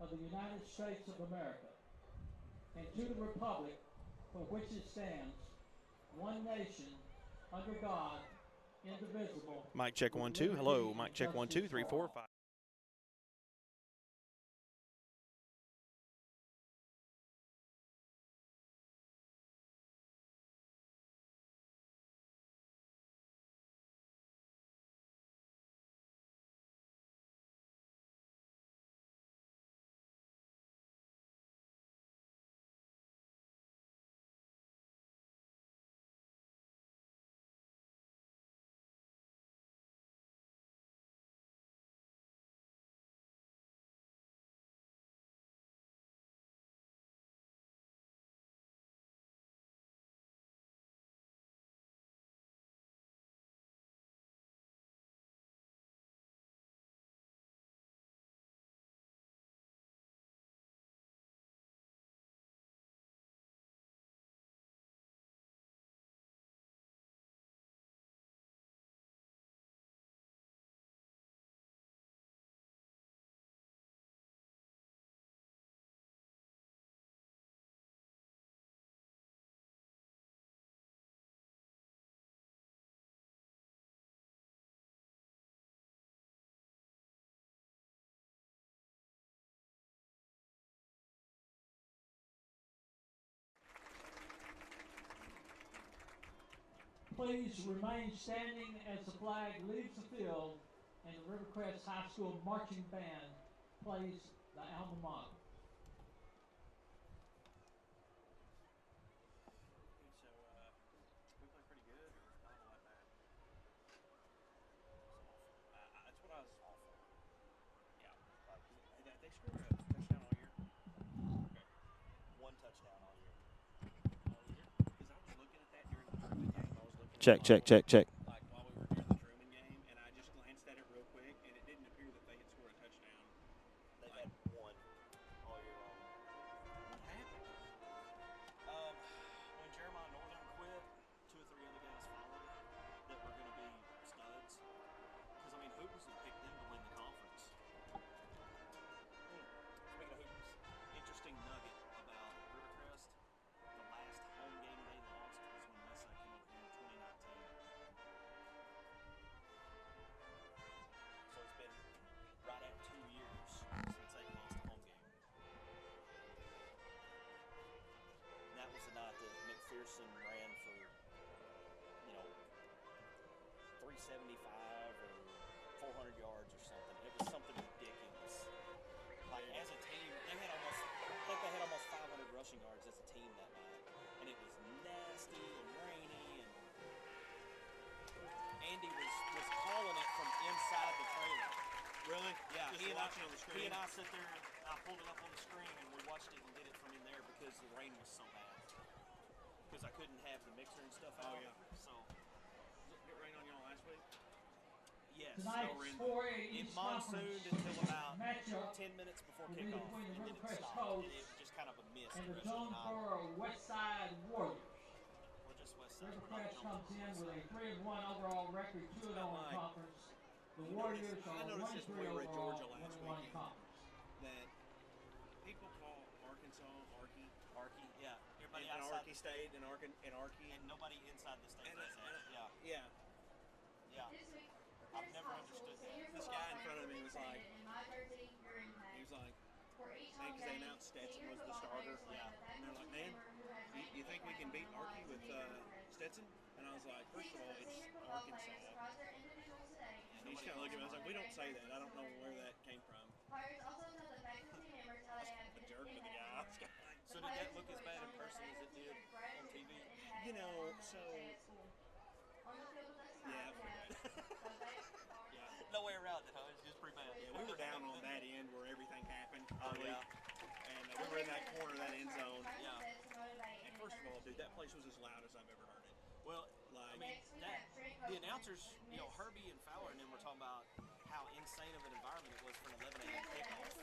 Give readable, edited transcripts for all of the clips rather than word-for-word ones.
of the United States of America, and to the republic for which it stands, one nation, under God, indivisible. Mic check with 1 2. liberty Hello. and Mic check 1 2 justice 3 for 4 all. 5. Please remain standing as the flag leaves the field and the Rivercrest High School marching band plays the alma mater. So, we play pretty good, or not like that? That's what I was all for. Yeah. Like, they scored a touchdown all year. Okay. One touchdown all year. All year? Because I was looking at that during the Truman game. I was looking Check. like while we were during the Truman game, and I just glanced at it real quick, and it didn't appear that they had scored a touchdown. They had one all year long. What happened? When Jeremiah Northern quit, 2 or 3 other guys followed that were going to be studs. Because, I mean, Hoopers had picked them to win the conference. Speaking of Hoopers, interesting nugget about Rivercrest. The last home game they lost was when Westside came over here in 2019. So it's been right at 2 years since they lost a home game. And that was the night that McPherson ran for, 375 or 400 yards or something. It was something ridiculous. Like, as a team, I think they had almost 500 rushing yards as a team that night. And it was nasty and rainy, and Andy was calling it from inside the trailer. Really? Yeah, Just he watching on the screen. and I sit there, and I pulled it up on the screen, and we watched it and did it from in there because the rain was so bad. Because I couldn't have the mixer and stuff out. Oh, yeah. So, Did it rain on y'all last week? yes. Tonight's 4A It East monsooned Conference until about matchup 10 minutes before will be kickoff, between the and then it Rivercrest stopped. Colts And it was just kind of a mist and the the rest of the night. Jonesboro Westside Warriors. We're just Westside. We're not Rivercrest comes in Jonesboro. with a 3-1 overall record, 2-0 in conference. The Warriors I are noticed this 1-3 when we were at overall, Georgia last 1-1 weekend. conference. That people call Arkansas Arky, Arky, yeah. Everybody and outside Arky State, and Arky. and nobody inside the state And, does that. yeah. Yeah. I've never understood that. This guy in front of me was like, man, because they announced Stetson was the starter. Yeah. And they're like, man, you think we can beat Arky with Stetson? And I was like, first of all, it's Arkansas. And he's kind of looking at me. I was like, we don't say that. I don't know where that came from. I was a jerk to the guy. So did that look as bad in person as it did on TV? So yeah, Yeah. No way around it, huh? It's just pretty bad. yeah, we were down on that end where everything happened. Oh, yeah. And we were in that corner, that end zone. Yeah. And first of all, dude, that place was as loud as I've ever heard it. Well, Like, I mean, the announcers, Herbie and Fowler and them were talking about how insane of an environment it was for an 11 a.m. kickoff.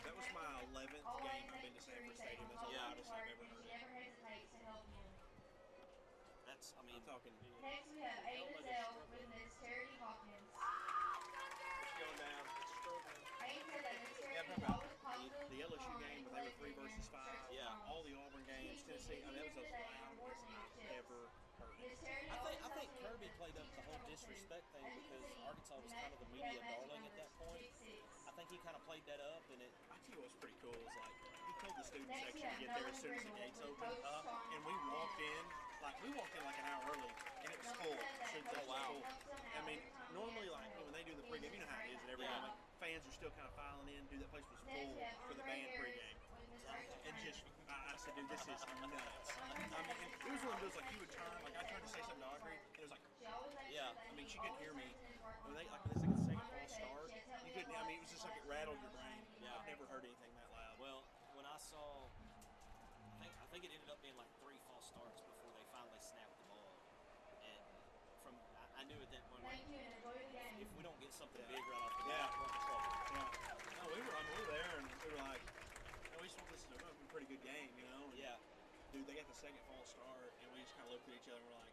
that was my 11th game I've been to Sanford Stadium. That's the loudest I've ever heard it. That's, I mean, I'm talking. Next we have A to Zell with Miss Charity Hawkins. It's going down. It's struggling. A said that Miss Yeah, Charity I'm is talking always about positive, the LSU played up the whole disrespect thing because Arkansas was kind of the media darling at that point. I think he kind of played that up, and it. I tell you what's pretty cool is like he told the student section to get there as soon as the gates opened, and we walked in like an hour early, and it was full. Student section was full. I mean, normally like when they do the pregame, you know how it is at every game. Like, fans are still kind of filing in. Dude, that place was full for the band pregame. And just, I said, dude, this is nuts. I mean, it was one of those like you would turn, like I tried to say something to Audrey, and it was like, Yeah. I mean, she couldn't hear me. When they like when it's like a second false start, you couldn't. I mean, it was just like it rattled your brain. Yeah. I've never heard anything that loud. Well, when I saw, I think it ended up being like 3 false starts before they finally snapped the ball. And I knew at that point, like, if we don't get something big right off the bat, we're in trouble. Yeah. No, we were there, and we were like, we just want this to be a pretty good game, you know? And Yeah. Dude, they got the second false start, and we just kind of looked at each other and we're like,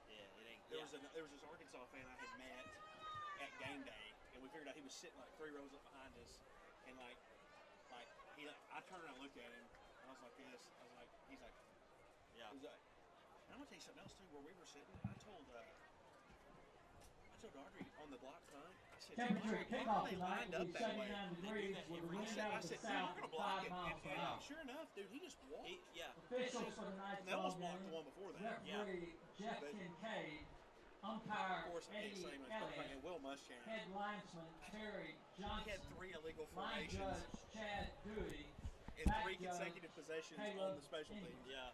Yeah, it ain't. there was this Arkansas fan I had met at game day, and we figured out he was sitting like 3 rows up behind us, and I turned around and looked at him, and I was like this. I was like, he's like, Yeah. and I'm gonna tell you something else too. Where we were sitting, I told Audrey on the block punt, I said, Temperature "Why kickoff they tonight lined up will be that way?" 79 degrees with a wind I out of the said, south "We're at gonna block 5 it," miles per hour. sure enough, dude, he just walked. Yeah. Officials for tonight's And they almost ball blocked the game, one before that. referee Jeff But- Kincaid, Of umpire course, I can't Eddie say much about Elliott, and Will Muschamp. head linesman Terry He had Johnson, 3 illegal line formations judge Chad Dewey, and back 3 judge consecutive possessions Caleb on the special Ingram. teams. Yeah.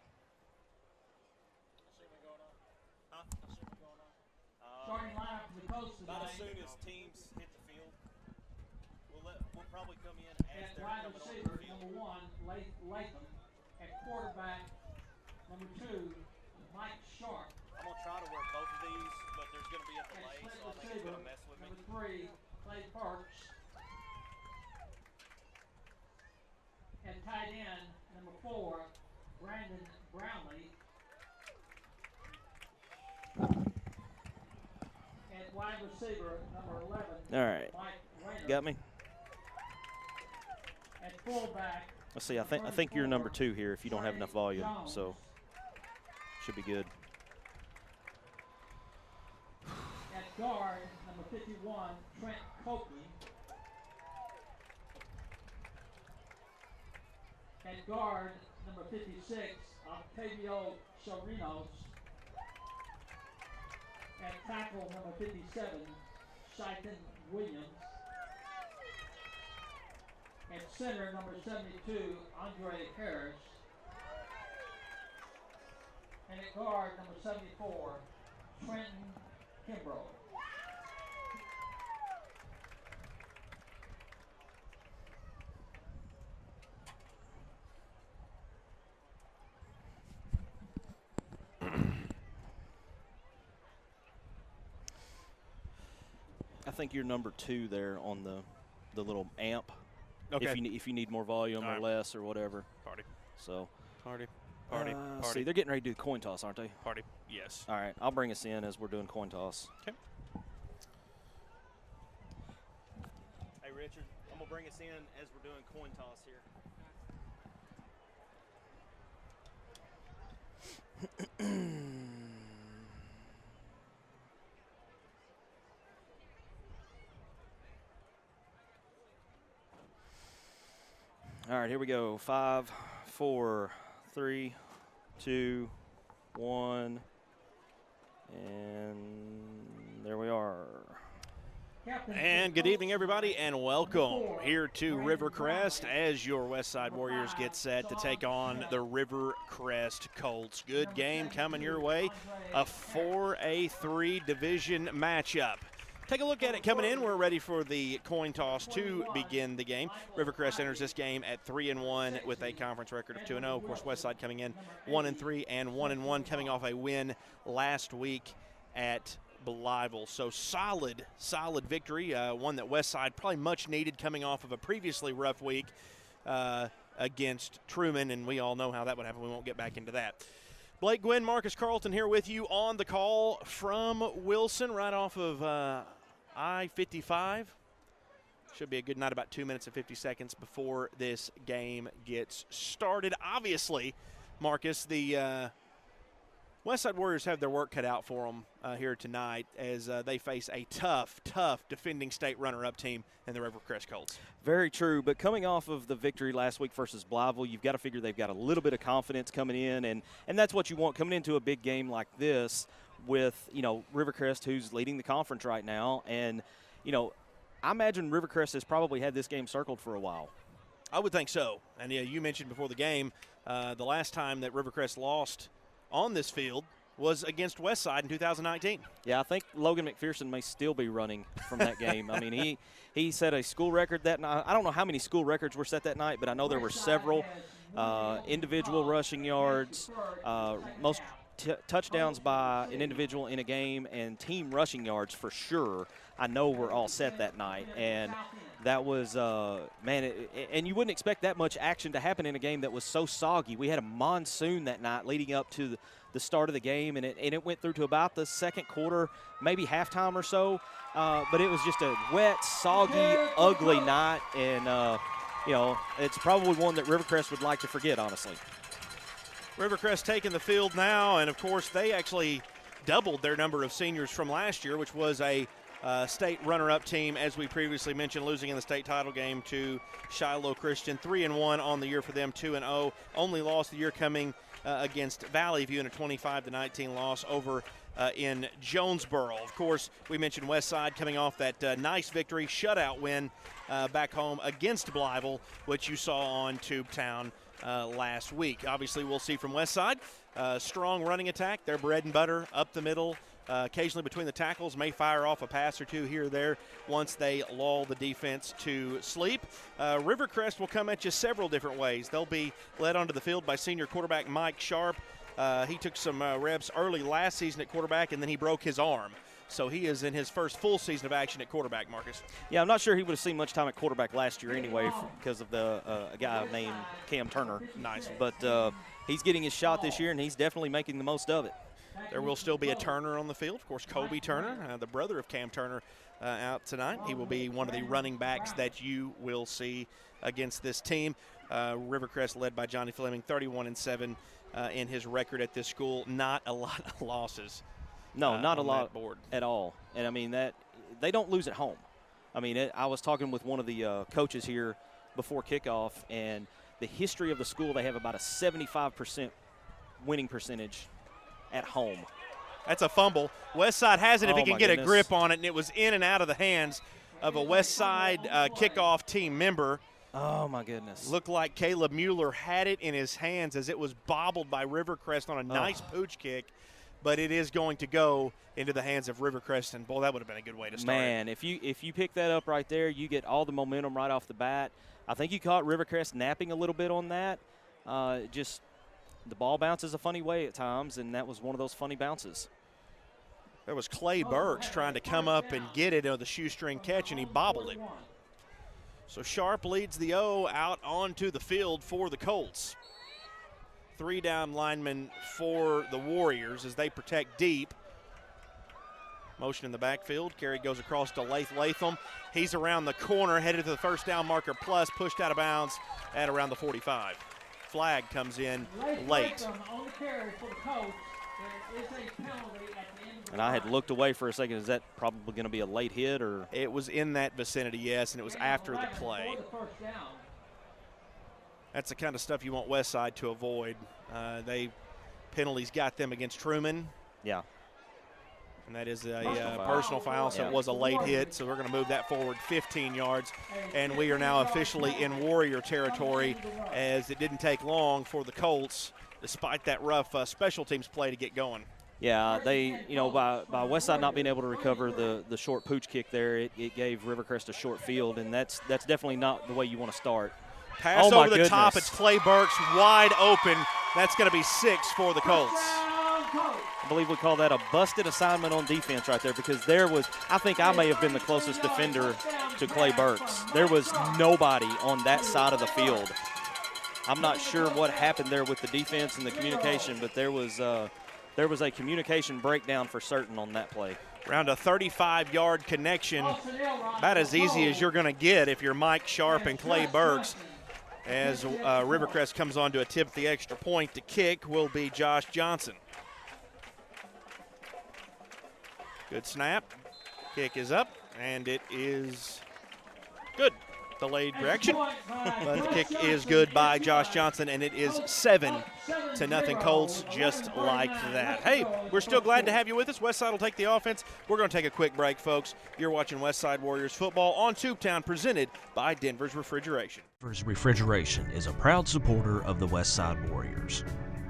Starting lineup for the Colts About as tonight. soon as teams hit the field, we'll probably come in as At they're wide coming on receiver, the field. number 1, Latham. At quarterback, number 2, Mike Sharp. I'm gonna try to work both of these, but there's gonna be a At delay, split so I think it's receiver, gonna mess with me. number 3, Clay Parks. At tight end, number 4, Brandon Brownlee. At wide receiver, number 11, All right. Mike Rayner. Got me? At fullback, Let's see. I think you're number 2 here if you don't have enough volume, so should be good. at guard, number 51, Trent Copley. At guard, number 56, Octavio Chirinos. At tackle, number 57, Shaitan Williams. At center, number 72, Andre Harris. And at guard, number 74, Trenton Kimbrough. I think you're number 2 there on the little amp. Okay. If you need more volume All or right. less or whatever. Party. So Party. see, they're getting ready to do coin toss, aren't they? Party. Yes. All right, I'll bring us in as we're doing coin toss. Okay. Hey, Richard, I'm gonna bring us in as we're doing coin toss here. All right, here we go. 5, 4, 3, 2, 1, and there we are. And good evening, everybody, and welcome here to Rivercrest as your Westside Warriors get set to take on the Rivercrest Colts. Good game coming your way, a 4A3 division matchup. Take a look at it coming in. We're ready for the coin toss to begin the game. Rivercrest enters this game at 3-1 with a conference record of 2-0. Of course, Westside coming in 1-3 and 1-1, coming off a win last week at Blytheville. So solid victory, one that Westside probably much needed coming off of a previously rough week against Truman, and we all know how that would happen. We won't get back into that. Blake Gwynn, Marcus Carlton here with you on the call from Wilson, right off of I-55. Should be a good night, about 2 minutes and 50 seconds before this game gets started. Obviously, Marcus, the Westside Warriors have their work cut out for them here tonight as they face a tough defending state runner-up team in the Rivercrest Colts. Very true, but coming off of the victory last week versus Blytheville, you've got to figure they've got a little bit of confidence coming in, and that's what you want coming into a big game like this with, Rivercrest, who's leading the conference right now. And, I imagine Rivercrest has probably had this game circled for a while. I would think so. And, yeah, you mentioned before the game the last time that Rivercrest lost on this field was against Westside in 2019. Yeah, I think Logan McPherson may still be running from that game. I mean, he set a school record that night. I don't know how many school records were set that night, but I know there were several individual rushing yards, most touchdowns by an individual in a game, and team rushing yards for sure. I know were all set that night, and that was, and you wouldn't expect that much action to happen in a game that was so soggy. We had a monsoon that night leading up to the start of the game, and it went through to about the second quarter, maybe halftime or so. But it was just a wet, soggy, ugly night, and, it's probably one that Rivercrest would like to forget, honestly. Rivercrest taking the field now, and, of course, they actually doubled their number of seniors from last year, which was a state runner-up team, as we previously mentioned, losing in the state title game to Shiloh Christian. 3-1 on the year for them, 2-0. Only lost the year coming against Valley View in a 25-19 loss over in Jonesboro. Of course, we mentioned Westside coming off that nice victory, shutout win back home against Blytheville, which you saw on Tubetown last week. Obviously, we'll see from Westside. Strong running attack, their bread and butter, up the middle. Occasionally between the tackles, may fire off a pass or two here or there once they lull the defense to sleep. Rivercrest will come at you several different ways. They'll be led onto the field by senior quarterback Mike Sharp. He took some reps early last season at quarterback, and then he broke his arm. So he is in his first full season of action at quarterback, Marcus. Yeah, I'm not sure he would have seen much time at quarterback last year anyway because of a guy named Cam Turner. Nice. But he's getting his shot this year, and he's definitely making the most of it. There will still be a Turner on the field. Of course, Kobe Turner, the brother of Cam Turner, out tonight. He will be one of the running backs that you will see against this team. Rivercrest led by Johnny Fleming, 31-7 in his record at this school. Not a lot of losses. No, not a lot at all. And, I mean, that they don't lose at home. I mean, I was talking with one of the coaches here before kickoff, and the history of the school, they have about a 75% winning percentage at home. That's a fumble. Westside has it if he can get a grip on it, and it was in and out of the hands of a Westside kickoff team member. Oh, my goodness. Looked like Caleb Mueller had it in his hands as it was bobbled by Rivercrest on a nice pooch kick, but it is going to go into the hands of Rivercrest, and, boy, that would have been a good way to start. Man, if you pick that up right there, you get all the momentum right off the bat. I think you caught Rivercrest napping a little bit on that. Just the ball bounces a funny way at times, and that was one of those funny bounces. There was Clay Burks trying to come up and get it on the shoestring catch, and he bobbled it. So Sharp leads the O out onto the field for the Colts. 3 down linemen for the Warriors as they protect deep. Motion in the backfield. Carry goes across to Latham. He's around the corner, headed to the first down marker plus, pushed out of bounds at around the 45. Flag comes in late. And I had looked away for a second. Is that probably going to be a late hit? Or it was in that vicinity, yes, and it was after the play. That's the kind of stuff you want Westside to avoid. Penalties got them against Truman. Yeah. And that is a personal foul, so it was a late hit. So we're going to move that forward 15 yards. And we are now officially in Warrior territory as it didn't take long for the Colts, despite that rough special teams play, to get going. Yeah, they, by Westside not being able to recover the short pooch kick there, it gave Rivercrest a short field, and that's definitely not the way you want to start. Pass over the top. It's Clay Burks wide open. That's going to be 6 for the Colts. I believe we call that a busted assignment on defense right there, because I think I may have been the closest defender to Clay Burks. There was nobody on that side of the field. I'm not sure what happened there with the defense and the communication, but there was a communication breakdown for certain on that play. Around a 35-yard connection, about as easy as you're going to get if you're Mike Sharp and Clay Burks. As Rivercrest comes on to attempt the extra point, to kick will be Josh Johnson. Good snap. Kick is up, and it is good. Delayed direction, but the kick is good by Josh Johnson, and it is 7-0 Colts, just like that. Hey, we're still glad to have you with us. Westside will take the offense. We're going to take a quick break, folks. You're watching Westside Warriors football on Tubetown, presented by Denver's Refrigeration. Denver's Refrigeration is a proud supporter of the Westside Warriors.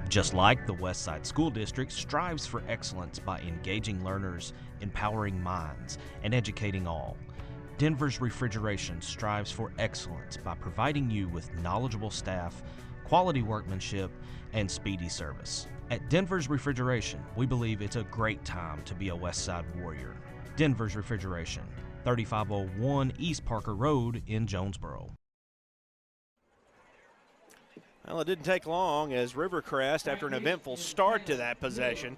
Just like the Westside School District strives for excellence by engaging learners, empowering minds, and educating all, Denver's Refrigeration strives for excellence by providing you with knowledgeable staff, quality workmanship, and speedy service. At Denver's Refrigeration, we believe it's a great time to be a Westside Warrior. Denver's Refrigeration, 3501 East Parker Road in Jonesboro. Well, it didn't take long as Rivercrest, after an eventful start to that possession,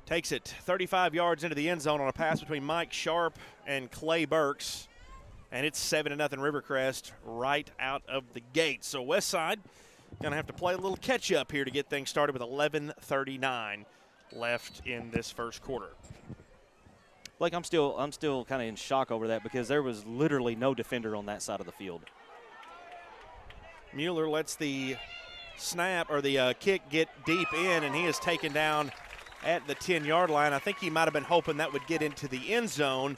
takes it 35 yards into the end zone on a pass between Mike Sharp and Clay Burks. And it's 7-0 Rivercrest right out of the gate. So Westside going to have to play a little catch-up here to get things started with 11:39 left in this first quarter. Blake, I'm still kind of in shock over that because there was literally no defender on that side of the field. Mueller lets the snap or the kick get deep in, and he is taken down at the 10-yard line. I think he might have been hoping that would get into the end zone,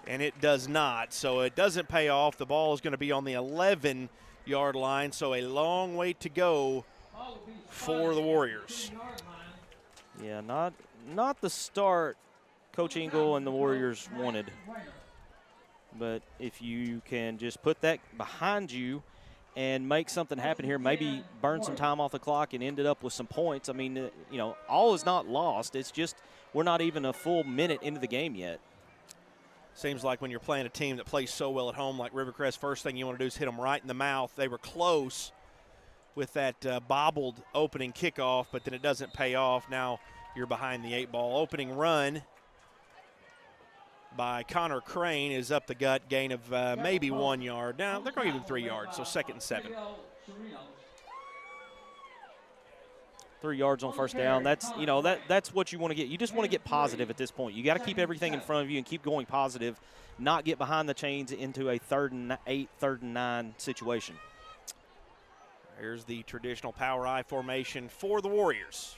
and it does not. So it doesn't pay off. The ball is going to be on the 11-yard line, so a long way to go for the Warriors. Yeah, not the start Coach Engel and the Warriors wanted. But if you can just put that behind you and make something happen here, maybe burn some time off the clock and ended up with some points. I mean, you know, all is not lost. It's just we're not even a full minute into the game yet. Seems like when you're playing a team that plays so well at home like Rivercrest, first thing you want to do is hit them right in the mouth. They were close with that bobbled opening kickoff, but then it doesn't pay off. Now you're behind the 8-ball. Opening run by Connor Crane is up the gut, gain of maybe 1 yard. Now they're going to give him 3 yards, so 2nd and 7. 3 yards on first down. That's, you know, that's what you want to get. You just want to get positive at this point. You got to keep everything in front of you and keep going positive, not get behind the chains into a 3rd and 8, 3rd and 9 situation. Here's the traditional power I formation for the Warriors.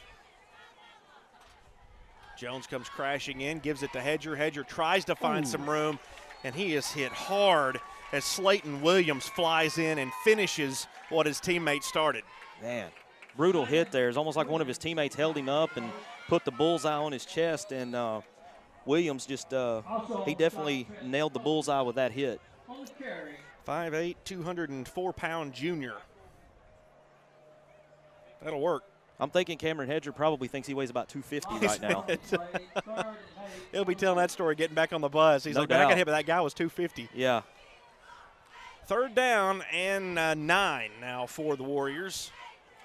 Jones comes crashing in, gives it to Hedger. Hedger tries to find some room, and he is hit hard as Slayton Williams flies in and finishes what his teammate started. Man, brutal hit there. It's almost like one of his teammates held him up and put the bullseye on his chest, and Williams just he definitely nailed the bullseye with that hit. 5'8", 204-pound junior. That'll work. I'm thinking Cameron Hedger probably thinks he weighs about 250 right now. He'll be telling that story getting back on the bus. He's No like, doubt. I got hit, but that guy was 250. Yeah. 3rd down and 9 now for the Warriors.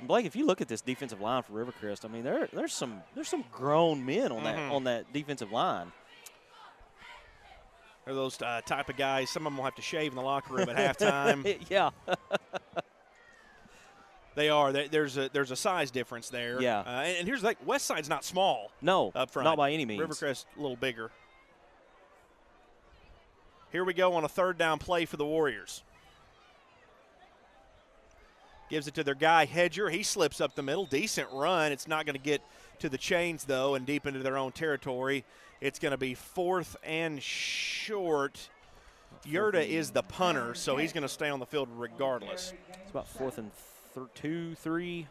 Blake, if you look at this defensive line for Rivercrest, I mean, there's some grown men on that defensive line. They're those type of guys. Some of them will have to shave in the locker room at halftime. Yeah. They are. There's a size difference there. Yeah. And here's the thing, Westside's not small. No, up front. not by any means. Rivercrest a little bigger. Here we go on a 3rd down play for the Warriors. Gives it to their guy, Hedger. He slips up the middle. Decent run. It's not going to get to the chains, though, and deep into their own territory. It's going to be 4th and short. Yurda is the punter, so he's going to stay on the field regardless. It's about 4th and 2, 3,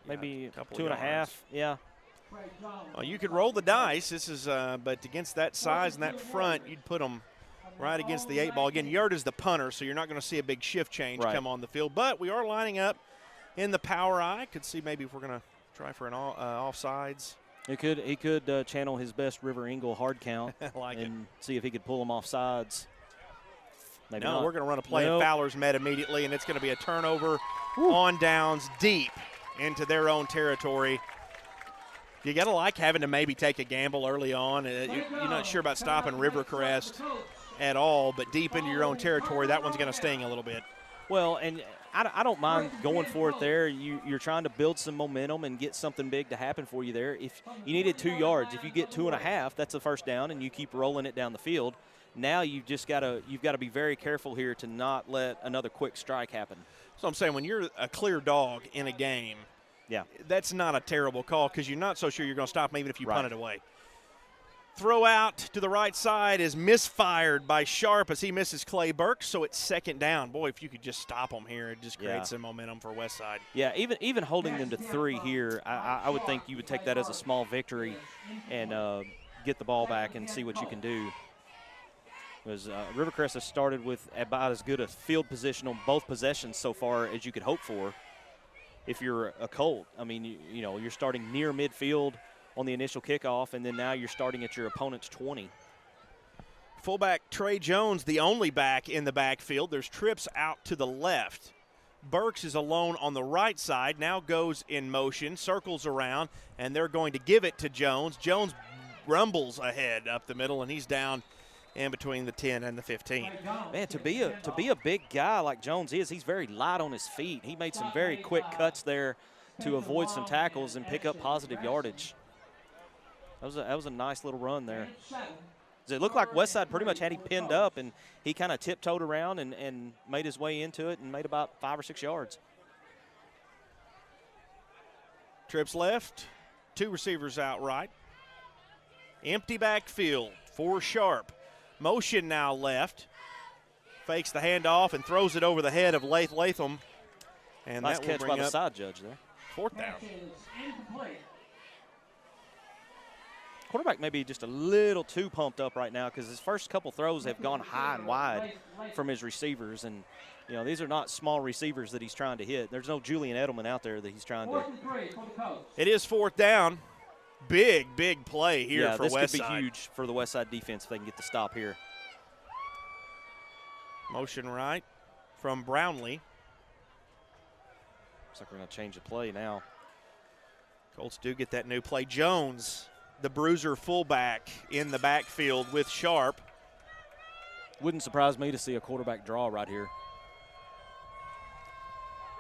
maybe a couple 2.5. Yeah. Well, you could roll the dice. This is, but against that size and that front, you'd put them right against the 8-ball. Again, Yurda's the punter, so you're not going to see a big shift change come on the field. But we are lining up in the power I. Could see maybe if we're going to try for an offsides. He could channel his best River Eagle hard count and see if he could pull them off sides. Maybe no, not. We're going to run a play at Fowler's met immediately, and it's going to be a turnover on downs deep into their own territory. You got to like having to maybe take a gamble early on. You're not sure about stopping Rivercrest at all, but deep into your own territory, that one's going to sting a little bit. Well, and I don't mind going for it there. You're trying to build some momentum and get something big to happen for you there. If you needed 2 yards, if you get 2.5, that's a first down, and you keep rolling it down the field. Now you've got to be very careful here to not let another quick strike happen. So I'm saying when you're a clear dog in a game, yeah, that's not a terrible call because you're not so sure you're going to stop them even if you punt it away. Throw out to the right side is misfired by Sharp as he misses Clay Burks, so it's second down. Boy, if you could just stop them here, it just creates some momentum for Westside. Yeah, even holding them to 3 here, I would think you would take that as a small victory and get the ball back and see what you can do. Because Rivercrest has started with about as good a field position on both possessions so far as you could hope for if you're a Colt. I mean, you know, you're starting near midfield on the initial kickoff, and then now you're starting at your opponent's 20. Fullback Trey Jones, the only back in the backfield. There's trips out to the left. Burks is alone on the right side, now goes in motion, circles around, and they're going to give it to Jones. Jones rumbles ahead up the middle, and he's down in between the 10 and the 15. Man, to be a big guy like Jones is, he's very light on his feet. He made some very quick cuts there to avoid some tackles and pick up positive yardage. That was a nice little run there. It looked like Westside pretty much had him pinned up, and he kind of tiptoed around and made his way into it and made about 5 or 6 yards. Trips left, 2 receivers out right. Empty backfield for Sharp. Motion now left. Fakes the handoff and throws it over the head of Latham. And nice that will catch bring by the up side judge there. 4th down. Quarterback may be just a little too pumped up right now because his first couple throws have gone high and wide from his receivers. And, you know, these are not small receivers that he's trying to hit. There's no Julian Edelman out there that he's trying to. It is 4th down. Big play here for Westside. Yeah, this could be huge for the Westside defense if they can get the stop here. Motion right from Brownlee. Looks like we're going to change the play now. Colts do get that new play. Jones, the bruiser fullback, in the backfield with Sharp. Wouldn't surprise me to see a quarterback draw right here.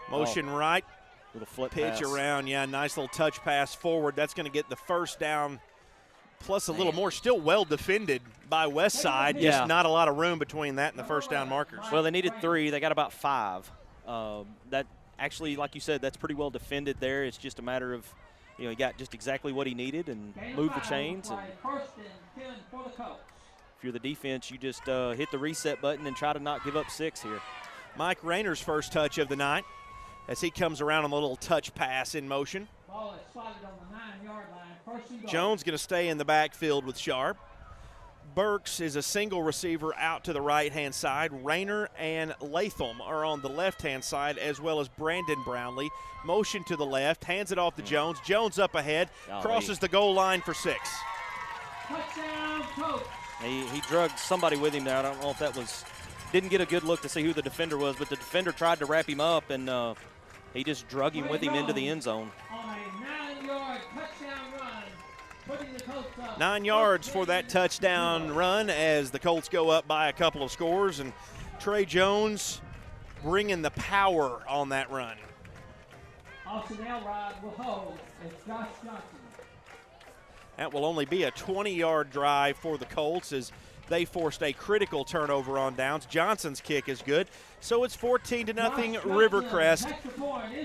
Motion right. Little flip pitch pass around, yeah, nice little touch pass forward. That's going to get the first down, plus a little more. Still well defended by Westside. Yeah. Just not a lot of room between that and the first down markers. Well, they needed 3. They got about 5. That actually, like you said, that's pretty well defended there. It's just a matter of, you know, he got just exactly what he needed and moved the chains. And if you're the defense, you just hit the reset button and try to not give up 6 here. Mike Rayner's first touch of the night, as he comes around on a little touch pass in motion. Jones going to stay in the backfield with Sharp. Burks is a single receiver out to the right-hand side. Rayner and Latham are on the left-hand side, as well as Brandon Brownlee. Motion to the left, hands it off to Jones. Jones up ahead, crosses the goal line for 6. He drugged somebody with him there. I don't know if that was – didn't get a good look to see who the defender was, but the defender tried to wrap him up, and he just drug him with him into the end zone. 9 yards for that touchdown run as the Colts go up by a couple of scores, and Trey Jones bringing the power on that run. Austin Elrod will hold as Josh Johnson. That will only be a 20-yard drive for the Colts as they forced a critical turnover on downs. Johnson's kick is good. So it's 14-0 Rivercrest,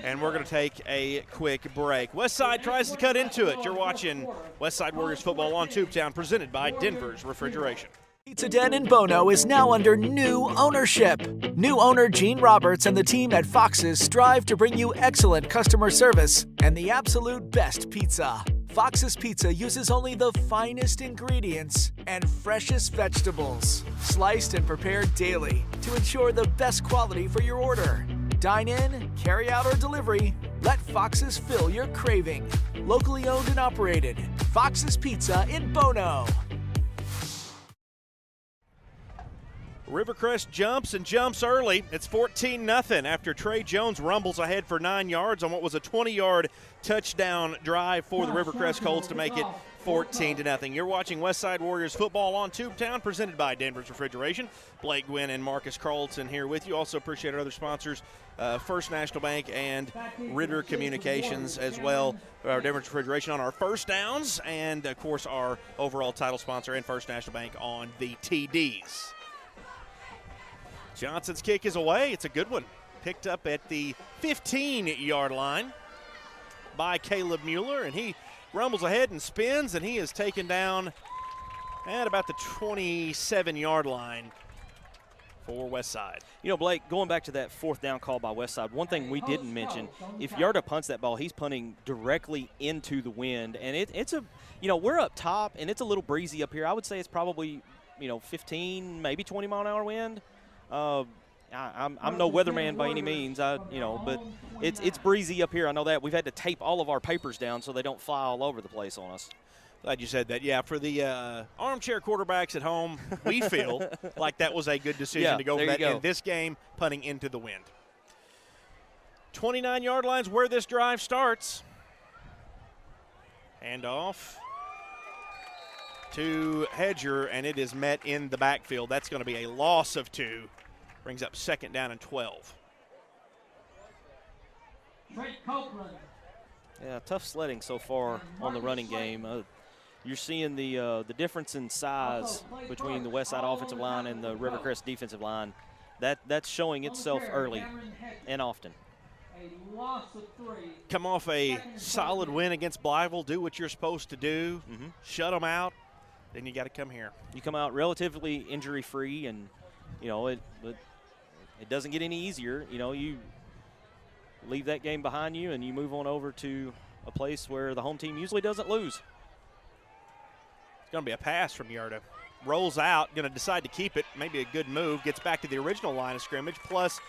and we're going to take a quick break. Westside tries to cut into it. You're watching Westside Warriors football on Tubetown, presented by Denver's Refrigeration. Pizza Den in Bono is now under new ownership. New owner Gene Roberts and the team at Fox's strive to bring you excellent customer service and the absolute best pizza. Fox's Pizza uses only the finest ingredients and freshest vegetables, sliced and prepared daily to ensure the best quality for your order. Dine in, carry out, or delivery, let Fox's fill your craving. Locally owned and operated, Fox's Pizza in Bono. Rivercrest jumps early. It's 14-0 after Trey Jones rumbles ahead for 9 yards on what was a 20-yard touchdown drive for the Rivercrest Colts to make it 14-0. You're watching Westside Warriors football on Tubetown, presented by Denver's Refrigeration. Blake Gwynn and Marcus Carlton here with you. Also appreciate our other sponsors, First National Bank and Ritter Communications as well. Our Denver's Refrigeration on our first downs, and of course our overall title sponsor and First National Bank on the TDs. Johnson's kick is away. It's a good one. Picked up at the 15-yard line by Caleb Mueller, and he rumbles ahead and spins, and he is taken down at about the 27-yard line for Westside. You know, Blake, going back to that fourth down call by Westside, one thing we didn't mention, if Yarda punts that ball, he's punting directly into the wind. And it's a, you know, we're up top, and it's a little breezy up here. I would say it's probably, 15, maybe 20-mile-an-hour wind. I'm no weatherman by any means, but it's breezy up here. I know that. We've had to tape all of our papers down so they don't fly all over the place on us. Glad you said that. Yeah, for the armchair quarterbacks at home, we feel like that was a good decision to go for that in this game, punting into the wind. 29-yard line's where this drive starts. Hand off to Hedger, and it is met in the backfield. That's going to be a loss of 2. Brings up 2nd down and 12. Yeah, tough sledding so far on the running game. You're seeing the difference in size between the Westside offensive line and the Rivercrest defensive line. That's showing itself early and often. Come off a solid win against Blytheville. Do what you're supposed to do. Shut them out. Then you got to come here. You come out relatively injury-free, and it doesn't get any easier. You leave that game behind you and you move on over to a place where the home team usually doesn't lose. It's going to be a pass from Yarda. Rolls out, going to decide to keep it. Maybe a good move. Gets back to the original line of scrimmage, plus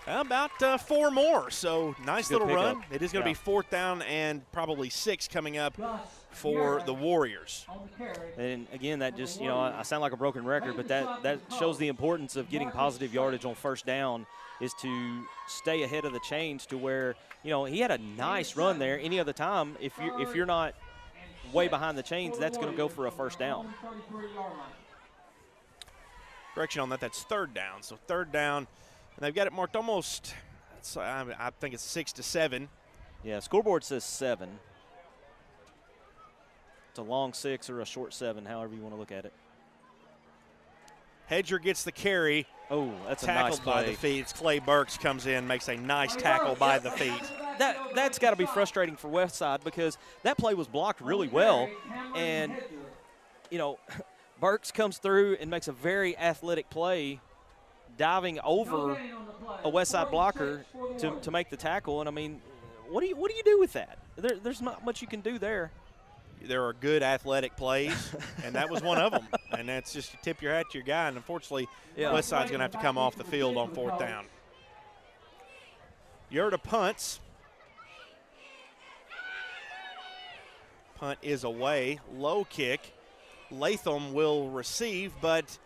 about 4 more. So nice little run. It is going to be 4th down and probably 6 coming up for the Warriors. And again, that just, I sound like a broken record, but that shows the importance of getting positive yardage on first down, is to stay ahead of the chains to where, he had a nice run there. Any other time, if you're not way behind the chains, that's going to go for a first down. Correction on that, that's 3rd down. So 3rd down, and they've got it marked almost, I think it's 6 to 7. Yeah, scoreboard says 7. It's a long 6 or a short 7, however you want to look at it. Hedger gets the carry. Oh, that's a tackled nice play. By the feet. It's Clay Burks comes in, makes a nice tackle by the feet. That's got to be frustrating for Westside, because that play was blocked really well, and Burks comes through and makes a very athletic play, diving over a Westside blocker to make the tackle. And I mean, what do you do with that? There's not much you can do there. There are good athletic plays, and that was one of them. And that's just, you tip your hat to your guy, and unfortunately, Westside's going to have to come off the field on 4th down. Yarda punts. Punt is away. Low kick. Latham will receive, but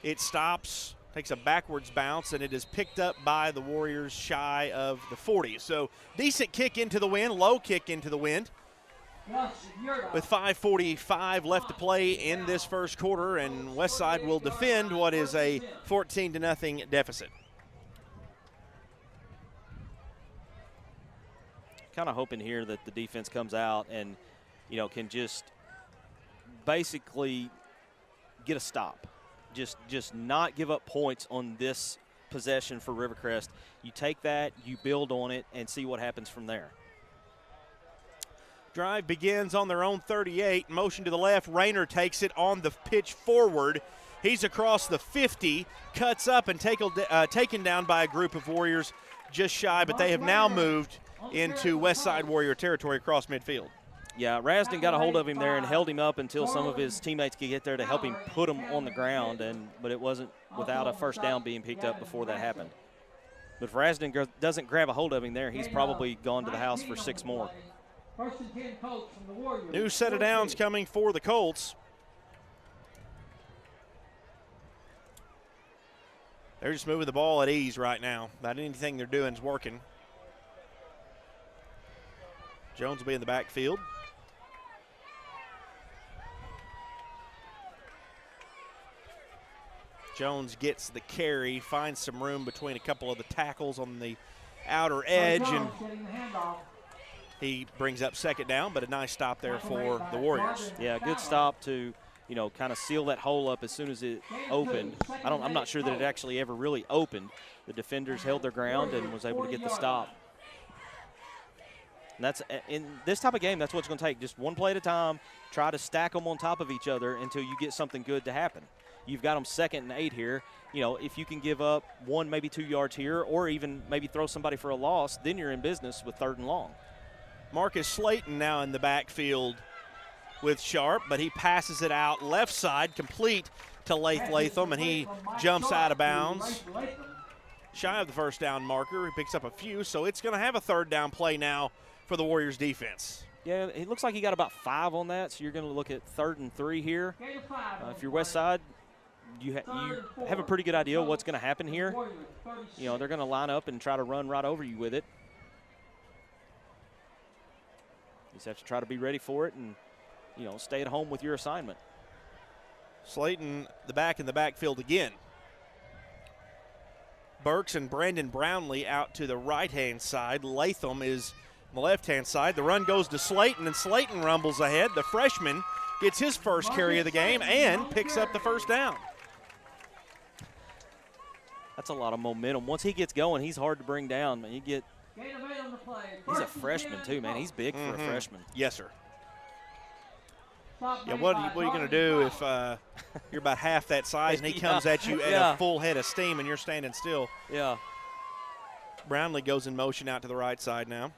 it stops, takes a backwards bounce, and it is picked up by the Warriors shy of the 40. So decent kick into the wind, low kick into the wind. With 5:45 left to play in this first quarter, and Westside will defend what is a 14-0 deficit. Kind of hoping here that the defense comes out and, can just basically get a stop. Just not give up points on this possession for Rivercrest. You take that, you build on it, and see what happens from there. Drive begins on their own 38. Motion to the left. Rayner takes it on the pitch forward. He's across the 50, cuts up and taken down by a group of Warriors just shy, but they have now moved into Westside Warrior territory across midfield. Yeah, Rasden got a hold of him there and held him up until some of his teammates could get there to help him put him on the ground, but it wasn't without a first down being picked up before that happened. But if Rasden doesn't grab a hold of him there, he's probably gone to the house for 6 more. New set of downs coming for the Colts. They're just moving the ball at ease right now. About anything they're doing is working. Jones will be in the backfield. Jones gets the carry, finds some room between a couple of the tackles on the outer edge, and he brings up second down, but a nice stop there for the Warriors. Yeah, good stop to, you know, kind of seal that hole up as soon as it opened. I'm not sure that it actually ever really opened. The defenders held their ground and was able to get the stop. And that's, in this type of game, that's what it's going to take. Just one play at a time, try to stack them on top of each other until you get something good to happen. You've got them 2nd and 8 here. You know, if you can give up 1, maybe 2 yards here, or even maybe throw somebody for a loss, then you're in business with 3rd and long. Marcus Slayton now in the backfield with Sharp, but he passes it out left side, complete to Latham, and he jumps out of bounds. Shy of the first down marker. He picks up a few, so it's going to have a 3rd down play now for the Warriors defense. Yeah, it looks like he got about 5 on that, so you're going to look at 3rd and 3 here. If you're Westside, you have a pretty good idea of what's going to happen here. You know, they're going to line up and try to run right over you with it. You just have to try to be ready for it and, you know, stay at home with your assignment. Slayton, the back in the backfield again. Burks and Brandon Brownlee out to the right-hand side. Latham is on the left-hand side. The run goes to Slayton, and Slayton rumbles ahead. The freshman gets his first carry of the game and picks up the first down. That's a lot of momentum. Once he gets going, he's hard to bring down. Man, he's a freshman too, man. He's big for a freshman. Yes, sir. Yeah, what are you going to do if you're about half that size and he comes at you at a full head of steam and you're standing still? Yeah. Brownlee goes in motion out to the right side now.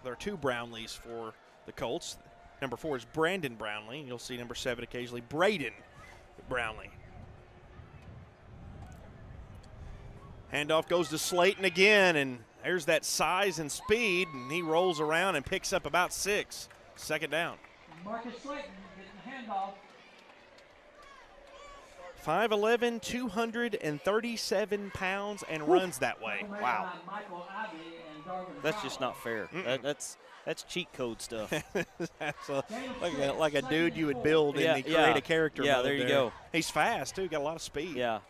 There are 2 Brownlees for the Colts. Number 4 is Brandon Brownlee. You'll see number 7 occasionally, Braden Brownlee. Handoff goes to Slayton again, and there's that size and speed, and he rolls around and picks up about 6. 2nd down. Marcus Slayton getting the handoff. 5'11", 237 pounds, and runs that way. Wow. That's just not fair. That's cheat code stuff. That's like a dude you would build and create a character. Yeah, there you go. He's fast, too. Got a lot of speed. Yeah.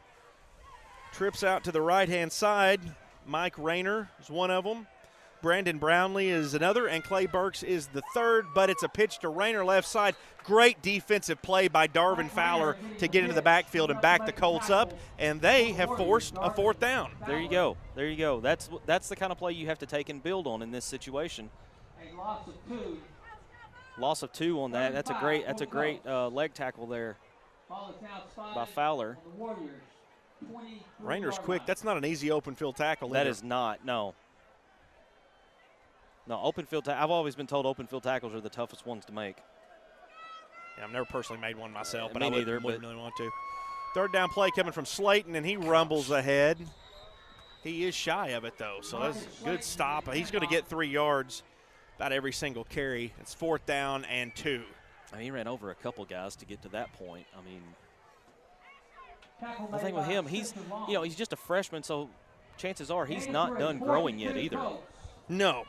Trips out to the right-hand side. Mike Rayner is one of them. Brandon Brownlee is another, and Clay Burks is the 3rd, but it's a pitch to Rayner left side. Great defensive play by Darvin Fowler to get into the backfield and back the Colts up, and they have forced a 4th down. There you go. There you go. That's the kind of play you have to take and build on in this situation. A loss of 2. Loss of 2 on that. That's a great leg tackle there by Fowler. Rayner's quick. That's not an easy open field tackle. That is not, no. No, open field I've always been told open field tackles are the toughest ones to make. Yeah, I've never personally made one myself, but me I neither, wouldn't really want to. 3rd down play coming from Slayton, and he rumbles ahead. He is shy of it, though, so that's a good stop. He's going to get 3 yards about every single carry. It's 4th down and 2. I mean, he ran over a couple guys to get to that point. I mean, the thing with him, he's just a freshman, so chances are he's not done growing yet either. No,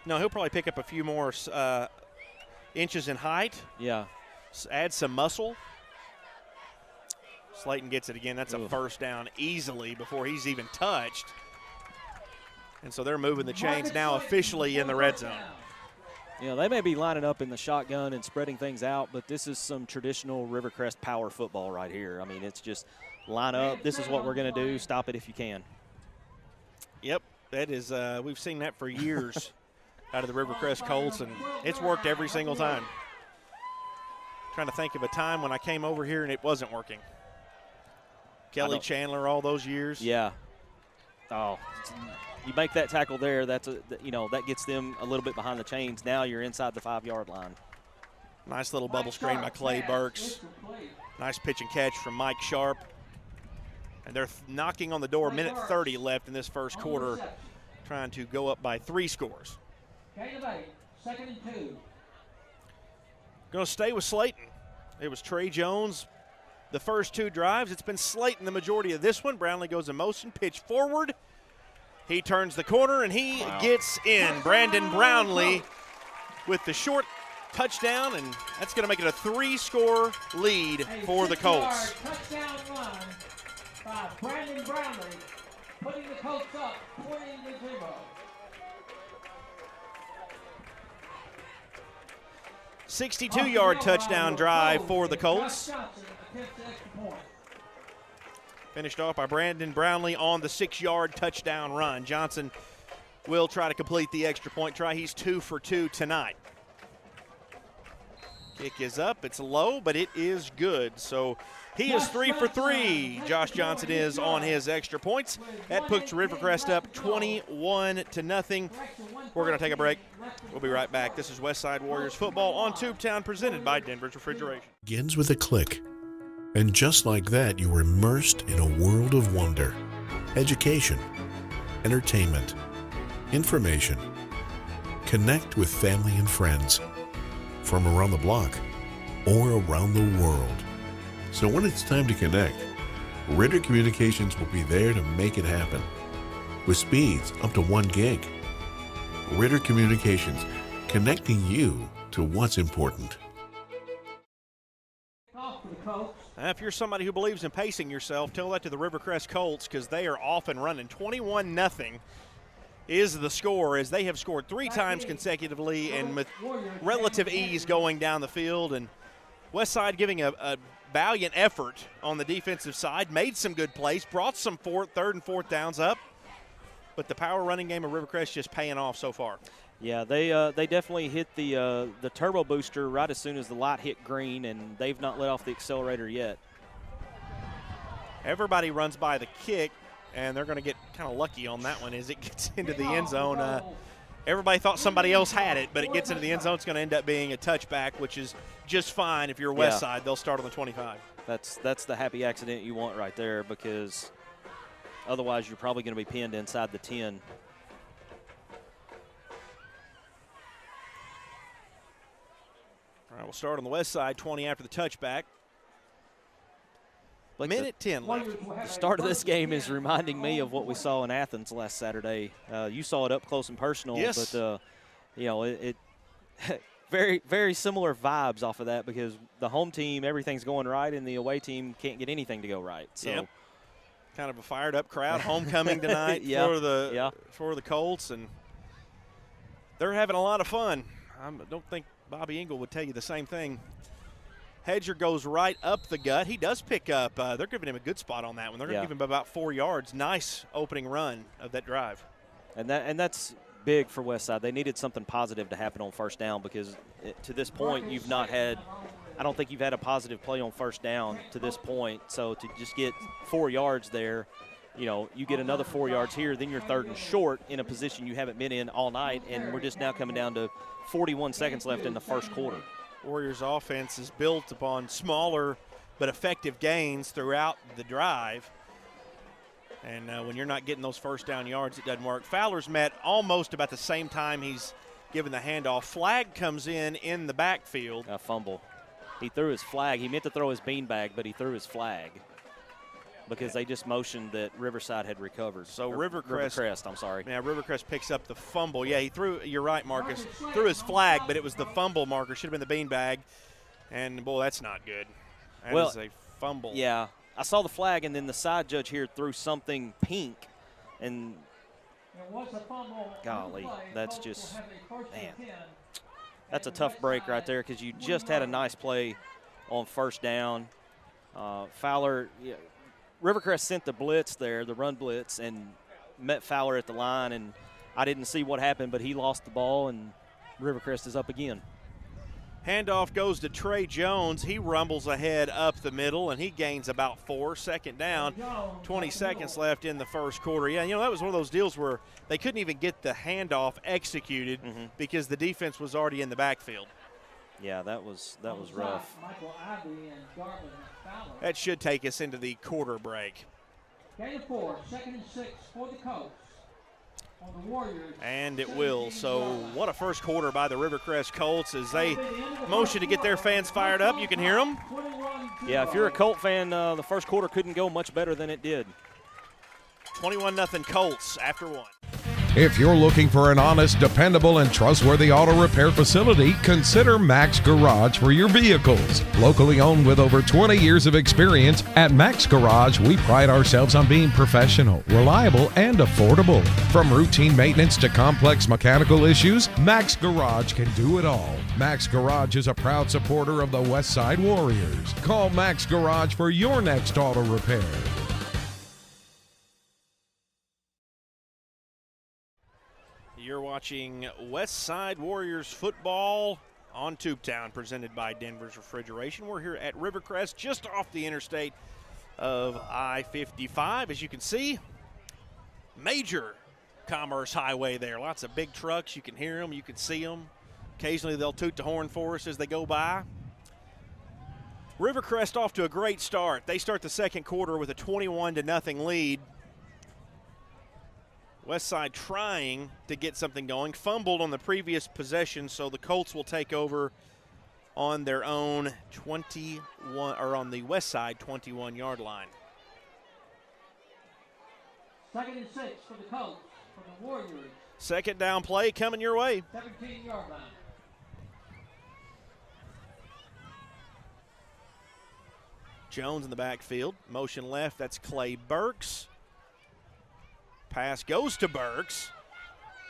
he'll probably pick up a few more inches in height. Yeah. Add some muscle. Slayton gets it again. That's a 1st down easily before he's even touched. And so they're moving the chains now officially in the red zone. You know, they may be lining up in the shotgun and spreading things out, but this is some traditional Rivercrest power football right here. I mean, it's just line up. This is what we're going to do. Stop it if you can. Yep, that is. We've seen that for years out of the Rivercrest Colts, and it's worked every single time. Trying to think of a time when I came over here and it wasn't working. Kelly Chandler, all those years. Yeah. Oh, you make that tackle there. That gets them a little bit behind the chains. Now you're inside the 5-yard line. Nice little bubble screen by Clay Burks. Nice pitch and catch from Mike Sharp. And they're knocking on the door. Minute 30 left in this first quarter, trying to go up by 3 scores. 2nd and 2. Going to stay with Slayton. It was Trey Jones the first 2 drives. It's been Slayton the majority of this one. Brownlee goes in motion, pitch forward. He turns the corner, and he gets in. Brandon Brownlee with the short touchdown, and that's going to make it a 3-score lead for the Colts. Touchdown run by Brandon Brownlee, putting the Colts up 20-0. 62-yard touchdown drive for the Colts. Finished off by Brandon Brownlee on the 6-yard touchdown run. Johnson will try to complete the extra point try. He's 2 for 2 tonight. Kick is up. It's low, but it is good. So he is 3 for 3. Josh Johnson is on his extra points. That puts Rivercrest up 21-0. We're going to take a break. We'll be right back. This is Westside Warriors football on Tubetown, presented by Denver's Refrigeration. Begins with a click. And just like that, you were immersed in a world of wonder. Education, entertainment, information. Connect with family and friends from around the block or around the world. So when it's time to connect, Ritter Communications will be there to make it happen. With speeds up to 1 gig. Ritter Communications, connecting you to what's important. If you're somebody who believes in pacing yourself, tell that to the Rivercrest Colts, because they are off and running. 21-0 is the score, as they have scored 3 times consecutively and with relative ease going down the field. And Westside giving a valiant effort on the defensive side, made some good plays, brought some 3rd and 4th downs up. But the power running game of Rivercrest just paying off so far. Yeah, they definitely hit the turbo booster right as soon as the light hit green, and they've not let off the accelerator yet. Everybody runs by the kick, and they're going to get kind of lucky on that one as it gets into the end zone. Everybody thought somebody else had it, but it gets into the end zone. It's going to end up being a touchback, which is just fine. If you're Westside, they'll start on the 25. That's the happy accident you want right there, because otherwise you're probably going to be pinned inside the 10. All right, we'll start on the west side, 20 after the touchback. Minute 10 left. The start of this game is reminding me of what we saw in Athens last Saturday. You saw it up close and personal, yes. But you know, it very, very similar vibes off of that, because the home team, everything's going right, and the away team can't get anything to go right. So, yep. Kind of a fired up crowd, homecoming tonight for the Colts, and they're having a lot of fun. I don't think Bobby Engel would tell you the same thing. Hedger goes right up the gut. He does pick up. They're giving him a good spot on that one. They're going to give him about 4 yards. Nice opening run of that drive. And that's big for Westside. They needed something positive to happen on first down, because to this point you've not had – I don't think you've had a positive play on first down to this point. So to just get 4 yards there, you know, you get another 4 yards here, then you're 3rd and short in a position you haven't been in all night, and we're just now coming down to 41 seconds left in the first quarter. Warriors offense is built upon smaller but effective gains throughout the drive. And when you're not getting those first down yards, it doesn't work. Fowler's met almost about the same time he's given the handoff. Flag comes in the backfield. A fumble. He threw his flag. He meant to throw his beanbag, but he threw his flag because they just motioned that Riverside had recovered. So Rivercrest, I'm sorry. Yeah, Rivercrest picks up the fumble. Yeah, he threw, you're right, Marcus, threw his flag, but it was the fumble marker. Should have been the beanbag. And, boy, that's not good. That is a fumble. Yeah, I saw the flag, and then the side judge here threw something pink. And, golly, that's just, man. That's a tough break right there, because you just had a nice play on first down. Fowler, Rivercrest sent the blitz there, the run blitz, and met Fowler at the line, and I didn't see what happened, but he lost the ball, and Rivercrest is up again. Handoff goes to Trey Jones. He rumbles ahead up the middle, and he gains about 4. Second down, 20 seconds left in the first quarter. Yeah, you know, that was one of those deals where they couldn't even get the handoff executed because the defense was already in the backfield. Yeah, that was rough. That should take us into the quarter break. Gain of 4, 2nd and 6 for the Colts. On the Warriors. And it will. So what a first quarter by the Rivercrest Colts as they motion to get their fans fired up. You can hear them. Yeah, if you're a Colt fan, the first quarter couldn't go much better than it did. 21-0 Colts after 1. If you're looking for an honest, dependable, and trustworthy auto repair facility, consider Max Garage for your vehicles. Locally owned with over 20 years of experience, at Max Garage, we pride ourselves on being professional, reliable, and affordable. From routine maintenance to complex mechanical issues, Max Garage can do it all. Max Garage is a proud supporter of the Westside Warriors. Call Max Garage for your next auto repair. You're watching Westside Warriors football on Tubetown, presented by Denver's Refrigeration. We're here at Rivercrest, just off the interstate of I-55. As you can see, major commerce highway there. Lots of big trucks. You can hear them. You can see them. Occasionally they'll toot the horn for us as they go by. Rivercrest off to a great start. They start the second quarter with a 21-0 lead. Westside trying to get something going. Fumbled on the previous possession, so the Colts will take over on their own 21, or on the Westside 21-yard line. 2nd and 6 for the Colts, for the Warriors. Second down play coming your way. 17-yard line. Jones in the backfield. Motion left, that's Clay Burks. Pass goes to Burks.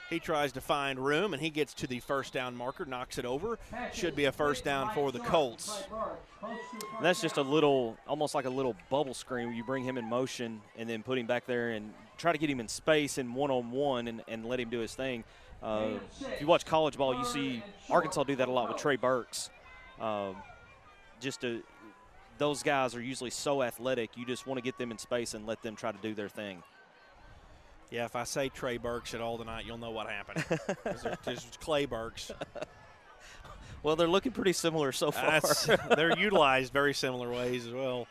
He tries to find room, and he gets to the first down marker, knocks it over. Should be a first down for the Colts. And that's just a little, almost like a little bubble screen where you bring him in motion and then put him back there and try to get him in space and one-on-one and let him do his thing. If you watch college ball, you see Arkansas do that a lot with Trey Burks. Those guys are usually so athletic, you just want to get them in space and let them try to do their thing. Yeah, if I say Trey Burks at all tonight, you'll know what happened. There's Clay Burks. Well, they're looking pretty similar so far. They're utilized very similar ways as well.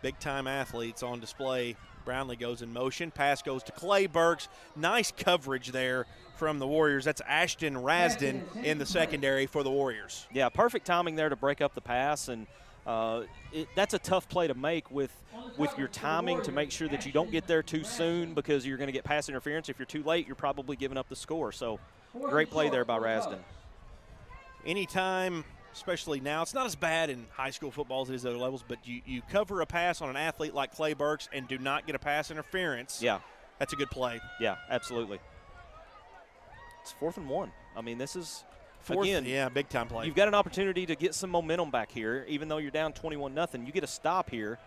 Big-time athletes on display. Brownlee goes in motion. Pass goes to Clay Burks. Nice coverage there from the Warriors. That's Ashton Rasden in the secondary for the Warriors. Yeah, perfect timing there to break up the pass, and that's a tough play to make with your timing to make sure that you don't get there too soon because you're going to get pass interference. If you're too late, you're probably giving up the score. So great play there by Rasden. Anytime, especially now, it's not as bad in high school football as it is at other levels, but you cover a pass on an athlete like Clay Burks and do not get a pass interference. Yeah. That's a good play. Yeah, absolutely. It's 4th and 1. I mean, this is – Again, yeah, big-time play. You've got an opportunity to get some momentum back here, even though you're down 21-0. You get a stop here,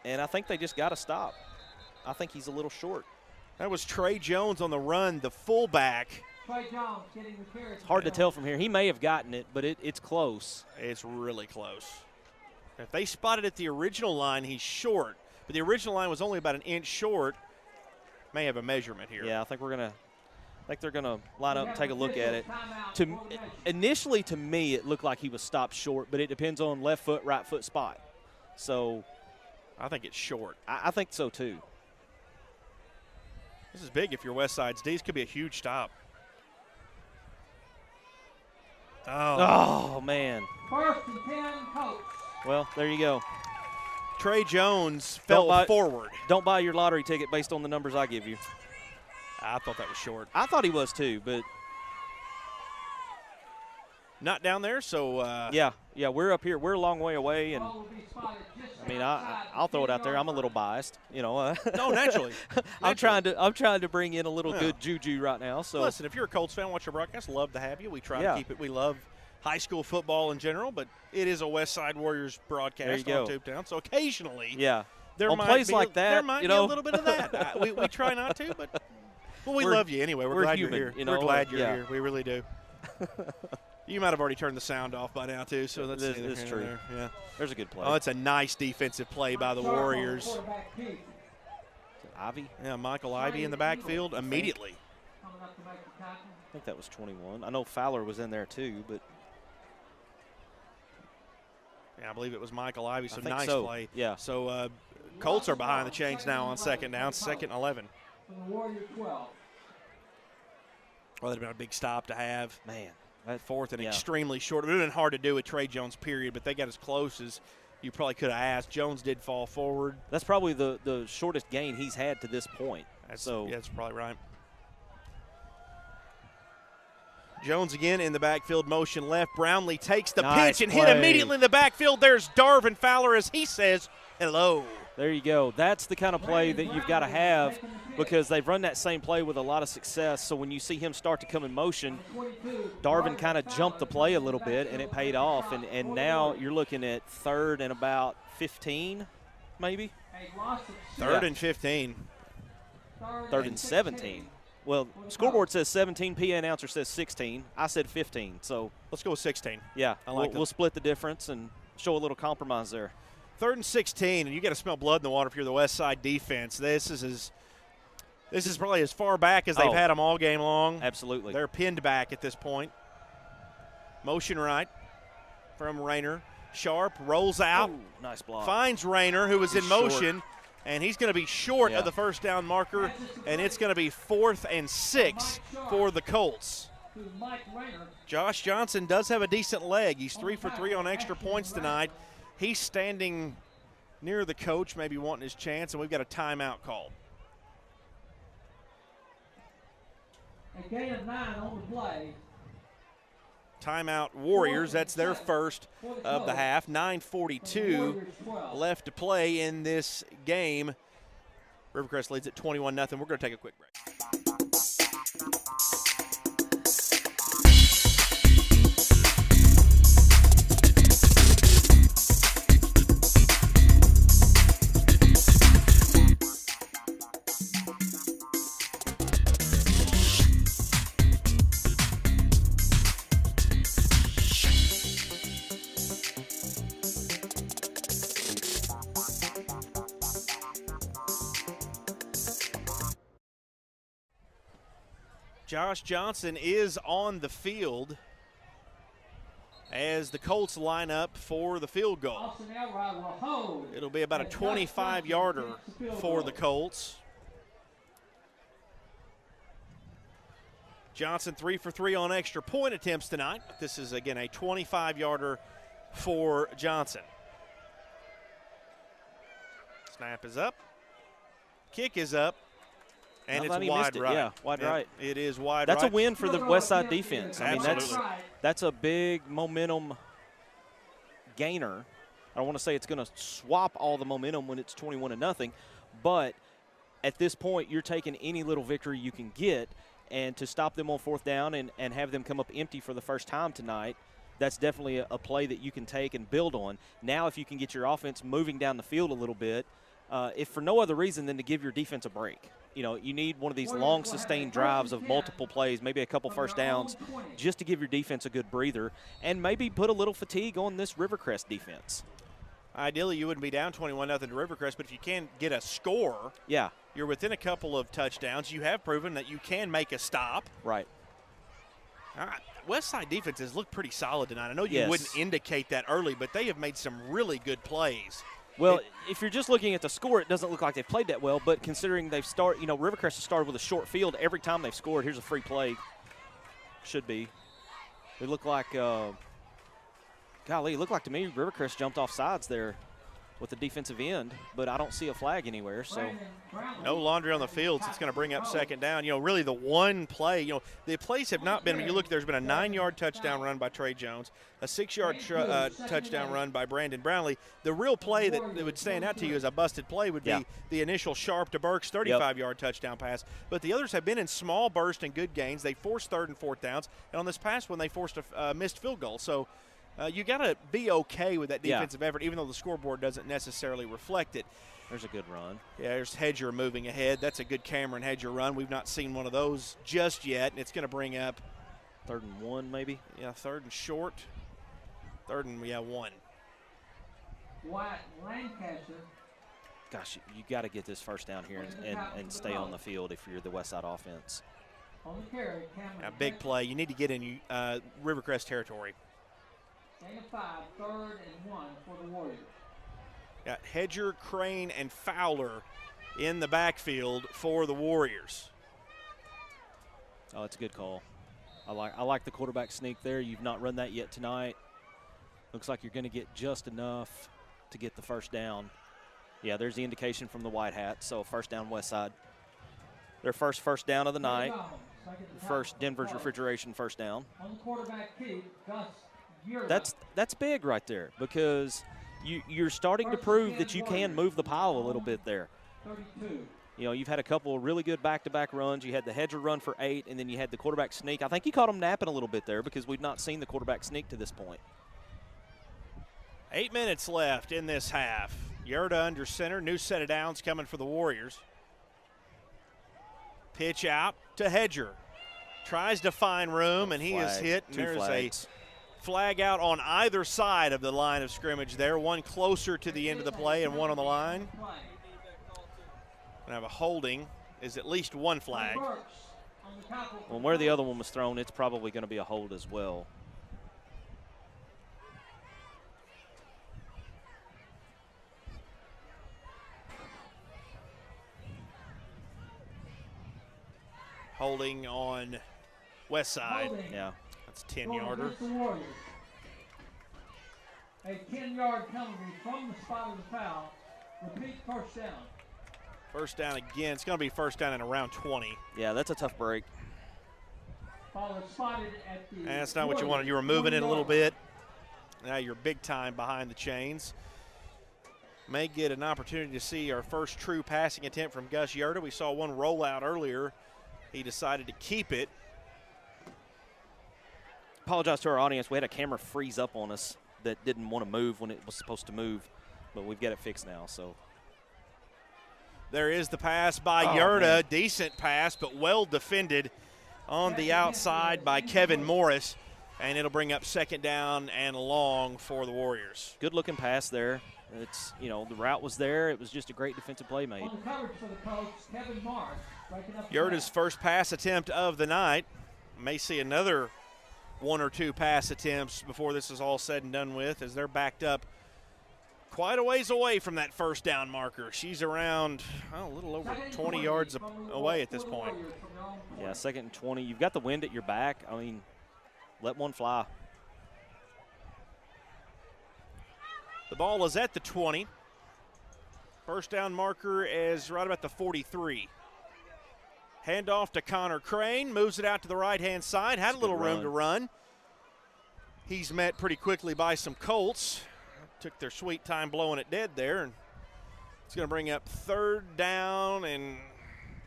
and I think they just got to stop. I think he's a little short. That was Trey Jones on the run, the fullback. Trey Jones getting the carry. It's hard to tell from here. He may have gotten it, but it's close. It's really close. If they spotted at the original line, he's short, but the original line was only about an inch short. May have a measurement here. Yeah, I think they're going to line up and take a look at it. Initially, to me, it looked like he was stopped short, but it depends on left foot, right foot spot. So I think it's short. I think so, too. This is big if you're Westside's D. This could be a huge stop. Oh man. 1st and 10, Colts. Well, there you go. Trey Jones fell forward. Don't buy your lottery ticket based on the numbers I give you. I thought that was short. I thought he was too, but not down there. So yeah, we're up here. We're a long way away, and I mean, I'll throw it out there. I'm a little biased, you know. No, naturally. I'm trying to bring in a little good juju right now. So listen, if you're a Colts fan, watch your broadcast. Love to have you. We try to keep it. We love high school football in general, but it is a Westside Warriors broadcast on Tubetown. So occasionally, there on might plays be like that, there might be a little bit of that. We try not to, but. Well, we love you anyway. We're glad human, you're here. You know? We're glad you're here. We really do. You might have already turned the sound off by now, too. So that's true. There. Yeah, there's a good play. Oh, it's a nice defensive play by the Warriors. Ivy? Yeah, Michael Ivy in the backfield immediately. I think that was 21. I know Fowler was in there, too, but. Yeah, I believe it was Michael Ivy, so nice play. Yeah. So Colts are behind the chains now on second down, 2nd and 11. Warrior 12. Well, that'd been a big stop to have. Man. That 4th and extremely short. It would have been hard to do with Trey Jones, period, but they got as close as you probably could have asked. Jones did fall forward. That's probably the shortest gain he's had to this point. That's probably right. Jones again in the backfield, motion left. Brownlee takes the pitch and hit immediately in the backfield. There's Darvin Fowler as he says hello. There you go. That's the kind of play that you've got to have because they've run that same play with a lot of success. So when you see him start to come in motion, Darvin kind of jumped the play a little bit, and it paid off. And now you're looking at 3rd and about 15, maybe? 3rd and 15. 3rd and 17. Well, scoreboard says 17, PA announcer says 16. I said 15, so. Let's go with 16. Yeah, we'll split the difference and show a little compromise there. 3rd and 16, and you got to smell blood in the water if you're the Westside defense. This is probably as far back as they've had them all game long. Absolutely. They're pinned back at this point. Motion right from Rayner. Sharp rolls out. Ooh, nice block. Finds Rayner, who was in motion. And he's going to be short of the first down marker, and it's going to be 4th and 6 for the Colts. Josh Johnson does have a decent leg. He's 3 for 3 on extra points tonight. He's standing near the coach, maybe wanting his chance, and we've got a timeout called. A gain of 9 on the play. Timeout Warriors. That's their first of the half. 9:42 left to play in this game. Rivercrest leads at 21-0. We're going to take a quick break. Josh Johnson is on the field as the Colts line up for the field goal. It'll be about a 25-yarder for the Colts. Johnson 3 for 3 on extra point attempts tonight. This is, again, a 25-yarder for Johnson. Snap is up. Kick is up. And it's wide right. Yeah, wide right. It is wide right. That's a win for the Westside defense. I mean, Absolutely. that's a big momentum gainer. I don't want to say it's going to swap all the momentum when it's 21-0, but at this point, you're taking any little victory you can get, and to stop them on 4th down and have them come up empty for the first time tonight, that's definitely a play that you can take and build on. Now, if you can get your offense moving down the field a little bit, if for no other reason than to give your defense a break. You know, you need one of these long sustained drives of multiple plays, maybe a couple first downs, just to give your defense a good breather and maybe put a little fatigue on this Rivercrest defense. Ideally, you wouldn't be down 21-0 to Rivercrest, but if you can get a score, you're within a couple of touchdowns. You have proven that you can make a stop. Right. Westside defense has looked pretty solid tonight. I know you wouldn't indicate that early, but they have made some really good plays. Well, if you're just looking at the score, it doesn't look like they've played that well. But considering Rivercrest has started with a short field every time they've scored. Here's a free play. Should be. They look like, golly, it looked like to me Rivercrest jumped off sides there with the defensive end, but I don't see a flag anywhere. So no laundry on the field, so it's going to bring up 2nd down. You know, really the one play, the plays have not been, when you look, there's been a 9-yard touchdown run by Trey Jones, a 6-yard touchdown run by Brandon Brownlee. The real play that would stand out to you as a busted play would be the initial Sharp to Burks 35-yard touchdown pass. But the others have been in small burst and good gains. They forced 3rd and 4th downs, and on this past one they forced a missed field goal. So you got to be okay with that defensive effort, even though the scoreboard doesn't necessarily reflect it. There's a good run. Yeah, there's Hedger moving ahead. That's a good Cameron Hedger run. We've not seen one of those just yet, and it's going to bring up 3rd and 1, maybe. Yeah, 3rd and short. 3rd and 1. White Lancaster. Gosh, you got to get this first down here and stay on the field if you're the Westside offense. On the carry, Cameron. A big play. You need to get in Rivercrest territory. Gain of 5, 3rd and 1 for the Warriors. Got Hedger, Crane, and Fowler in the backfield for the Warriors. Oh, it's a good call. I like the quarterback sneak there. You've not run that yet tonight. Looks like you're going to get just enough to get the first down. Yeah, there's the indication from the white hat. So first down Westside. Their first down of the night. First Denver's Refrigeration first down. On the quarterback keep, Gus That's big right there because you're starting to prove that you can move the pile a little bit there. 32. You know, you've had a couple of really good back-to-back runs. You had the Hedger run for 8, and then you had the quarterback sneak. I think you caught him napping a little bit there because we've not seen the quarterback sneak to this point. 8 minutes left in this half. Yerda under center. New set of downs coming for the Warriors. Pitch out to Hedger. Tries to find room, and he is hit. And there's a flag out on either side of the line of scrimmage there. One closer to the end of the play and one on the line. Have a holding is at least one flag. Well, where the other one was thrown, it's probably going to be a hold as well. Holding on Westside. Yeah. That's 10-yarder. A 10-yard penalty from the spot of the foul. Repeat first down. First down again. It's going to be first down in around 20. Yeah, that's a tough break. Ball is spotted at the and that's not what you wanted. You were moving it a little bit. Now you're big time behind the chains. May get an opportunity to see our first true passing attempt from Gus Yerda. We saw one rollout earlier. He decided to keep it. Apologize to our audience. We had a camera freeze up on us that didn't want to move when it was supposed to move, but we've got it fixed now. So there is the pass by Yerda. Man. Decent pass, but well defended on the outside by Kevin Morris. And it'll bring up second down and long for the Warriors. Good looking pass there. It's, you know, the route was there. It was just a great defensive play made. On the coverage for the Colts, Kevin Morris breaking up. Yerda's first pass attempt of the night. May see another one or two pass attempts before this is all said and done with, as they're backed up quite a ways away from that first down marker. She's around a little over 20 yards away at this point. Yeah, second and 20. You've got the wind at your back. I mean, let one fly. The ball is at the 20. First down marker is right about the 43. Handoff to Connor Crane, moves it out to the right-hand side, had a little room to run. He's met pretty quickly by some Colts. Took their sweet time blowing it dead there. And it's going to bring up third down, and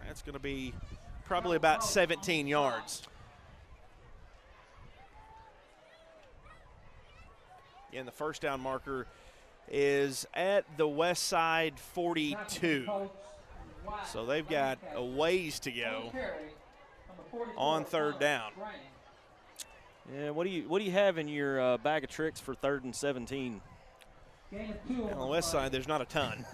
that's going to be probably about 17 yards. And the first down marker is at the Westside 42. So they've got a ways to go on third down. Yeah, what do you have in your bag of tricks for 3rd and 17? On the west side, there's not a ton.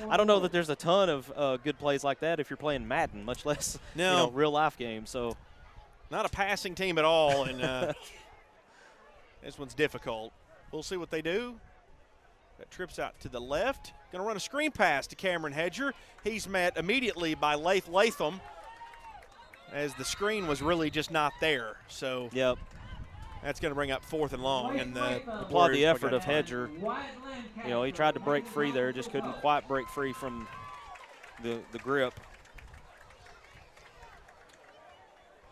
I don't know that there's a ton of good plays like that if you're playing Madden, much less real life games. So, not a passing team at all, and this one's difficult. We'll see what they do. That trips out to the left. Going to run a screen pass to Cameron Hedger. He's met immediately by Lath Latham, as the screen was really just not there. So yep, that's going to bring up 4th and long. And applaud the effort of Hedger. You know, he tried to break free there, just couldn't quite break free from the grip.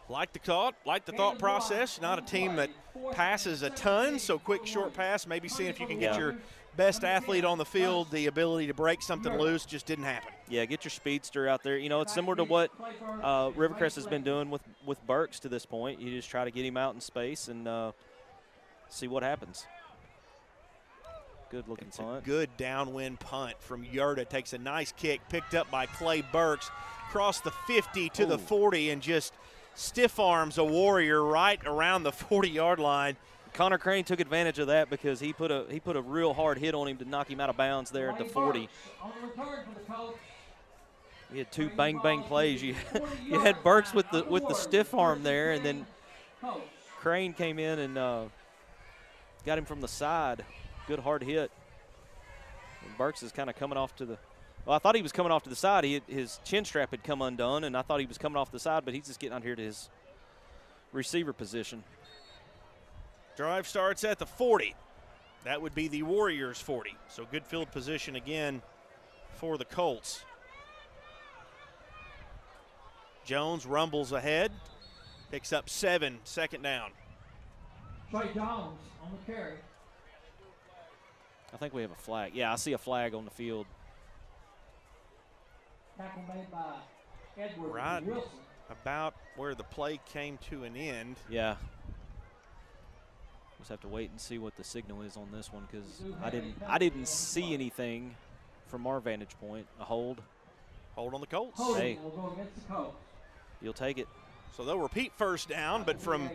Like the thought process. Not a team that passes a ton, so quick short pass. Maybe seeing if you can get your best athlete on the field, the ability to break something loose just didn't happen. Yeah, get your speedster out there. You know, it's similar to what Rivercrest has been doing with Burks to this point. You just try to get him out in space and see what happens. Good looking punt. Good downwind punt from Yerda. Takes a nice kick, picked up by Clay Burks. Crossed the 50 to the 40 and just stiff arms a Warrior right around the 40-yard line. Connor Crane took advantage of that because he put a real hard hit on him to knock him out of bounds there at the 40. You had two bang plays. You had Burks with the stiff arm there, and then Crane came in and got him from the side. Good hard hit. And Burks is kind of coming off to the. Well, I thought he was coming off to the side. His chin strap had come undone, and I thought he was coming off the side, but he's just getting out here to his receiver position. Drive starts at the 40. That would be the Warriors' 40. So good field position again for the Colts. Jones rumbles ahead, picks up 7, second down. Trey Jones on the carry. I think we have a flag. Yeah, I see a flag on the field. Tackle made by Edward Right Wilson. about where the play came to an end. Yeah. Just have to wait and see what the signal is on this one because I didn't see anything from our vantage point. A hold. Hold on the Colts. Hey, Will go against the Colts. you'll take it. So they'll repeat first down, but from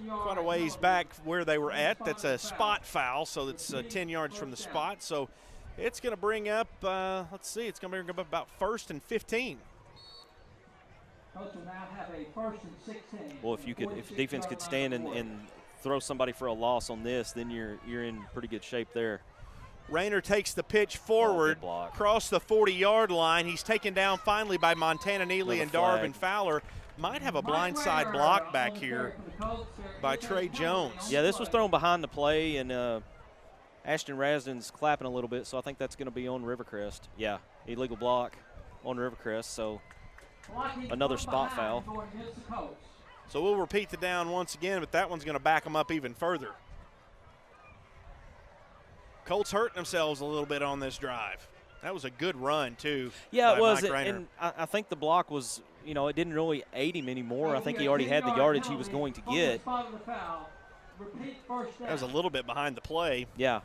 quite a ways back where they were at, that's a spot foul, so it's 10 yards from the spot. So it's going to bring up, let's see, it's going to bring up about 1st and 15. Colts will now have a 1st and 16. Well, if defense could stand and throw somebody for a loss on this, then you're in pretty good shape there. Rayner takes the pitch forward, across the 40-yard line. He's taken down finally by Montana Neely and Darvin Fowler. Might have a blindside block back here by Trey Jones. Yeah, this was thrown behind the play, and Ashton Rasden's clapping a little bit, so I think that's going to be on Rivercrest. Yeah, illegal block on Rivercrest, so another spot foul. So we'll repeat the down once again, but that one's going to back them up even further. Colts hurting themselves a little bit on this drive. That was a good run, too. Yeah, it was, Mike Rayner. and I think the block was, it didn't really aid him anymore. I think he already had the yardage he was going to get. That was a little bit behind the play. Yeah.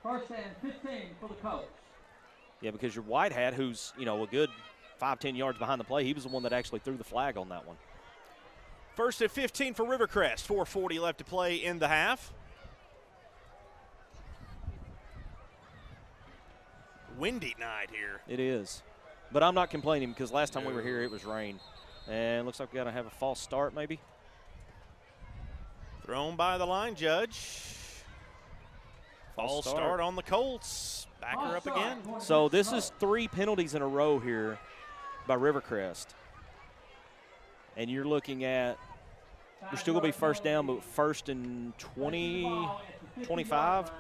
1st and 15 for the Colts. Yeah, because your White Hat, who's, a good 5-10 yards behind the play, he was the one that actually threw the flag on that one. 1st and 15 for Rivercrest. 4:40 left to play in the half. Windy night here. It is. But I'm not complaining because last time we were here it was rain. And looks like we got to have a false start maybe. Thrown by the line judge. False start on the Colts. Back her up again. So this is 3 penalties in a row here by Rivercrest. And you're looking at, you're still going to be first down, but 1st and 20, 25.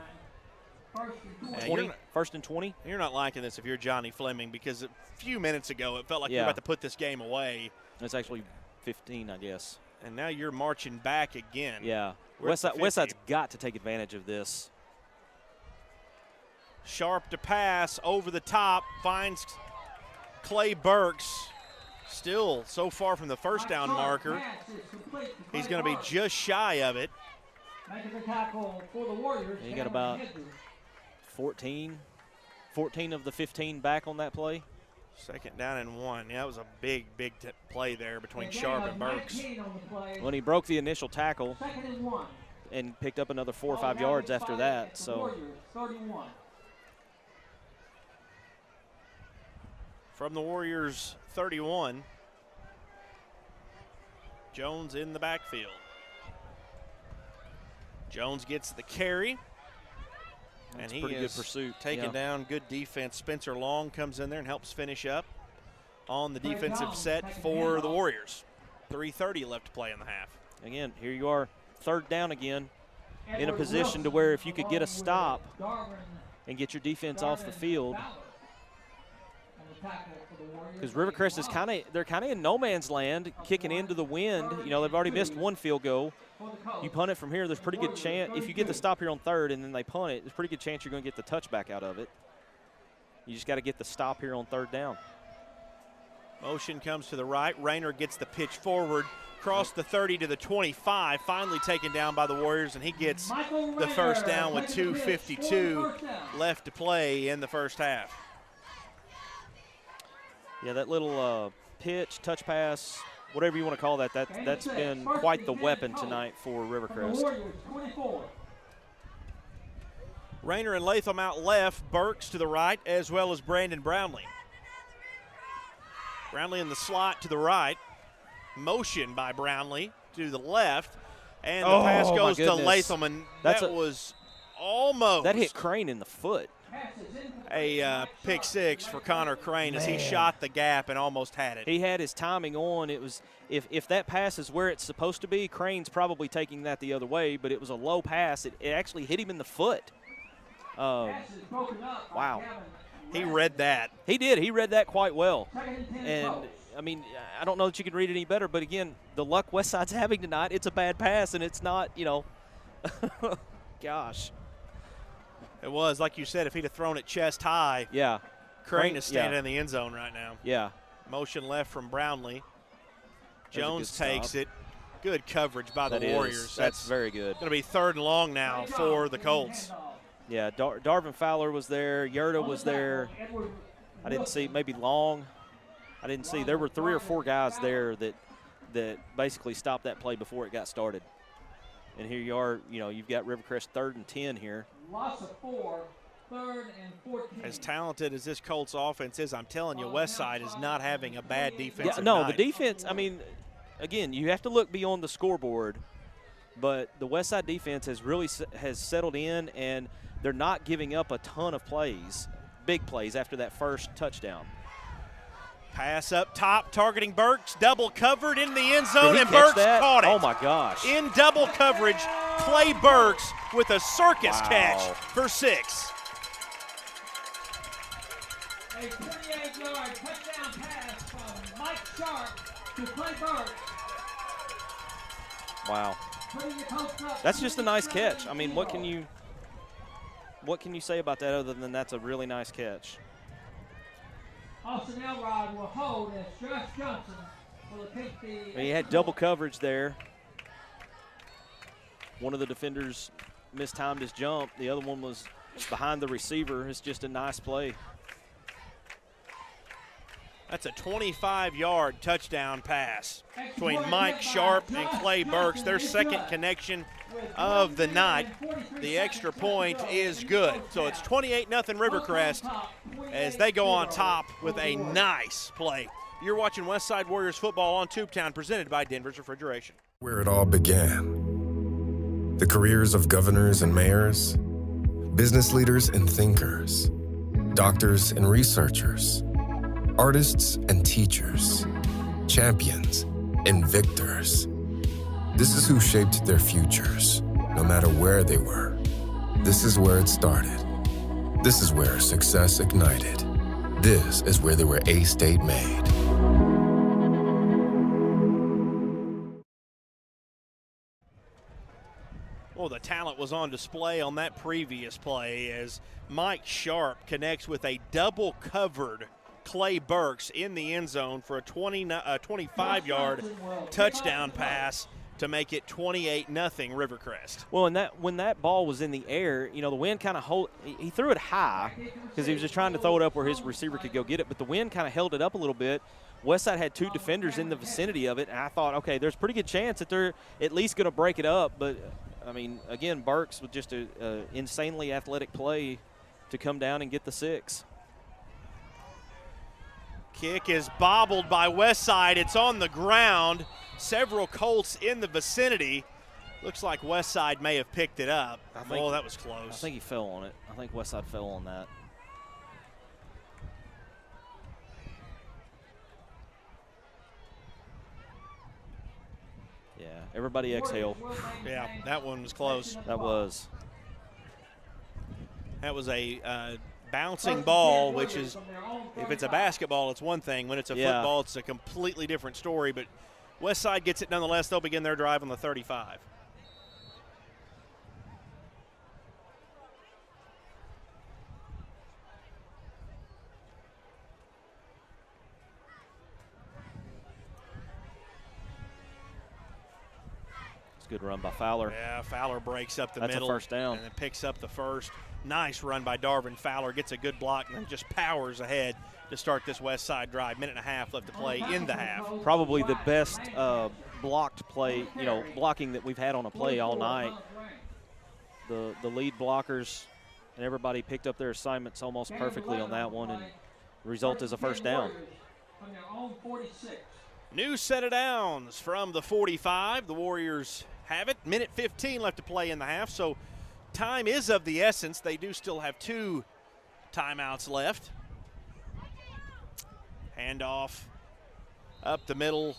1st and 20. You're not liking this if you're Johnny Fleming because a few minutes ago it felt like you were about to put this game away. It's actually 15, I guess. And now you're marching back again. Yeah. Westside's got to take advantage of this. Sharp to pass, over the top, finds Clay Burks. Still so far from the first down marker. He's going to be just shy of it. Making the tackle for the Warriors. He got about 14 of the 15 back on that play. 2nd down and 1. Yeah, that was a big play there between Sharp and Burks. When he broke the initial tackle and picked up another 4 or 5 yards after that. So from the Warriors 31, Jones in the backfield. Jones gets the carry. That's and he pretty is good pursuit. Taking down good defense. Spencer Long comes in there and helps finish up on the defensive set for the Warriors. 3:30 left to play in the half. Again, here you are, 3rd down again, in a position to where if you could get a stop and get your defense off the field. Because Rivercrest is they're kind of in no man's land, kicking into the wind. They've already missed 1 field goal. You punt it from here, there's pretty good chance. If you get the stop here on 3rd and then they punt it, there's pretty good chance you're going to get the touchback out of it. You just got to get the stop here on 3rd down. Motion comes to the right. Rayner gets the pitch forward, across the 30 to the 25, finally taken down by the Warriors, and he gets the first down with 2:52 left to play in the first half. Yeah, that little pitch, touch pass, whatever you want to call that, that's been quite the weapon tonight for Rivercrest. Rayner and Latham out left, Burks to the right, as well as Brandon Brownlee. Brownlee in the slot to the right. Motion by Brownlee to the left. And the pass goes to Latham, and that was almost. That hit Crane in the foot. A pick 6 for Connor Crane as he shot the gap and almost had it. He had his timing on. It was if that pass is where it's supposed to be, Crane's probably taking that the other way, but it was a low pass. It actually hit him in the foot. Wow. He read that. He did. He read that quite well. And I mean, I don't know that you can read it any better, but again, the luck Westside's having tonight, it's a bad pass, and it's not, you know, gosh. It was, like you said, if he'd have thrown it chest high. Yeah. Crane is standing in the end zone right now. Yeah. Motion left from Brownlee. That's Jones takes it. Good coverage by the That Warriors. That's very good. Going to be 3rd and long now for the Colts. Yeah, Darvin Fowler was there. Yerta was there. I didn't see, maybe Long. I didn't see. There were 3 or 4 guys there that basically stopped that play before it got started. And here you are, you know, you've got Rivercrest 3rd and 10 here. Loss of 4, 3rd and 14. As talented as this Colts offense is, I'm telling you, Westside is not having a bad defense. Yeah, no, the defense, I mean, again, you have to look beyond the scoreboard, but the Westside defense has really settled in, and they're not giving up a ton of plays, big plays after that first touchdown. Pass up top, targeting Burks, double covered in the end zone, and Burks caught it. Oh, my gosh. In double coverage, Clay Burks with a circus catch for 6. A 28-yard touchdown pass from Mike Sharp to Clay Burks. Wow. That's just a nice catch. I mean, what can you say about that other than that's a really nice catch? Austin Elrod will hold as Josh Johnson will take the. He had double coverage there. One of the defenders mistimed his jump. The other one was behind the receiver. It's just a nice play. That's a 25-yard touchdown pass between Mike Sharp and Clay Burks, their second connection of the night. The extra point is good. So it's 28-0 Rivercrest as they go on top with a nice play. You're watching Westside Warriors football on Tubetown, presented by Denver's Refrigeration. Where it all began. The careers of governors and mayors, business leaders and thinkers, doctors and researchers, artists and teachers, champions and victors. This is who shaped their futures, no matter where they were. This is where it started. This is where success ignited. This is where they were A-State made. Well, the talent was on display on that previous play as Mike Sharp connects with a double-covered Clay Burks in the end zone for a 25-yard touchdown pass to make it 28-0 Rivercrest. Well, and when that ball was in the air, you know, the wind kind of he threw it high because he was just trying to throw it up where his receiver could go get it, but the wind kind of held it up a little bit. Westside had 2 defenders in the vicinity of it, and I thought, okay, there's a pretty good chance that they're at least going to break it up, but, I mean, again, Burks with just an insanely athletic play to come down and get the 6. Kick is bobbled by Westside. It's on the ground. Several Colts in the vicinity. Looks like Westside may have picked it up. Oh, that was close. I think he fell on it. I think Westside fell on that. Yeah, everybody exhale. Yeah, that one was close. That was. That was a bouncing ball, which is, if it's a basketball, it's one thing. When it's a football, it's a completely different story. But Westside gets it nonetheless. They'll begin their drive on the 35. It's a good run by Fowler. Yeah, Fowler breaks up the That's middle. a first down. And then picks up the first. Nice run by Darvin Fowler. Gets a good block and then just powers ahead to start this Westside drive. Minute and a half left to play in the half. Probably the best blocked play, blocking that we've had on a play all night. The lead blockers and everybody picked up their assignments almost perfectly on that one, and the result is a first down. New set of downs from the 45. The Warriors have it. Minute 15 left to play in the half, so time is of the essence. They do still have 2 timeouts left. Handoff up the middle.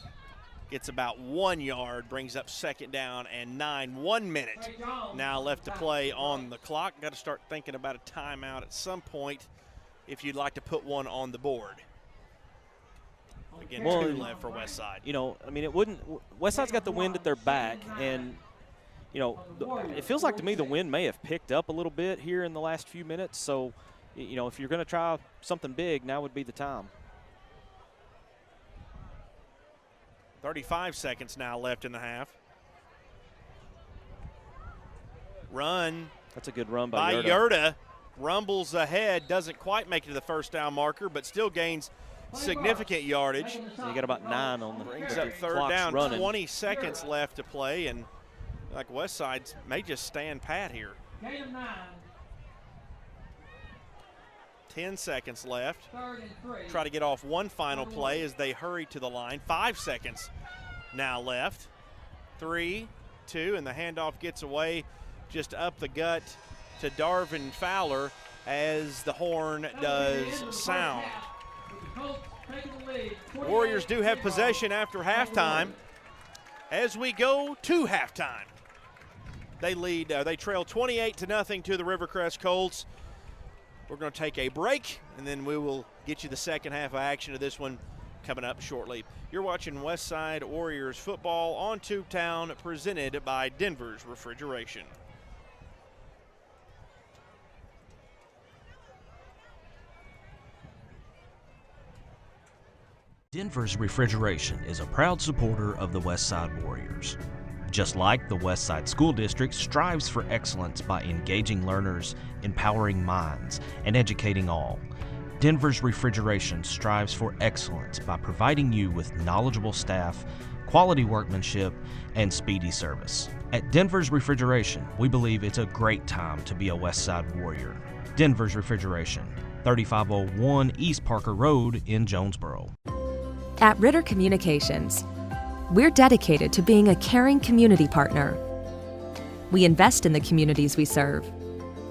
Gets about 1 yard, brings up second down and 9. 1 minute now left to play on the clock. Got to start thinking about a timeout at some point if you'd like to put one on the board. Again, Well, 2 left for Westside. You know, I mean, it wouldn't – Westside's got the wind at their back, and, you know, it feels like to me the wind may have picked up a little bit here in the last few minutes. So, you know, if you're going to try something big, now would be the time. 35 seconds now left in the half. Run. That's a good run by Yurda. Yurda. Rumbles ahead, doesn't quite make it to the first down marker, but still gains significant yardage. So you got about 9 on the Brings up third down, running. 20 seconds left to play, and like Westside may just stand pat here. 10 seconds left. Try to get off one final play as they hurry to the line. 5 seconds now left. 3, 2, and the handoff gets away just up the gut to Darvin Fowler as the horn does sound. Warriors do have possession after halftime. As we go to halftime, they lead. They trail 28-0 to the Rivercrest Colts. We're going to take a break, and then we will get you the second half of action of this one coming up shortly. You're watching Westside Warriors football on Tubetown, presented by Denver's Refrigeration. Denver's Refrigeration is a proud supporter of the Westside Warriors. Just like the Westside School District strives for excellence by engaging learners, empowering minds, and educating all, Denver's Refrigeration strives for excellence by providing you with knowledgeable staff, quality workmanship, and speedy service. At Denver's Refrigeration, we believe it's a great time to be a Westside Warrior. Denver's Refrigeration, 3501 East Parker Road in Jonesboro. At Ritter Communications, we're dedicated to being a caring community partner. We invest in the communities we serve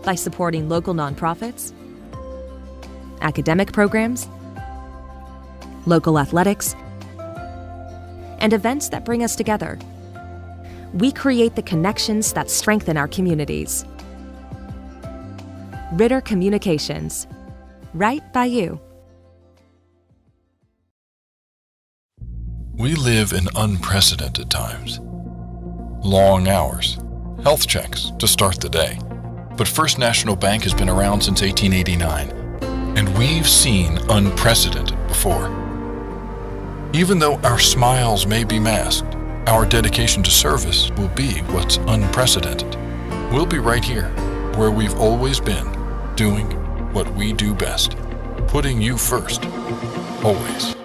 by supporting local nonprofits, academic programs, local athletics, and events that bring us together. We create the connections that strengthen our communities. Ritter Communications, right by you. We live in unprecedented times. Long hours, health checks to start the day. But First National Bank has been around since 1889, and we've seen unprecedented before. Even though our smiles may be masked, our dedication to service will be what's unprecedented. We'll be right here, where we've always been, doing what we do best, putting you first, always.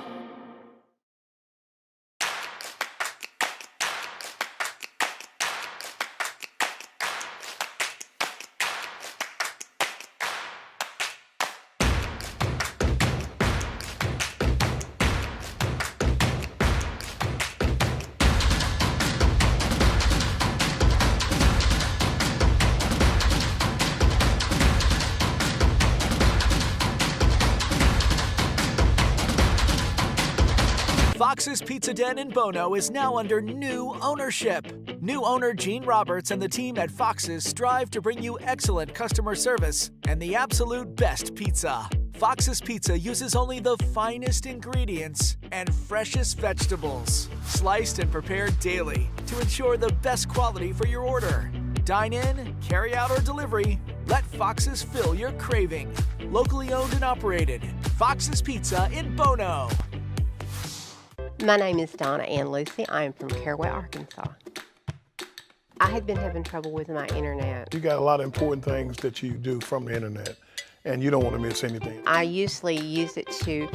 Fox's Pizza Den in Bono is now under new ownership. New owner Gene Roberts and the team at Fox's strive to bring you excellent customer service and the absolute best pizza. Fox's Pizza uses only the finest ingredients and freshest vegetables, sliced and prepared daily to ensure the best quality for your order. Dine in, carry out, or delivery, let Fox's fill your craving. Locally owned and operated, Fox's Pizza in Bono. My name is Donna Ann Lucy. I am from Caraway, Arkansas. I had been having trouble with my internet. You got a lot of important things that you do from the internet, and you don't want to miss anything. I usually use it to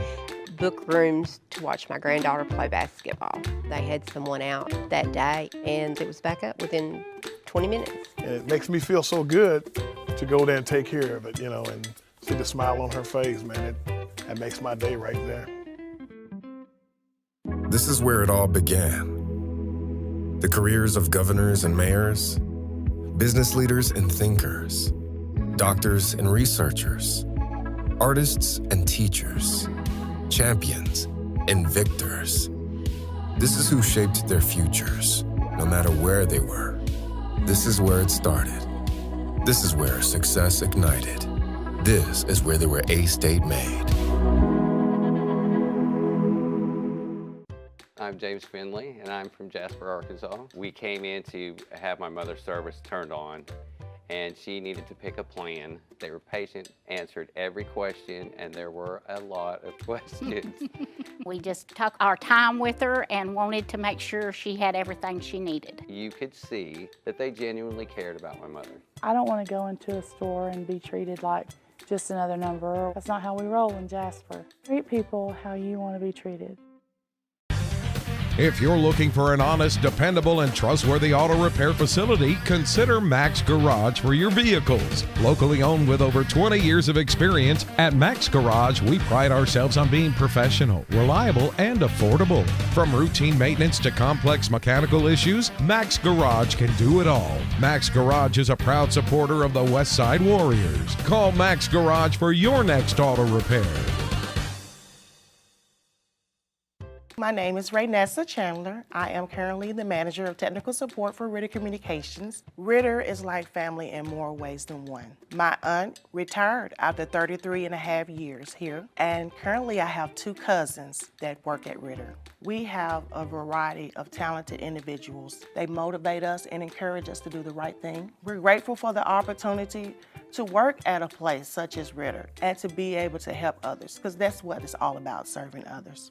book rooms to watch my granddaughter play basketball. They had someone out that day, and it was back up within 20 minutes. And it makes me feel so good to go there and take care of it, you know, and see the smile on her face, man. That makes my day right there. This is where it all began. The careers of governors and mayors, business leaders and thinkers, doctors and researchers, artists and teachers, champions and victors. This is who shaped their futures, no matter where they were. This is where it started. This is where success ignited. This is where they were A-State made. I'm James Finley, and I'm from Jasper, Arkansas. We came in to have my mother's service turned on, and she needed to pick a plan. They were patient, answered every question, and there were a lot of questions. We just took our time with her and wanted to make sure she had everything she needed. You could see that they genuinely cared about my mother. I don't want to go into a store and be treated like just another number. That's not how we roll in Jasper. Treat people how you want to be treated. If you're looking for an honest, dependable, and trustworthy auto repair facility, consider Max Garage for your vehicles. Locally owned with over 20 years of experience, at Max Garage, we pride ourselves on being professional, reliable, and affordable. From routine maintenance to complex mechanical issues, Max Garage can do it all. Max Garage is a proud supporter of the Westside Warriors. Call Max Garage for your next auto repair. My name is Raynessa Chandler. I am currently the manager of technical support for Ritter Communications. Ritter is like family in more ways than one. My aunt retired after 33.5 years here, and currently I have 2 cousins that work at Ritter. We have a variety of talented individuals. They motivate us and encourage us to do the right thing. We're grateful for the opportunity to work at a place such as Ritter and to be able to help others, because that's what it's all about, serving others.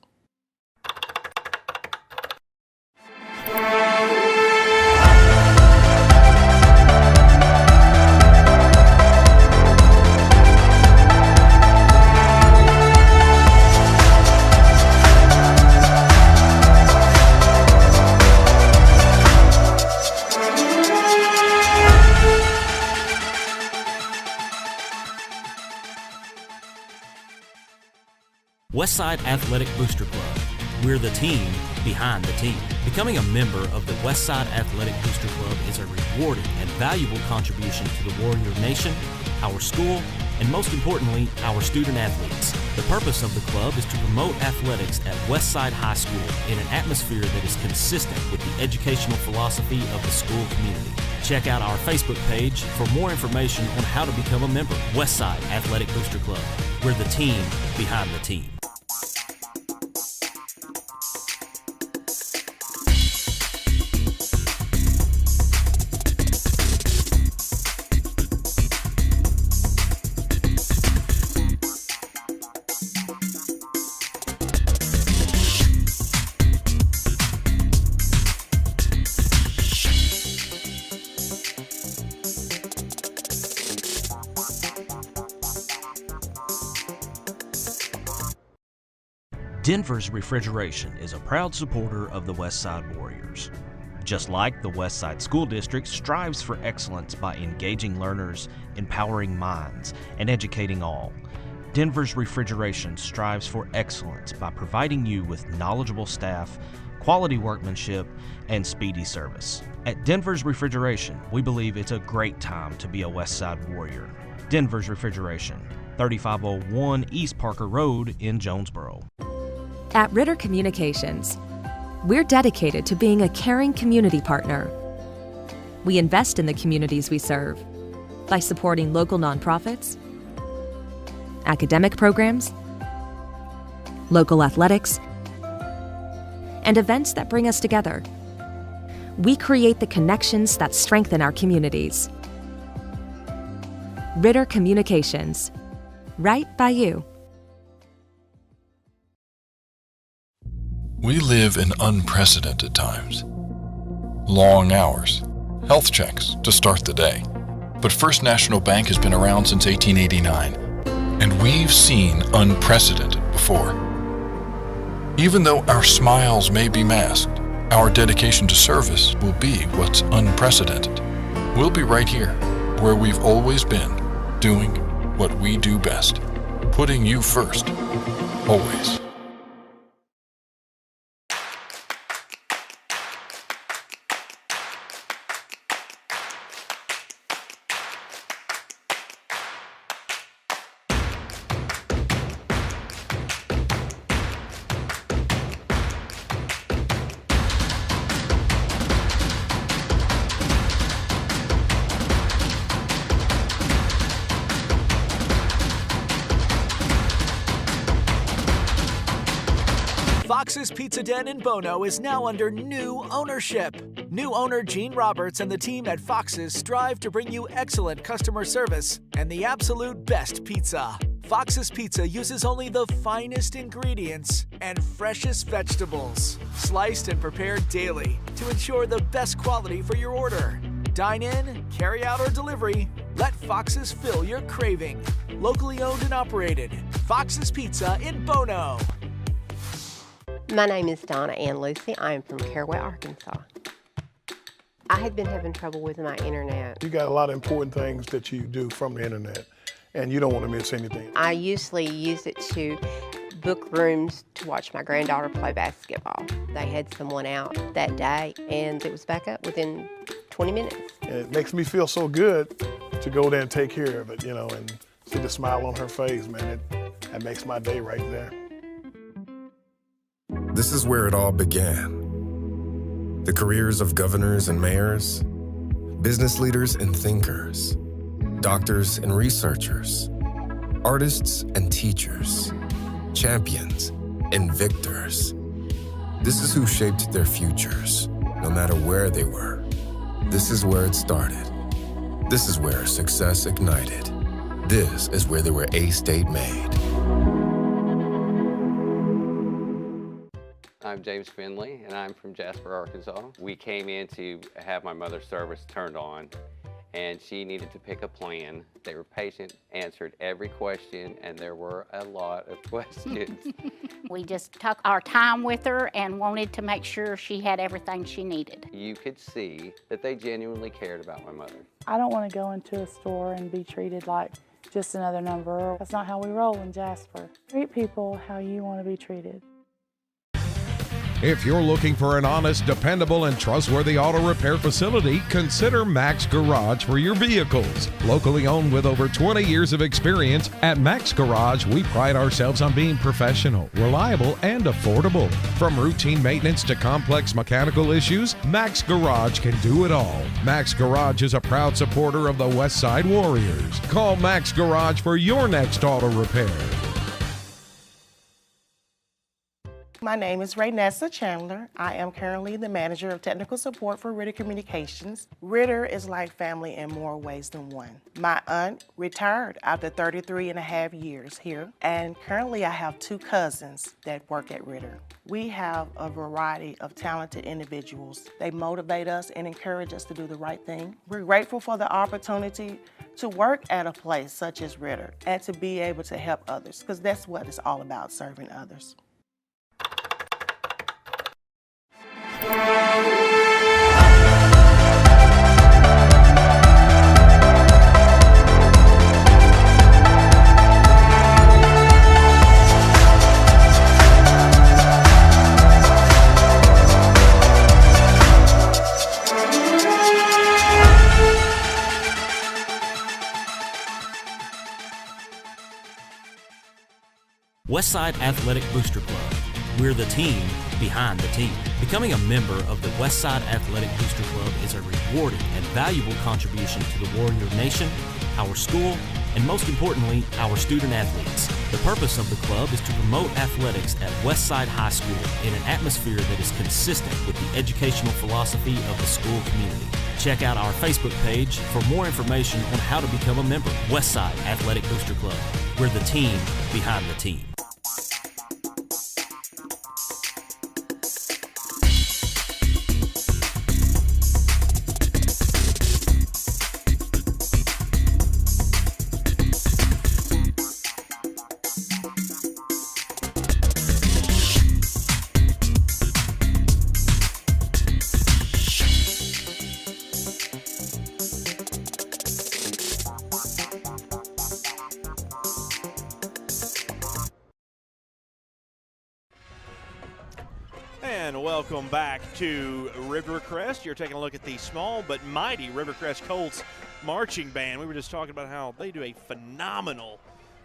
Westside Athletic Booster Club. We're the team behind the team. Becoming a member of the Westside Athletic Booster Club is a rewarding and valuable contribution to the Warrior Nation, our school, and most importantly, our student athletes. The purpose of the club is to promote athletics at Westside High School in an atmosphere that is consistent with the educational philosophy of the school community. Check out our Facebook page for more information on how to become a member. Westside Athletic Booster Club. We're the team behind the team. Denver's Refrigeration is a proud supporter of the Westside Warriors. Just like the Westside School District strives for excellence by engaging learners, empowering minds, and educating all, Denver's Refrigeration strives for excellence by providing you with knowledgeable staff, quality workmanship, and speedy service. At Denver's Refrigeration, we believe it's a great time to be a Westside Warrior. Denver's Refrigeration, 3501 East Parker Road in Jonesboro. At Ritter Communications, we're dedicated to being a caring community partner. We invest in the communities we serve by supporting local nonprofits, academic programs, local athletics, and events that bring us together. We create the connections that strengthen our communities. Ritter Communications, right by you. We live in unprecedented times. Long hours, health checks to start the day. But First National Bank has been around since 1889, and we've seen unprecedented before. Even though our smiles may be masked, our dedication to service will be what's unprecedented. We'll be right here, where we've always been, doing what we do best, putting you first, always. Fox's Pizza Den in Bono is now under new ownership. New owner Gene Roberts and the team at Fox's strive to bring you excellent customer service and the absolute best pizza. Fox's Pizza uses only the finest ingredients and freshest vegetables, sliced and prepared daily to ensure the best quality for your order. Dine in, carry out, or delivery, let Fox's fill your craving. Locally owned and operated, Fox's Pizza in Bono. My name is Donna Ann Lucy. I am from Caraway, Arkansas. I had been having trouble with my internet. You got a lot of important things that you do from the internet, and you don't want to miss anything. I usually use it to book rooms to watch my granddaughter play basketball. They had someone out that day, and it was back up within 20 minutes. And it makes me feel so good to go there and take care of it, you know, and see the smile on her face, man. That makes my day right there. This is where it all began. The careers of governors and mayors, business leaders and thinkers, doctors and researchers, artists and teachers, champions and victors. This is who shaped their futures, no matter where they were. This is where it started. This is where success ignited. This is where they were A-State made. I'm James Finley, and I'm from Jasper, Arkansas. We came in to have my mother's service turned on, and she needed to pick a plan. They were patient, answered every question, and there were a lot of questions. We just took our time with her and wanted to make sure she had everything she needed. You could see that they genuinely cared about my mother. I don't want to go into a store and be treated like just another number. That's not how we roll in Jasper. Treat people how you want to be treated. If you're looking for an honest, dependable, and trustworthy auto repair facility, consider Max Garage for your vehicles. Locally owned with over 20 years of experience, at Max Garage, we pride ourselves on being professional, reliable, and affordable. From routine maintenance to complex mechanical issues, Max Garage can do it all. Max Garage is a proud supporter of the Westside Warriors. Call Max Garage for your next auto repair. My name is Raynessa Chandler. I am currently the manager of technical support for Ritter Communications. Ritter is like family in more ways than one. My aunt retired after 33 and a half years here, and currently I have two cousins that work at Ritter. We have a variety of talented individuals. They motivate us and encourage us to do the right thing. We're grateful for the opportunity to work at a place such as Ritter and to be able to help others, because that's what it's all about, serving others. Westside Athletic Booster Club. We're the team behind the team. Becoming a member of the Westside Athletic Booster Club is a rewarding and valuable contribution to the Warrior Nation, our school, and most importantly, our student athletes. The purpose of the club is to promote athletics at Westside High School in an atmosphere that is consistent with the educational philosophy of the school community. Check out our Facebook page for more information on how to become a member. Westside Athletic Booster Club. We're the team behind the team. And welcome back to Rivercrest. You're taking a look at the small but mighty Rivercrest Colts marching band. We were just talking about how they do a phenomenal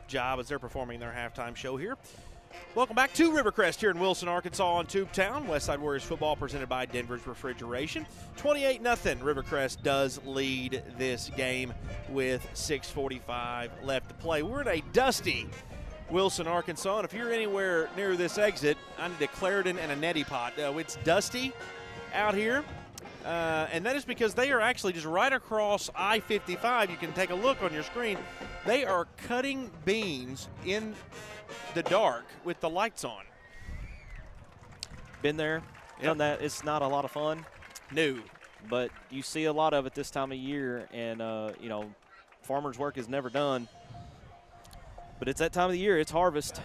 job as they're performing their halftime show here. Welcome back to Rivercrest here in Wilson, Arkansas on Tubetown. Westside Warriors football presented by Denver's Refrigeration. 28-0. Rivercrest does lead this game with 6:45 left to play. We're in a dusty Wilson, Arkansas. And if you're anywhere near this exit, I need a Clarendon and a neti pot. It's dusty out here, and that is because they are actually just right across I-55. You can take a look on your screen. They are cutting beans in the dark with the lights on. Been there, done that. It's not a lot of fun. No. But you see a lot of it this time of year, and, you know, farmers' work is never done. But it's that time of the year. It's harvest.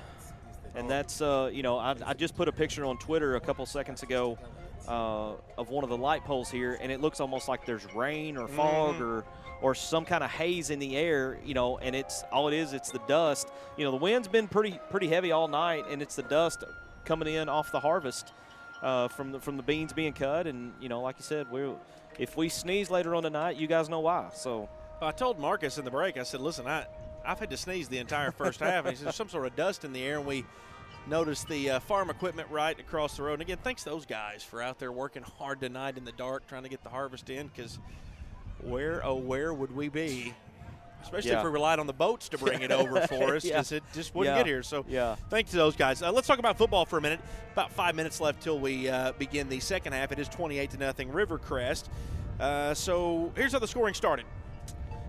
And that's, you know, I just put a picture on Twitter a couple seconds ago of one of the light poles here, and it looks almost like there's rain or fog or some kind of haze in the air, you know, and it's all it is, it's the dust. You know, the wind's been pretty heavy all night, and it's the dust coming in off the harvest from the beans being cut. And, you know, like you said, if we sneeze later on tonight, you guys know why. So I told Marcus in the break, I said, listen, I've had to sneeze the entire first half. And he said, there's some sort of dust in the air, and we noticed the farm equipment right across the road. And again, thanks to those guys for out there working hard tonight in the dark trying to get the harvest in, because where would we be, especially if we relied on the boats to bring it over for us, because it just wouldn't get here. So thanks to those guys. Let's talk about football for a minute. About 5 minutes left till we begin the second half. It is 28-0 Rivercrest. So here's how the scoring started.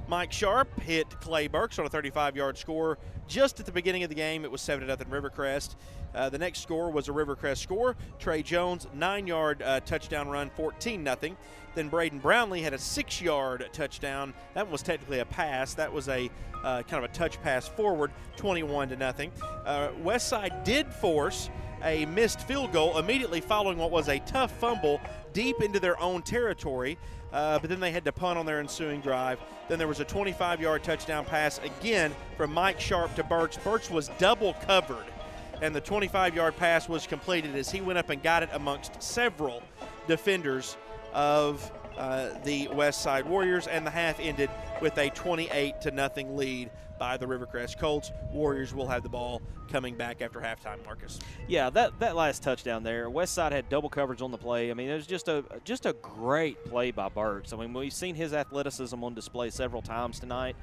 Mike Sharp hit Clay Burks on a 35-yard score. Just at the beginning of the game, it was 7-0 Rivercrest. The next score was a Rivercrest score. Trey Jones, 9-yard touchdown run, 14-0. Then Braden Brownlee had a 6-yard touchdown. That was technically a pass. That was a kind of a touch pass forward, 21-0. Westside did force a missed field goal immediately following what was a tough fumble deep into their own territory. But then they had to punt on their ensuing drive. Then there was a 25-yard touchdown pass again from Mike Sharp to Burks. Burks was double covered, and the 25-yard pass was completed as he went up and got it amongst several defenders of the Westside Warriors, and the half ended with a 28-0 lead by the Rivercrest Colts. Warriors will have the ball coming back after halftime, Marcus. Yeah, that last touchdown there, Westside had double coverage on the play. I mean, it was just a great play by Burks. I mean, we've seen his athleticism on display several times tonight,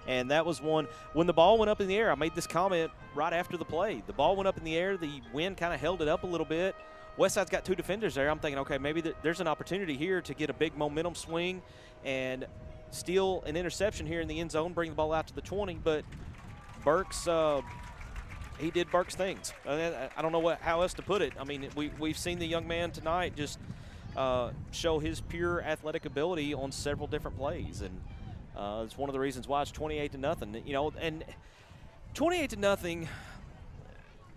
and that was one. When the ball went up in the air, I made this comment right after the play. The ball went up in the air, the wind kind of held it up a little bit. Westside's got two defenders there. I'm thinking, okay, maybe there's an opportunity here to get a big momentum swing and steal an interception here in the end zone, bring the ball out to the 20. But Burks, he did Burks things. I don't know how else to put it. I mean, we've seen the young man tonight just show his pure athletic ability on several different plays, and it's one of the reasons why it's 28-0. You know, and 28-0.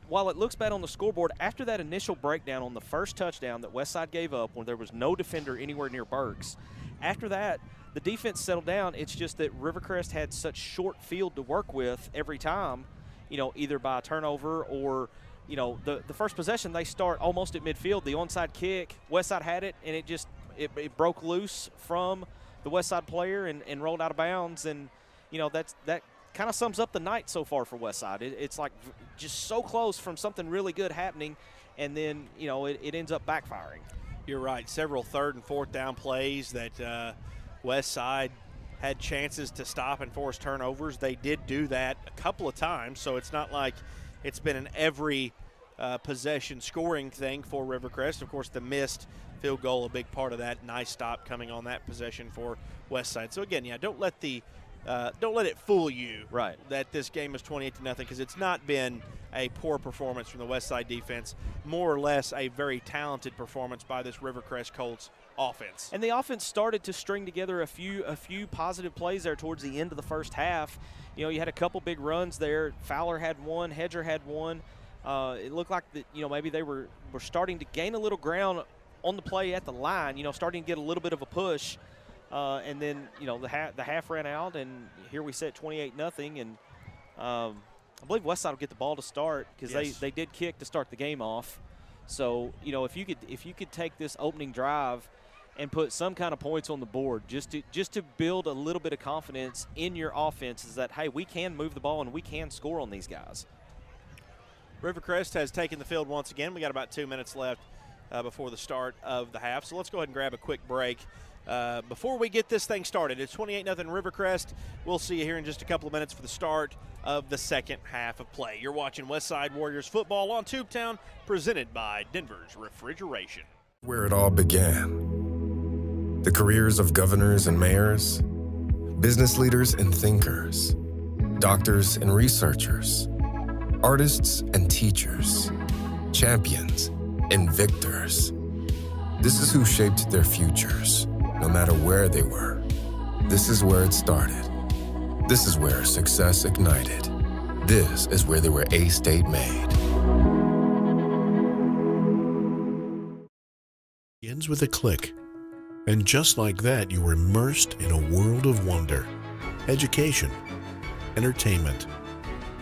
While it looks bad on the scoreboard, after that initial breakdown on the first touchdown that Westside gave up when there was no defender anywhere near Burks, after that, the defense settled down. It's just that Rivercrest had such short field to work with every time, you know, either by a turnover or, you know, the first possession they start almost at midfield. The onside kick, Westside had it, and it broke loose from the Westside player and rolled out of bounds. And, you know, that kind of sums up the night so far for Westside. It's like just so close from something really good happening, and then, you know, it ends up backfiring. You're right. Several third and fourth down plays that Westside had chances to stop and force turnovers. They did do that a couple of times, so it's not like it's been an every possession scoring thing for Rivercrest. Of course, the missed field goal, a big part of that. Nice stop coming on that possession for Westside. So, again, don't let it fool you that this game is 28-0, because it's not been a poor performance from the Westside defense. More or less a very talented performance by this Rivercrest Colts offense. And the offense started to string together a few positive plays there towards the end of the first half. You know, you had a couple big runs there. Fowler had one, Hedger had one. It looked like that, you know, maybe they were starting to gain a little ground on the play at the line, you know, starting to get a little bit of a push. And then, you know, the half ran out, and here we sit 28-0. And I believe Westside will get the ball to start, because they did kick to start the game off. So, you know, if you could take this opening drive and put some kind of points on the board, just to build a little bit of confidence in your offense, is that, hey, we can move the ball and we can score on these guys. Rivercrest has taken the field once again. We got about 2 minutes left before the start of the half, so let's go ahead and grab a quick break. before we get this thing started. It's 28-0 Rivercrest. We'll see you here in just a couple of minutes for the start of the second half of play. You're watching Westside Warriors football on Tubetown, presented by Denver's Refrigeration. Where it all began. The careers of governors and mayors, business leaders and thinkers, doctors and researchers, artists and teachers, champions and victors. This is who shaped their futures, no matter where they were. This is where it started. This is where success ignited. This is where they were A-State made. Begins with a click. And just like that, you were immersed in a world of wonder. Education, entertainment,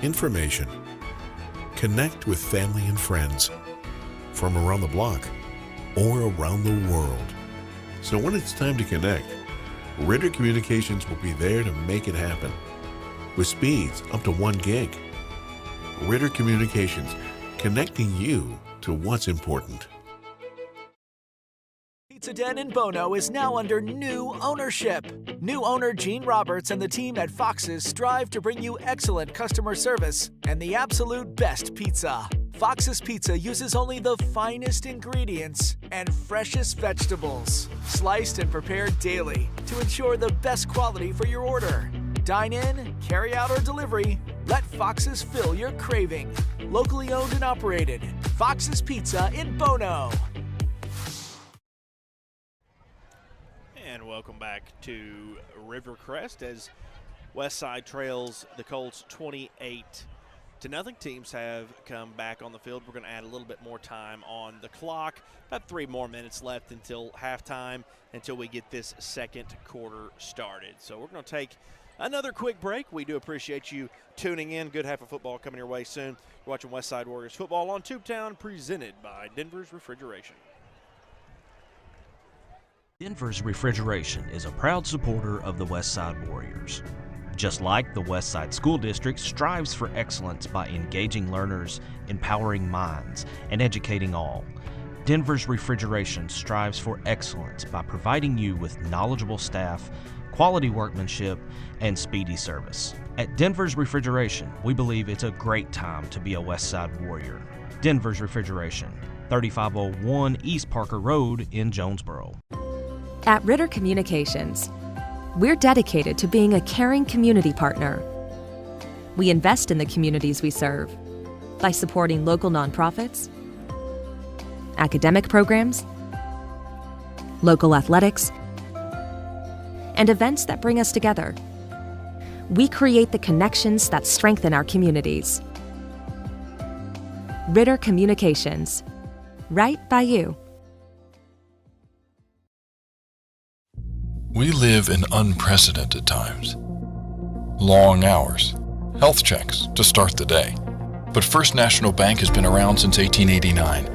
information. Connect with family and friends from around the block or around the world. So when it's time to connect, Ritter Communications will be there to make it happen. With speeds up to 1 gig. Ritter Communications, connecting you to what's important. Pizza Den in Bono is now under new ownership. New owner Gene Roberts and the team at Fox's strive to bring you excellent customer service and the absolute best pizza. Fox's Pizza uses only the finest ingredients and freshest vegetables, sliced and prepared daily to ensure the best quality for your order. Dine in, carry out, or delivery, let Fox's fill your craving. Locally owned and operated, Fox's Pizza in Bono. And welcome back to Rivercrest as Westside trails the Colts 28-0. Teams have come back on the field. We're going to add a little bit more time on the clock. About 3 more minutes left until halftime, until we get this second quarter started. So we're going to take another quick break. We do appreciate you tuning in. Good half of football coming your way soon. You're watching Westside Warriors football on Tubetown, presented by Denver's Refrigeration. Denver's Refrigeration is a proud supporter of the Westside Warriors. Just like the Westside School District strives for excellence by engaging learners, empowering minds, and educating all, Denver's Refrigeration strives for excellence by providing you with knowledgeable staff, quality workmanship, and speedy service. At Denver's Refrigeration, we believe it's a great time to be a Westside Warrior. Denver's Refrigeration, 3501 East Parker Road in Jonesboro. At Ritter Communications, we're dedicated to being a caring community partner. We invest in the communities we serve by supporting local nonprofits, academic programs, local athletics, and events that bring us together. We create the connections that strengthen our communities. Ritter Communications, right by you. We live in unprecedented times. Long hours, health checks to start the day. But First National Bank has been around since 1889,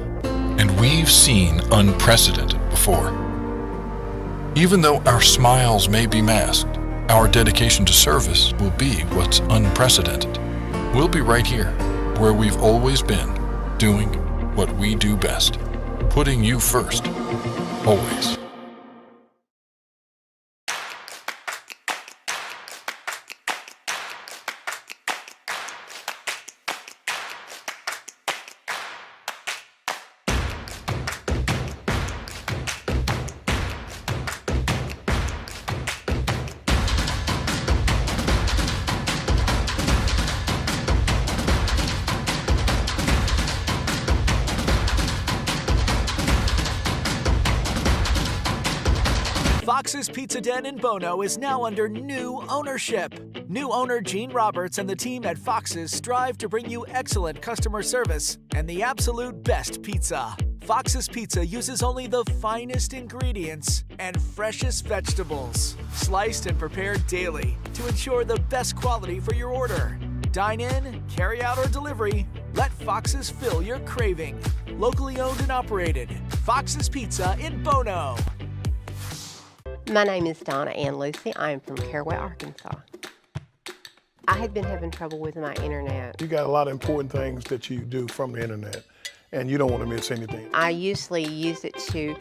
and we've seen unprecedented before. Even though our smiles may be masked, our dedication to service will be what's unprecedented. We'll be right here, where we've always been, doing what we do best, putting you first, always. Fox's Pizza Den in Bono is now under new ownership. New owner Gene Roberts and the team at Fox's strive to bring you excellent customer service and the absolute best pizza. Fox's Pizza uses only the finest ingredients and freshest vegetables, sliced and prepared daily to ensure the best quality for your order. Dine in, carry out, or delivery, let Fox's fill your craving. Locally owned and operated, Fox's Pizza in Bono. My name is Donna Ann Lucy. I am from Caraway, Arkansas. I had been having trouble with my internet. You got a lot of important things that you do from the internet, and you don't want to miss anything. I usually use it to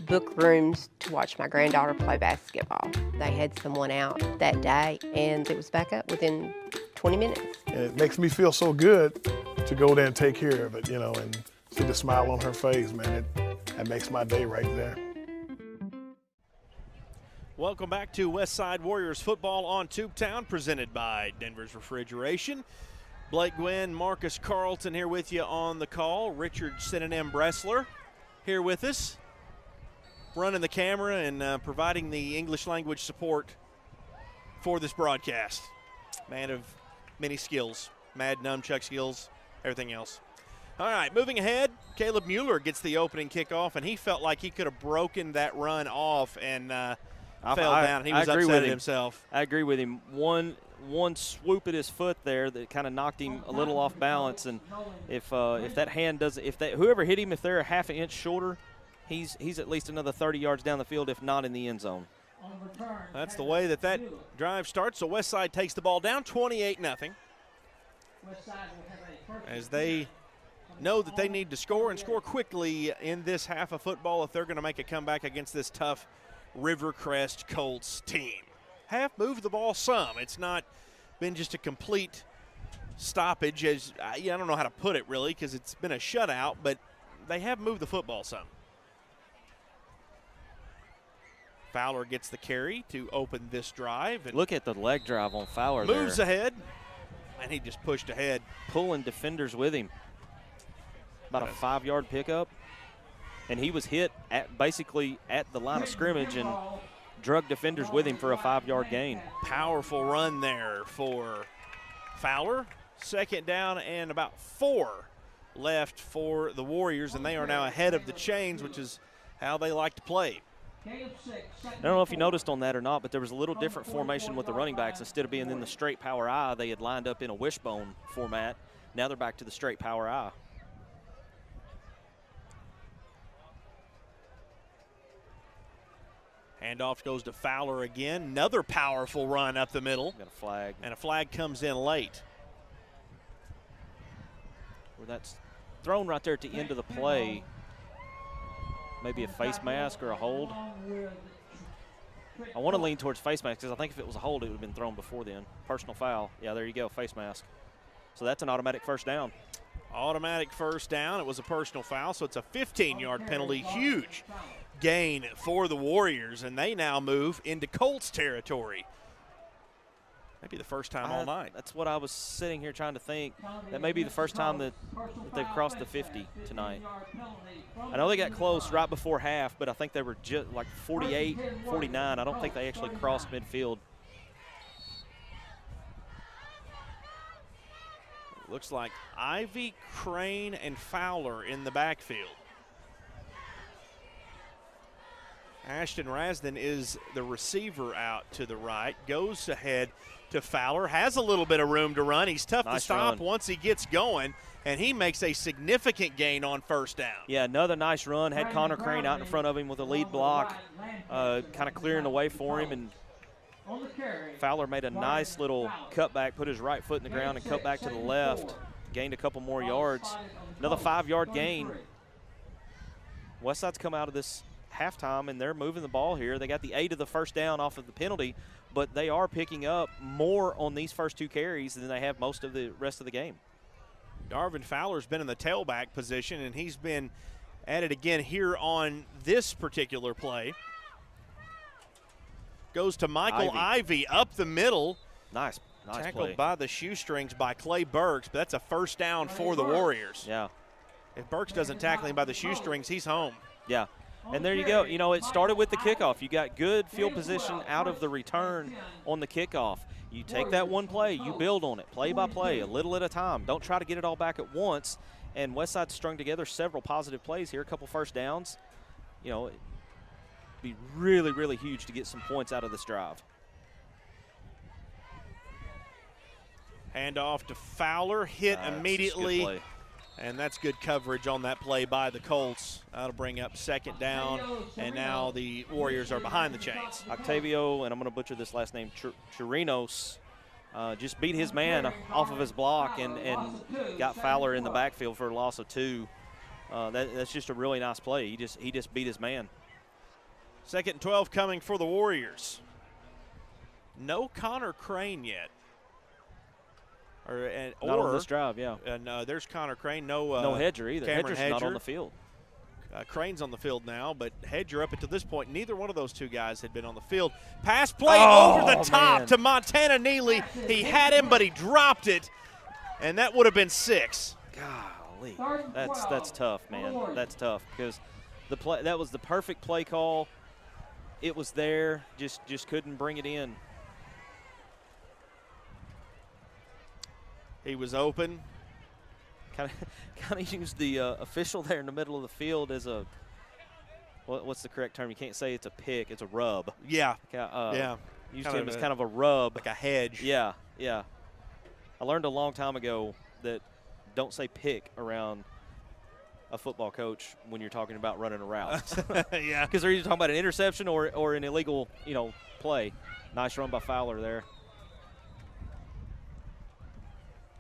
book book rooms to watch my granddaughter play basketball. They had someone out that day, and it was back up within 20 minutes. And it makes me feel so good to go there and take care of it, you know, and see the smile on her face, man. That makes my day right there. Welcome back to Westside Warriors football on Tubetown, presented by Denver's Refrigeration. Blake Gwynn, Marcus Carlton here with you on the call. Richard Synonym Bressler here with us, running the camera and providing the English language support for this broadcast. Man of many skills, mad nunchuck skills, everything else. All right, moving ahead, Caleb Mueller gets the opening kickoff, and he felt like he could have broken that run off and fell down. He was upset at himself. I agree with him. One swoop at his foot there that kind of knocked him a little off balance, and if that hand doesn't, whoever hit him, if they're a half an inch shorter, he's at least another 30 yards down the field, if not in the end zone. That's the way that drive starts. So Westside takes the ball down 28-0. As they know that they need to score and score quickly in this half of football if they're going to make a comeback against this tough Rivercrest Colts team. Have moved the ball some. It's not been just a complete stoppage, as I don't know how to put it really, because it's been a shutout, but they have moved the football some. Fowler gets the carry to open this drive. And look at the leg drive on Fowler. Moves there. ahead, and he just pushed ahead. Pulling defenders with him. About a 5-yard pickup. And he was hit basically at the line of scrimmage and drug defenders with him for a 5-yard gain. Powerful run there for Fowler. Second down and about 4 left for the Warriors, and they are now ahead of the chains, which is how they like to play. I don't know if you noticed on that or not, but there was a little different formation with the running backs. Instead of being in the straight power I, they had lined up in a wishbone format. Now they're back to the straight power I. Handoff goes to Fowler again. Another powerful run up the middle. Got a flag. And a flag comes in late. Where that's thrown right there at the end of the play. Maybe a face mask or a hold. I want to lean towards face mask because I think if it was a hold, it would have been thrown before then. Personal foul. Yeah, there you go, face mask. So that's an automatic first down. Automatic first down. It was a personal foul, so it's a 15-yard penalty. Huge gain for the Warriors, and they now move into Colts territory. Maybe the first time all night. That's what I was sitting here trying to think. That may be the first time that they've crossed the 50 tonight. I know they got close right before half, but I think they were just like 48, 49. I don't think they actually crossed midfield. Looks like Ivy, Crane, and Fowler in the backfield. Ashton Rasden is the receiver out to the right, goes ahead to Fowler, has a little bit of room to run. He's tough to stop once he gets going, and he makes a significant gain on first down. Yeah, another nice run. Had Connor Crane out in front of him with a lead block, kind of clearing the way for him, and Fowler made a nice little cutback, put his right foot in the ground and cut back to the left, gained a couple more yards. Another 5-yard gain. Westside's come out of this halftime, and they're moving the ball here. They got the 8 of the first down off of the penalty, but they are picking up more on these first 2 carries than they have most of the rest of the game. Darvin Fowler's been in the tailback position, and he's been at it again here on this particular play. Goes to Michael Ivy up the middle. Nice tackled play. by the shoestrings by Clay Burks, but that's a first down for the Warriors. Yeah. If Burks doesn't tackle him by the shoestrings, he's home. Yeah. And there you go. You know, it started with the kickoff. You got good field position out of the return on the kickoff. You take that one play, you build on it, play by play, a little at a time. Don't try to get it all back at once. And Westside strung together several positive plays here, a couple first downs. You know, it'd be really, really huge to get some points out of this drive. Hand off to Fowler, hit immediately. And that's good coverage on that play by the Colts. That'll bring up second down, and now the Warriors are behind the chains. Octavio, and I'm going to butcher this last name, Chirinos, just beat his man off of his block and got Fowler in the backfield for a loss of 2. That's just a really nice play. He just beat his man. 2nd and 12 coming for the Warriors. No Connor Crane yet. Not on this drive, yeah. And there's Connor Crane. No Hedger either. Cameron Hedger's not on the field. Crane's on the field now, but Hedger up until this point, neither one of those two guys had been on the field. Pass play over the top to Montana Neely. He had him, but he dropped it, and that would have been 6. Golly, that's tough, man. That's tough because that was the perfect play call. It was there, just couldn't bring it in. He was open. Kind of used the official there in the middle of the field as a what's the correct term? You can't say it's a pick; it's a rub. Yeah, yeah. Used him as kind of a rub, like a hedge. Yeah, yeah. I learned a long time ago that don't say pick around a football coach when you're talking about running a route. Yeah, because they're either talking about an interception or an illegal play. Nice run by Fowler there.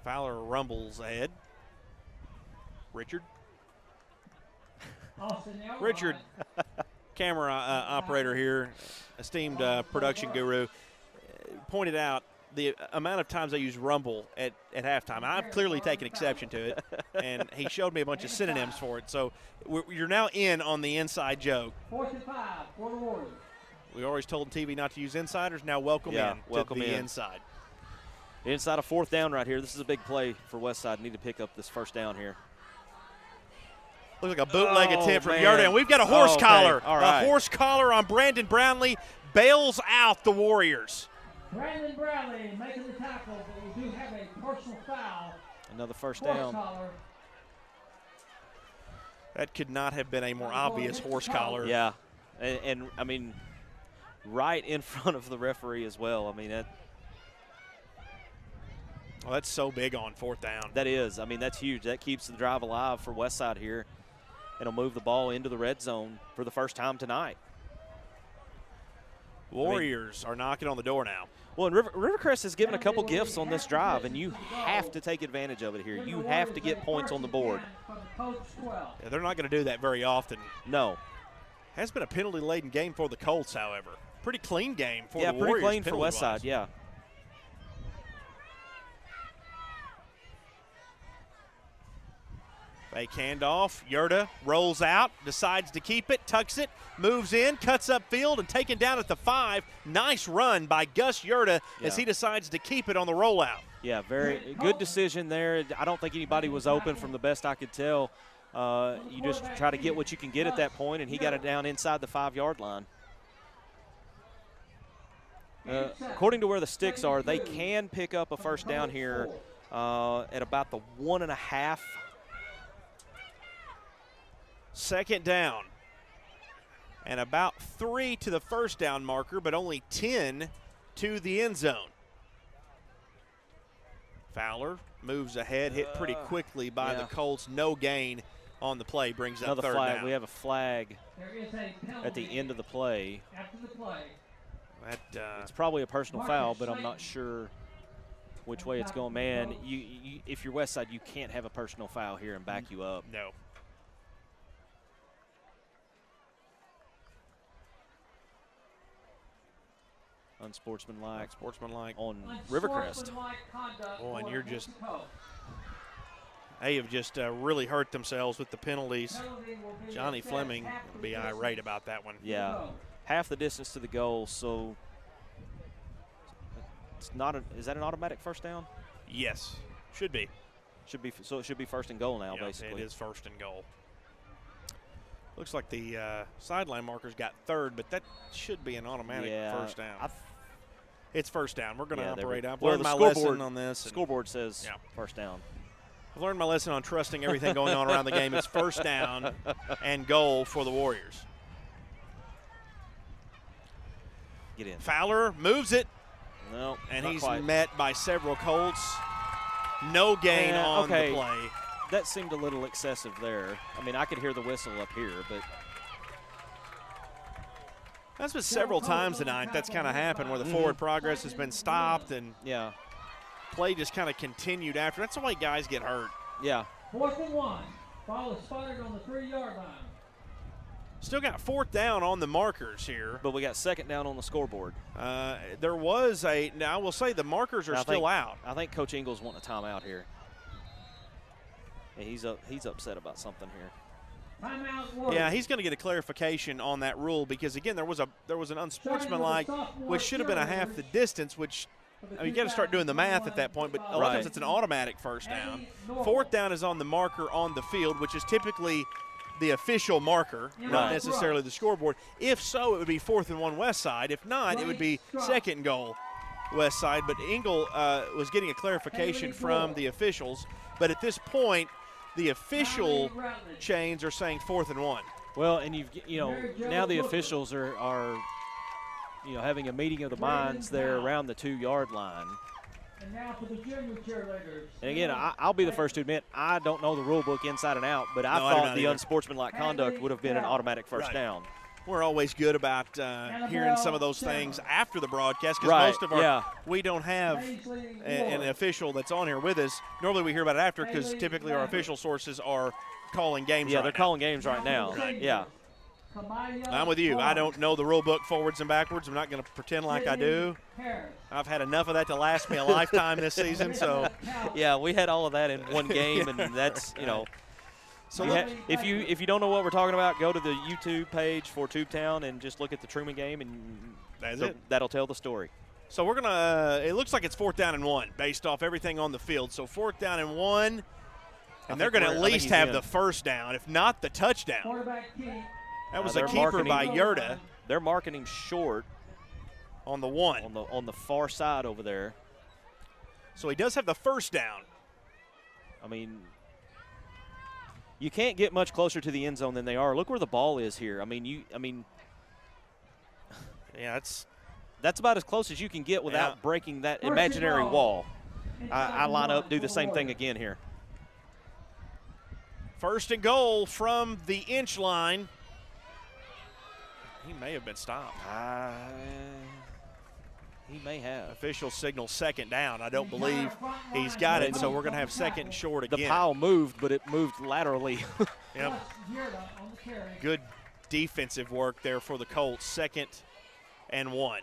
Fowler rumbles ahead. Richard, camera operator here, esteemed production guru, pointed out the amount of times I use rumble at halftime. I've clearly taken exception to it, and he showed me a bunch of synonyms for it. So you're now in on the inside joke. 4th and 5 for the Warriors. We always told TV not to use insiders. Now welcome in to the inside. Inside a 4th down right here. This is a big play for Westside. Need to pick up this 1st down here. Looks like a bootleg attempt from Yarda, and we've got a horse collar. All right. A horse collar on Brandon Brownlee bails out the Warriors. Brandon Brownlee making the tackle, but we do have a personal foul. Another 1st down. Collar. That could not have been a more obvious horse collar. Yeah, and I mean, right in front of the referee as well. I mean, that's so big on 4th down. That is. I mean, that's huge. That keeps the drive alive for Westside here. It'll move the ball into the red zone for the first time tonight. Warriors are knocking on the door now. Well, and Rivercrest has given a couple gifts on this drive, and you have to take advantage of it here. You have to get points on the board. Yeah, they're not going to do that very often. No. Has been a penalty-laden game for the Colts, however. Pretty clean game for the Warriors. Yeah, pretty clean for Westside, yeah. Fake handoff. Yerda rolls out, decides to keep it, tucks it, moves in, cuts upfield, and taken down at the 5. Nice run by Gus Yerda as he decides to keep it on the rollout. Yeah, very good decision there. I don't think anybody was open from the best I could tell. You just try to get what you can get at that point, and he got it down inside the 5-yard line. According to where the sticks are, they can pick up a 1st down here at about the 1.5. 2nd down. And about 3 to the 1st down marker, but only 10 to the end zone. Fowler moves ahead, hit pretty quickly by the Colts. No gain on the play, brings up 3rd flag. down. We have a flag at the end of the play. After the play. It's probably a personal foul, but I'm not sure which way it's going. Man, if you're Westside, you can't have a personal foul here and back you up. No. Unsportsmanlike. Unsportsmanlike. On Rivercrest. Oh, and you're just – they have just really hurt themselves with the penalties. Johnny Fleming will be irate about that one. Yeah. Half the distance to the goal, so it's not – is that an automatic 1st down? Yes. Should be. So it should be 1st and goal now, yeah, basically. It is 1st and goal. Looks like the sideline markers got 3rd, but that should be an automatic 1st down. It's 1st down. We're going to operate. I've learned my lesson on this. The scoreboard says 1st down. I've learned my lesson on trusting everything going on around the game. It's 1st down and goal for the Warriors. Get in. Fowler moves it. No, and he's quite. met by several Colts. No gain on the play. That seemed a little excessive there. I mean, I could hear the whistle up here, but that's been several times tonight. That's kind of happened where the forward progress has been stopped and play just kind of continued after. That's the way guys get hurt. Yeah. 4th and 1. Ball is spotted on the 3-yard line. Still got 4th down on the markers here. But we got 2nd down on the scoreboard. There was now I will say the markers are still out. I think Coach Ingles wanting a timeout here. Yeah, he's upset about something here. Yeah, he's going to get a clarification on that rule because again there was an unsportsmanlike, which should have been a half the distance, which I mean, you got to start doing the math at that point. But a lot of times it's an automatic 1st down. 4th down is on the marker on the field, which is typically the official marker, not necessarily the scoreboard. If so, it would be 4th and 1 Westside. If not, it would be 2nd and goal Westside. But Ingle was getting a clarification from the officials. But at this point, the official chains are saying 4th and 1. Well, and now the officials are having a meeting of the minds there around the 2-yard line. And now for the junior cheerleaders. And again, I'll be the first to admit I don't know the rule book inside and out, but I thought the unsportsmanlike conduct would have been an automatic 1st down. We're always good about hearing some of those things after the broadcast because most of we don't have an official that's on here with us. Normally we hear about it after because typically our official sources are calling games. Yeah, they're calling games right now. Yeah. I'm with you. I don't know the rule book forwards and backwards. I'm not going to pretend like I do. I've had enough of that to last me a lifetime this season. So, yeah, we had all of that in one game, and that's So if you don't know what we're talking about, go to the YouTube page for Tubetown and just look at the Truman game, and that'll tell the story. So we're gonna. It looks like it's 4th down and 1 based off everything on the field. So 4th down and 1, and they're going to at least have the 1st down, if not the touchdown. That was a keeper by Yerta. They're marking him short on the 1 on the far side over there. So he does have the 1st down. I mean, you can't get much closer to the end zone than they are. Look where the ball is here. Yeah, that's about as close as you can get without breaking that imaginary wall. I line up, do the same thing again here. 1st and goal from the inch line. He may have been stopped. He may have. Official signal 2nd down. I don't believe he's got it, so we're going to have 2nd and short again. The pile moved, but it moved laterally. Yep. Good defensive work there for the Colts. 2nd and 1.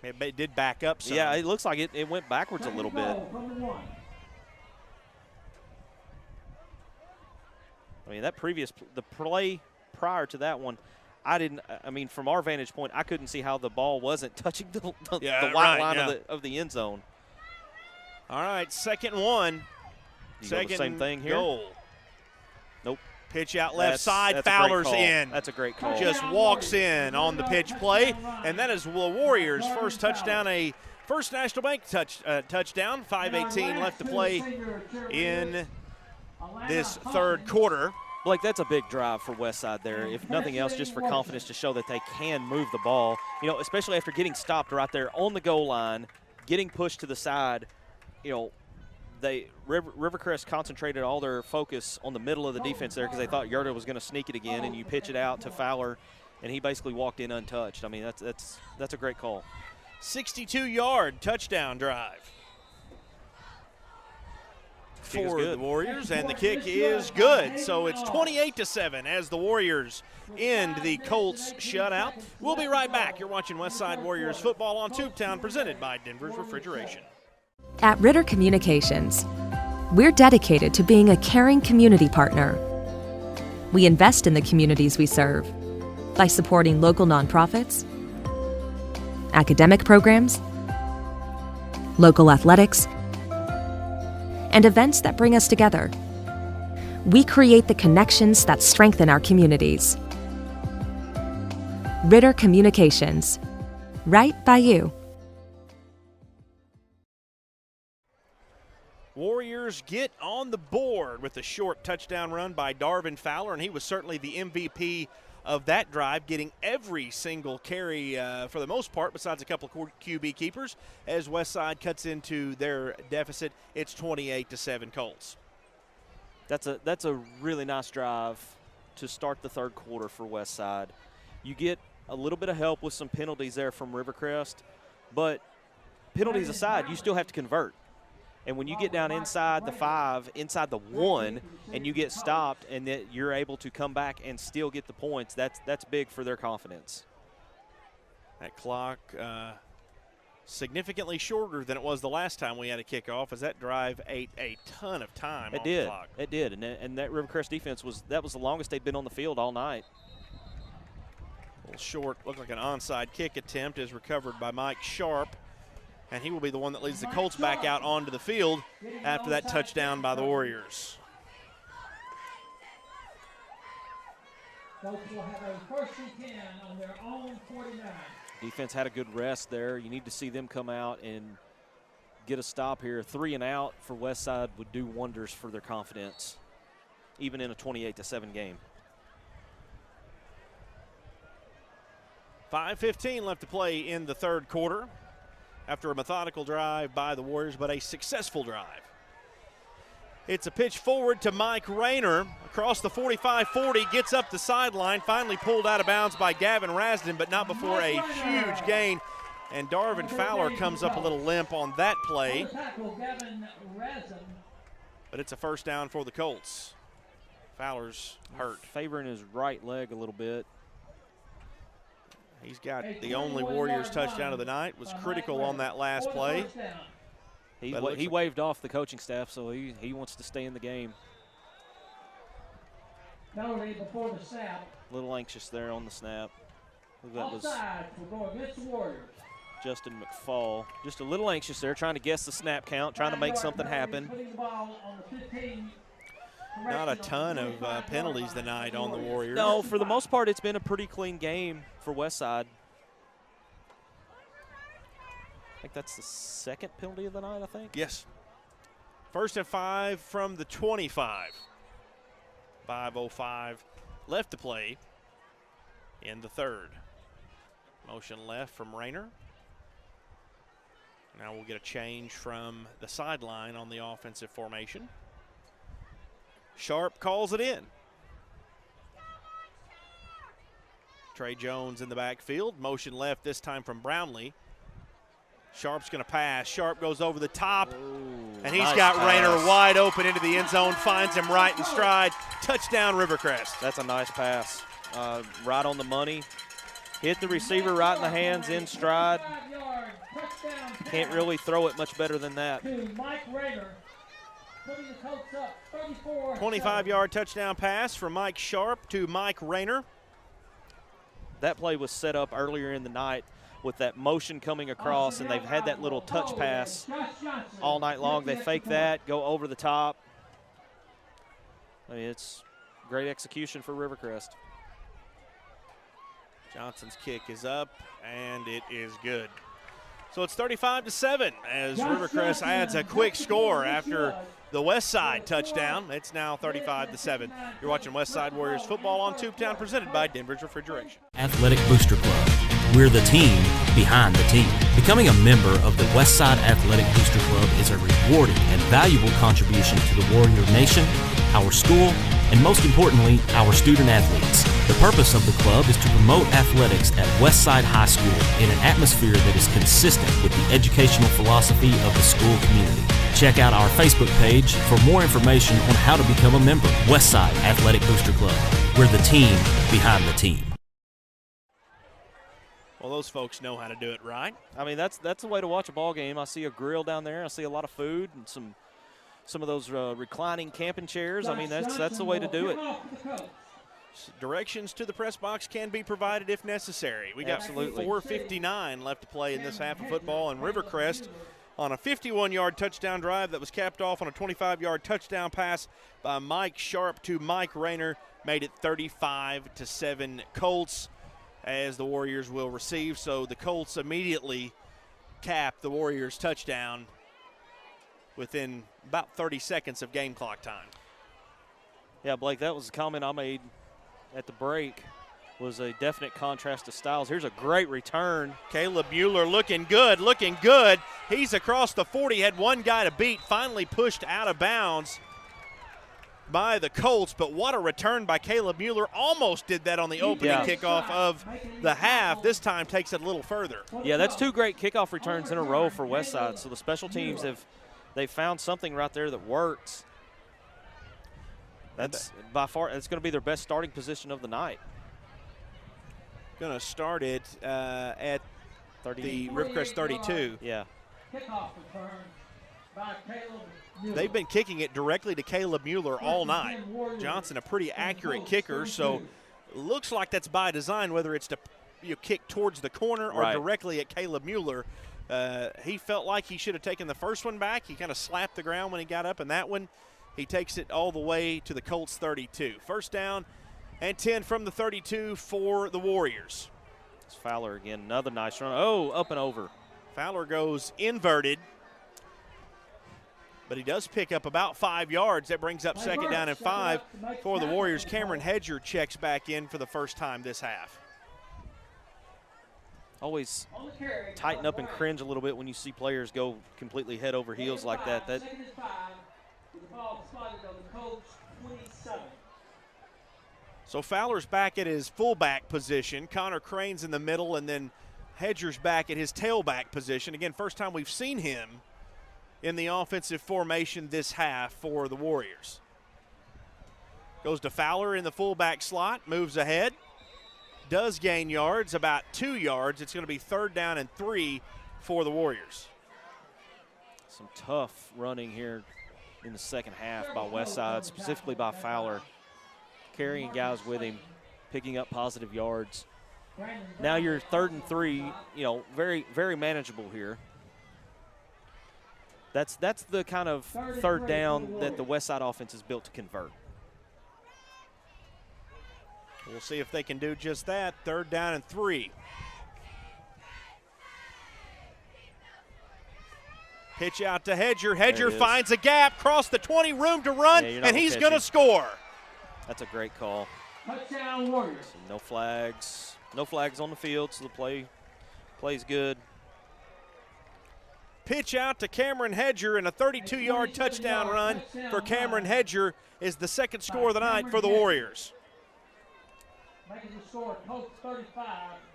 It did back up some. Yeah, it looks like it went backwards a little bit. I mean, the play prior to that one, from our vantage point, I couldn't see how the ball wasn't touching the white line of the end zone. All right, 2nd and 1. Same thing here. Goal. Nope. Pitch out left side, Fowler's in. That's a great call. Just walks in on the pitch play, and that is the Warriors' first touchdown, a First National Bank touchdown. 5:18 left to play in this 3rd quarter. Blake, that's a big drive for Westside there. If nothing else, just for confidence to show that they can move the ball. Especially after getting stopped right there on the goal line, getting pushed to the side. Rivercrest concentrated all their focus on the middle of the defense there because they thought Yerta was going to sneak it again, and you pitch it out to Fowler, and he basically walked in untouched. I mean, that's a great call. 62-yard touchdown drive for the Warriors, and the kick is good. So it's 28-7 as the Warriors end the Colts shutout. We'll be right back. You're watching Westside Warriors football on Tubetown, presented by Denver's Refrigeration. At Ritter Communications, we're dedicated to being a caring community partner. We invest in the communities we serve by supporting local nonprofits, academic programs, local athletics, and events that bring us together. We create the connections that strengthen our communities. Ritter Communications, right by you. Warriors get on the board with a short touchdown run by Darvin Fowler, and he was certainly the MVP of that drive, getting every single carry for the most part, besides a couple of QB keepers, as Westside cuts into their deficit. It's 28-7 Colts. That's a really nice drive to start the 3rd quarter for Westside. You get a little bit of help with some penalties there from Rivercrest, but penalties aside, you still have to convert. And when you get down inside the 5, inside the 1, and you get stopped and that you're able to come back and still get the points, that's big for their confidence. That clock significantly shorter than it was the last time we had a kickoff, as that drive ate a ton of time off the clock. It did. And that Rivercrest defense was the longest they'd been on the field all night. A little short, looked like an onside kick attempt, is recovered by Mike Sharp. And he will be the one that leads the Colts back out onto the field after that touchdown by the Warriors. Colts will have a 1st and 10 on their own 49. Defense had a good rest there. You need to see them come out and get a stop here. 3 and out for Westside would do wonders for their confidence, even in a 28-7 game. 5:15 left to play in the 3rd quarter. After a methodical drive by the Warriors, but a successful drive. It's a pitch forward to Mike Rayner across the 45-40, gets up the sideline, finally pulled out of bounds by Gavin Rasden, but not before a huge gain. And Darvin Fowler comes up a little limp on that play. But it's a 1st down for the Colts. Fowler's hurt. Favoring his right leg a little bit. He's got the only Warriors touchdown of the night, was critical on that last play. He waved off the coaching staff, so he wants to stay in the game. Penalty before the snap. A little anxious there on the snap. That was Offside for going against the Warriors. Justin McFall. Just a little anxious there, trying to guess the snap count, trying to make something happen. Not a ton of penalties tonight on the Warriors. No, for the most part, it's been a pretty clean game for Westside. I think that's the 2nd penalty of the night, I think. Yes. 1st and 5 from the 25. 5:05 left to play in the 3rd. Motion left from Rayner. Now we'll get a change from the sideline on the offensive formation. Sharp calls it in. Trey Jones in the backfield. Motion left this time from Brownlee. Sharp's going to pass. Sharp goes over the top. And he's got Rayner wide open into the end zone. Finds him right in stride. Touchdown, Rivercrest. That's a nice pass. Right on the money. Hit the receiver right in the hands, in stride. Can't really throw it much better than that. Mike Rayner. 25-yard touchdown pass from Mike Sharp to Mike Rayner. That play was set up earlier in the night with that motion coming across, and they've had that little touch pass all night long. They fake that, go over the top. I mean, it's great execution for Rivercrest. Johnson's kick is up, and it is good. So it's 35-7 as Rivercrest adds a quick score after the Westside touchdown. It's now 35-7. You're watching Westside Warriors football on Tubetown, presented by Denver's Refrigeration. Athletic Booster Club. We're the team behind the team. Becoming a member of the Westside Athletic Booster Club is a rewarding and valuable contribution to the Warrior Nation, our school, and most importantly, our student athletes. The purpose of the club is to promote athletics at Westside High School in an atmosphere that is consistent with the educational philosophy of the school community. Check out our Facebook page for more information on how to become a member. Westside Athletic Booster Club. We're the team behind the team. Well, those folks know how to do it right. I mean, that's the way to watch a ball game. I see a grill down there. I see a lot of food and some of those reclining camping chairs. I mean, that's the way to do it. Directions to the press box can be provided if necessary. We got 4:59 left to play in this half of football, and Rivercrest on a 51-yard touchdown drive that was capped off on a 25-yard touchdown pass by Mike Sharp to Mike Rayner made it 35-7 Colts, as the Warriors will receive. So the Colts immediately cap the Warriors' touchdown within about 30 seconds of game clock time. Yeah, Blake, that was a comment I made at the break, was a definite contrast to Styles. Here's a great return. Caleb Mueller looking good, looking good. He's across the 40, had one guy to beat, finally pushed out of bounds by the Colts, but what a return by Caleb Mueller. Almost did that on the opening kickoff of the half. This time takes it a little further. Yeah, that's two great kickoff returns in a row for Westside, so the special teams have they found something right there that works. That's by far, it's going to be their best starting position of the night. Going to start it at 30. the Rivercrest 32. Yeah. Kickoff return by Caleb Mueller. They've been kicking it directly to Caleb Mueller all night. Johnson, a pretty accurate kicker, so looks like that's by design, whether it's to kick towards the corner or directly at Caleb Mueller. He felt like he should have taken the first one back. He kind of slapped the ground when he got up, and that one, he takes it all the way to the Colts 32. First down and 10 from the 32 for the Warriors. It's Fowler again, another nice run. Oh, up and over. Fowler goes inverted, but he does pick up about 5 yards. That brings up second down and 5 for the Warriors. Cameron Hedger checks back in for the first time this half. Always tighten up and cringe a little bit when you see players go completely head over heels like that. So Fowler's back at his fullback position. Connor Crane's in the middle, and then Hedger's back at his tailback position. Again, first time we've seen him in the offensive formation this half for the Warriors. Goes to Fowler in the fullback slot, moves ahead, does gain yards, about 2 yards. It's going to be third down and 3 for the Warriors. Some tough running here in the second half by Westside, specifically by Fowler, carrying guys with him, picking up positive yards. Now you're third and 3, very, very manageable here. That's the kind of third down that the Westside offense is built to convert. We'll see if they can do just that. Third down and 3. Pitch out to Hedger. Hedger finds a gap, cross the 20, room to run, and he's going to score. That's a great call. Touchdown Warriors. No flags. No flags on the field, so the play's good. Pitch out to Cameron Hedger, and a 32-yard touchdown run for Cameron Hedger is the second score of the night for the Warriors. Making the score, Colts 35,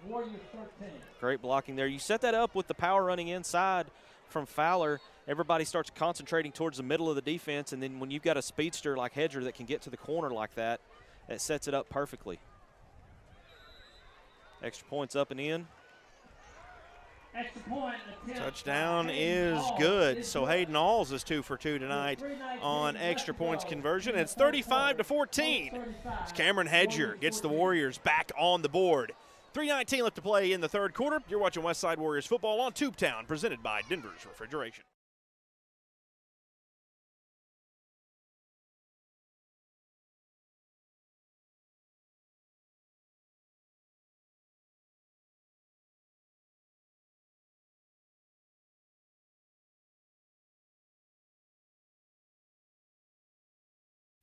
Warriors 13. Great blocking there. You set that up with the power running inside from Fowler. Everybody starts concentrating towards the middle of the defense, and then when you've got a speedster like Hedger that can get to the corner like that, it sets it up perfectly. Extra points up and in. Extra point. Touchdown is good. So Hayden Alls is 2 for 2 tonight on extra points conversion. It's 35-14. As Cameron Hedger gets the Warriors back on the board. 3:19 left to play in the third quarter. You're watching Westside Warriors football on Tubetown, presented by Denver's Refrigeration.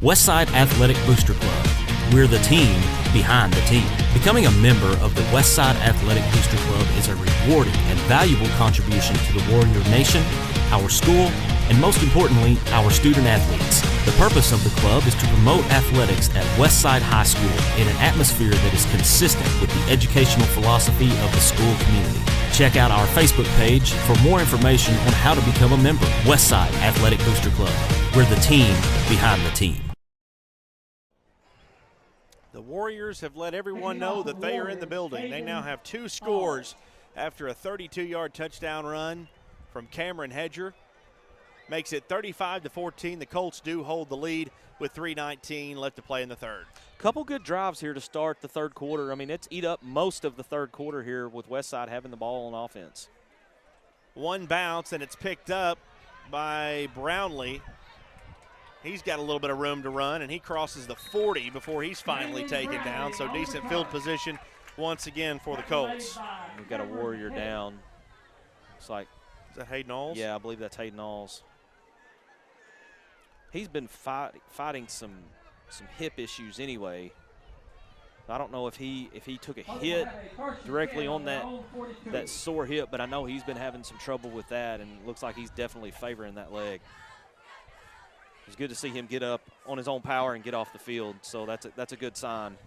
Westside Athletic Booster Club. We're the team behind the team. Becoming a member of the Westside Athletic Booster Club is a rewarding and valuable contribution to the Warrior Nation, our school, and most importantly, our student athletes. The purpose of the club is to promote athletics at Westside High School in an atmosphere that is consistent with the educational philosophy of the school community. Check out our Facebook page for more information on how to become a member. Westside Athletic Booster Club. We're the team behind the team. The Warriors have let everyone know that they are in the building. They now have 2 scores after a 32-yard touchdown run from Cameron Hedger. Makes it 35-14. The Colts do hold the lead with 3:19 left to play in the third. Couple good drives here to start the third quarter. I mean, it's eat up most of the third quarter here with Westside having the ball on offense. One bounce, and it's picked up by Brownlee. He's got a little bit of room to run, and he crosses the 40 before he's finally taken down. So decent field position once again for the Colts. We've got a Warrior down. It's like, is that Hayden Alls? Yeah, I believe that's Hayden Alls. He's been fighting some hip issues anyway. I don't know if he took a hit directly on that sore hip, but I know he's been having some trouble with that, and it looks like he's definitely favoring that leg. It's good to see him get up on his own power and get off the field, so that's a good sign.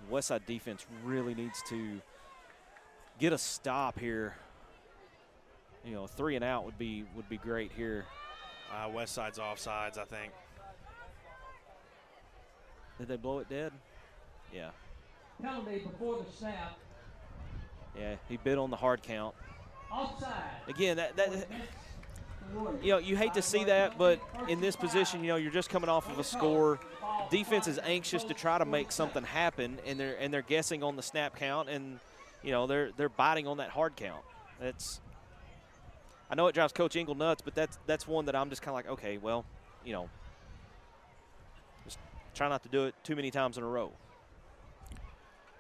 Westside defense really needs to get a stop here you know, 3 and out would be great here. Westside's offsides, I think. Did they blow it dead? Yeah. Penalty before the snap. Yeah, he bid on the hard count. Offside. Again, that you know, you hate to see that, but in this position, you know, you're just coming off of a score. Defense is anxious to try to make something happen, and they're guessing on the snap count, and you know, they're biting on that hard count. I know it drives Coach Engel nuts, but that's one that I'm just kind of like, okay, well, you know, just try not to do it too many times in a row.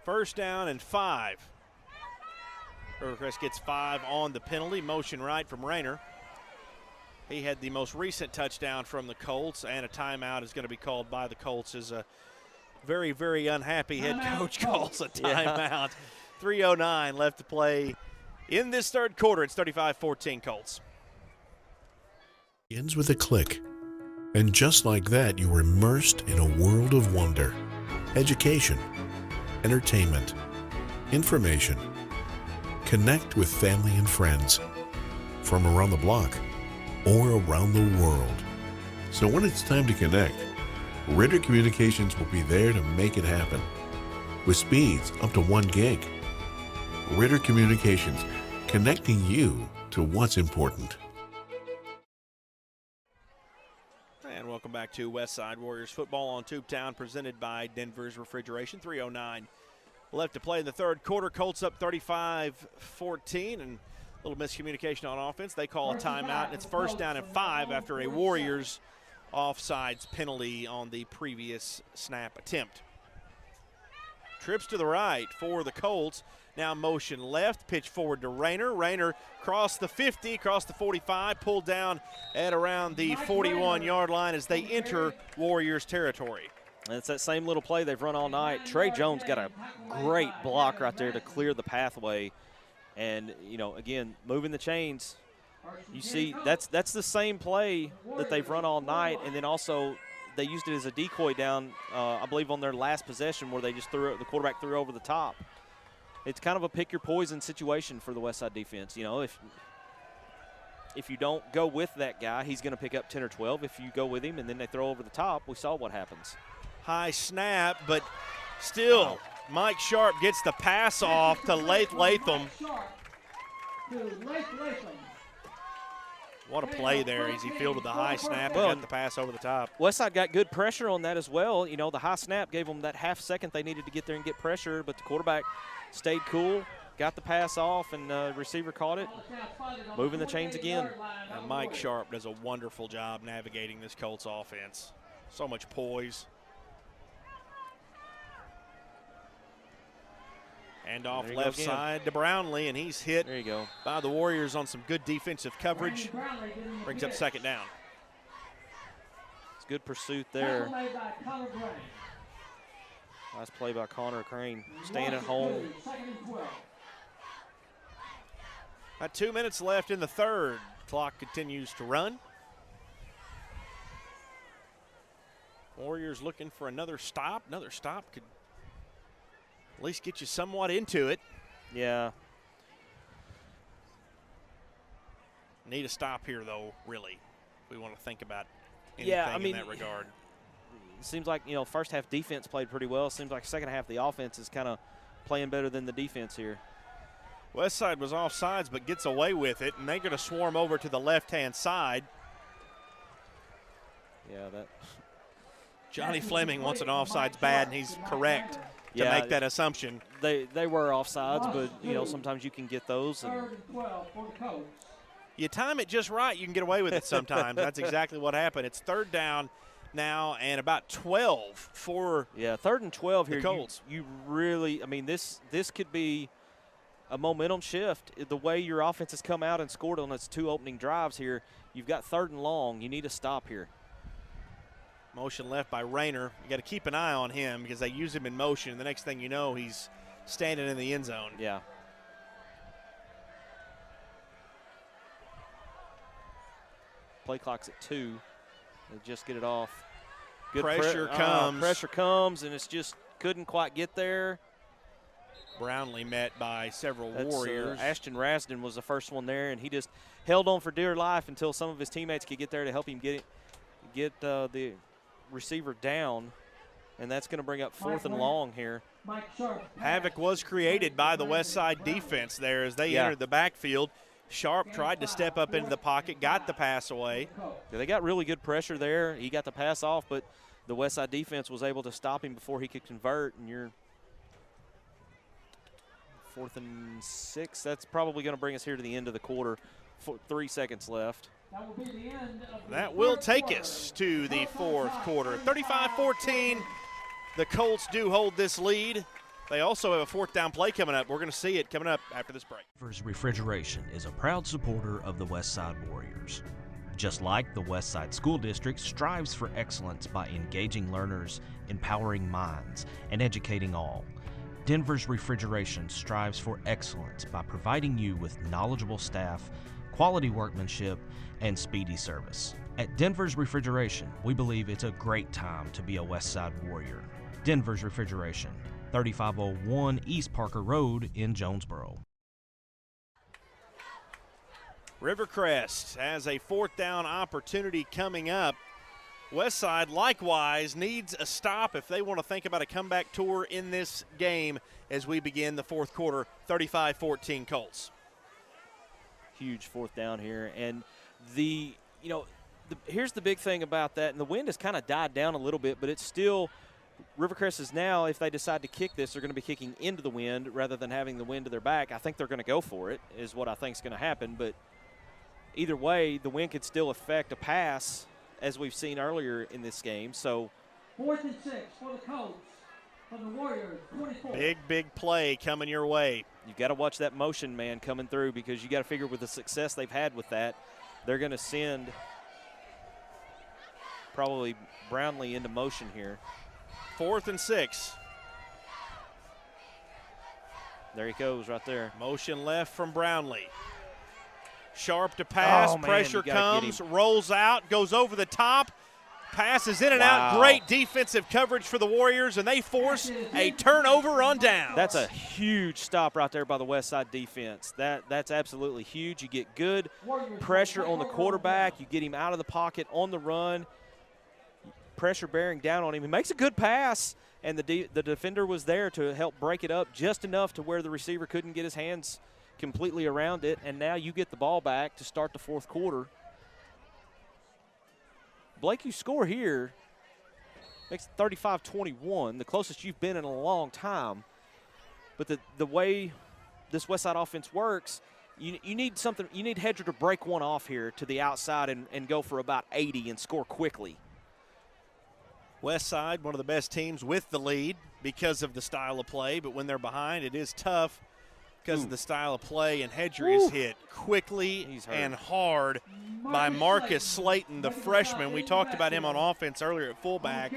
1st down and 5. Rivercrest gets 5 on the penalty. Motion right from Rayner. He had the most recent touchdown from the Colts, and a timeout is going to be called by the Colts as a very, very unhappy head coach calls a timeout. 3:09 left to play in this 3rd quarter. It's 35-14 Colts. Ends with a click. And just like that, you were immersed in a world of wonder. Education, entertainment, information. Connect with family and friends from around the block or around the world. So when it's time to connect, Ritter Communications will be there to make it happen. With speeds up to 1 gig. Ritter Communications, connecting you to what's important. And welcome back to Westside Warriors football on Tubetown, presented by Denver's Refrigeration. 3:09 left to play in the 3rd quarter. Colts up 35-14, and a little miscommunication on offense. They call a timeout, and it's 1st down and 5 after a Warriors offsides penalty on the previous snap attempt. Trips to the right for the Colts. Now motion left, pitch forward to Rayner. Rayner crossed the 50, crossed the 45, pulled down at around the 41-yard line as they enter Warriors territory. And it's that same little play they've run all night. Trey Jones got a great block right there to clear the pathway. And, you know, again, moving the chains. You see, that's the same play that they've run all night. And then also they used it as a decoy down, I believe, on their last possession where they just the quarterback threw over the top. It's kind of a pick your poison situation for the Westside defense. You know, if you don't go with that guy, he's going to pick up 10 or 12. If you go with him and then they throw over the top, we saw what happens. High snap, but still, Mike Sharp gets the pass off to Latham. What a play there as he fielded the high snap and got the pass over the top. Westside got good pressure on that as well. You know, the high snap gave them that half second they needed to get there and get pressure, but the quarterback stayed cool, got the pass off, and the receiver caught it, moving the chains again. And Mike Sharp does a wonderful job navigating this Colts offense. So much poise. Hand off left side to Brownlee, and he's hit by the Warriors on some good defensive coverage. Brings up 2nd down. It's good pursuit there. Nice play by Connor Crane, staying at home. About 2 minutes left in the 3rd. Clock continues to run. Warriors looking for another stop. Another stop could at least get you somewhat into it. Yeah. Need a stop here, though, really, if we want to think about anything in that regard. It seems like, you know, first half defense played pretty well. Seems like second half the offense is kind of playing better than the defense here. Westside was offsides but gets away with it, and they're going to swarm over to the left-hand side. Yeah, that. Johnny Fleming wants an offsides bad, and he's correct to make that assumption. They were offsides, but, you know, sometimes you can get those. And you time it just right, you can get away with it sometimes. That's exactly what happened. It's 3rd down now and about 12 for 3rd and 12 here. The Colts. You really, I mean, this could be a momentum shift. The way your offense has come out and scored on its 2 opening drives here, you've got 3rd and long. You need a stop here. Motion left by Rayner. You got to keep an eye on him because they use him in motion. The next thing you know, he's standing in the end zone. Yeah. Play clock's at 2. They just get it off. Good pressure comes. Pressure comes, and it's just couldn't quite get there. Brownlee met by several Warriors. Ashton Rasden was the first one there, and he just held on for dear life until some of his teammates could get there to help him get the receiver down, and that's going to bring up 4th and long here. Havoc was created by the Westside defense there as they entered the backfield. Sharp tried to step up into the pocket, got the pass away. Yeah, they got really good pressure there. He got the pass off, but the Westside defense was able to stop him before he could convert, and you're 4th and 6. That's probably going to bring us here to the end of the quarter. 3 seconds left. That will take us to the 4th quarter. 35-14. The Colts do hold this lead. They also have a 4th down play coming up. We're going to see it coming up after this break. Denver's Refrigeration is a proud supporter of the Westside Warriors. Just like the Westside School District strives for excellence by engaging learners, empowering minds, and educating all, Denver's Refrigeration strives for excellence by providing you with knowledgeable staff, quality workmanship, and speedy service. At Denver's Refrigeration, we believe it's a great time to be a Westside Warrior. Denver's Refrigeration, 3501 East Parker Road in Jonesboro. Rivercrest has a 4th down opportunity coming up. Westside likewise needs a stop if they want to think about a comeback tour in this game as we begin the 4th quarter. 35-14 Colts. Huge 4th down here, and here's the big thing about that, and the wind has kind of died down a little bit, but it's still Rivercrest is now, if they decide to kick this, they're going to be kicking into the wind rather than having the wind to their back. I think they're going to go for it is what I think is going to happen, but either way, the wind could still affect a pass as we've seen earlier in this game. So 4th and 6 for the Colts, for the Warriors, 24. Big play coming your way. You've got to watch that motion man coming through because you got to figure with the success they've had with that, they're going to send probably Brownlee into motion here. 4th and 6. There he goes right there. Motion left from Brownlee. Sharp to pass, pressure comes, rolls out, goes over the top, passes in and out. Great defensive coverage for the Warriors, and they force a turnover on downs. That's a huge stop right there by the Westside defense. That's absolutely huge. You get good pressure on the quarterback. You get him out of the pocket on the run. Pressure bearing down on him. He makes a good pass, and the defender was there to help break it up just enough to where the receiver couldn't get his hands completely around it, and now you get the ball back to start the 4th quarter. Blake, you score here, makes it 35-21, the closest you've been in a long time. But the way this Westside offense works, you need something. You need Hedger to break one off here to the outside and go for about 80 and score quickly. Westside, one of the best teams with the lead because of the style of play, but when they're behind, it is tough because of the style of play, and Hedger is hit quickly and hard by Marcus Slayton, the freshman. We talked about him on offense earlier at fullback,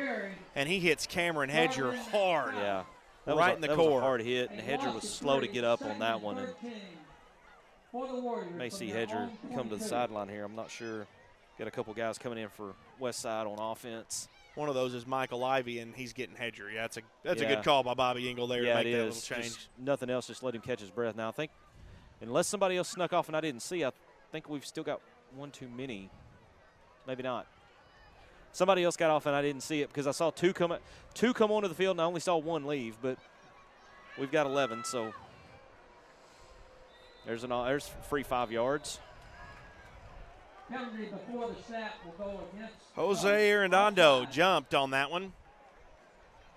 and he hits Cameron Hedger hard. Yeah, right in the core. That was a hard hit, and Hedger was slow to get up on that one. And may see Hedger come to the sideline here. I'm not sure. Got a couple guys coming in for Westside on offense. One of those is Michael Ivey, and he's getting Hedger. Yeah, that's a good call by Bobby Engel there to make that little change. Just nothing else, just let him catch his breath. Now, I think unless somebody else snuck off and I didn't see, I think we've still got one too many. Maybe not. Somebody else got off and I didn't see it because I saw two come onto the field and I only saw one leave, but we've got 11, so there's free 5 yards. Penalty before the snap will go against Jose Arredondo jumped on that one.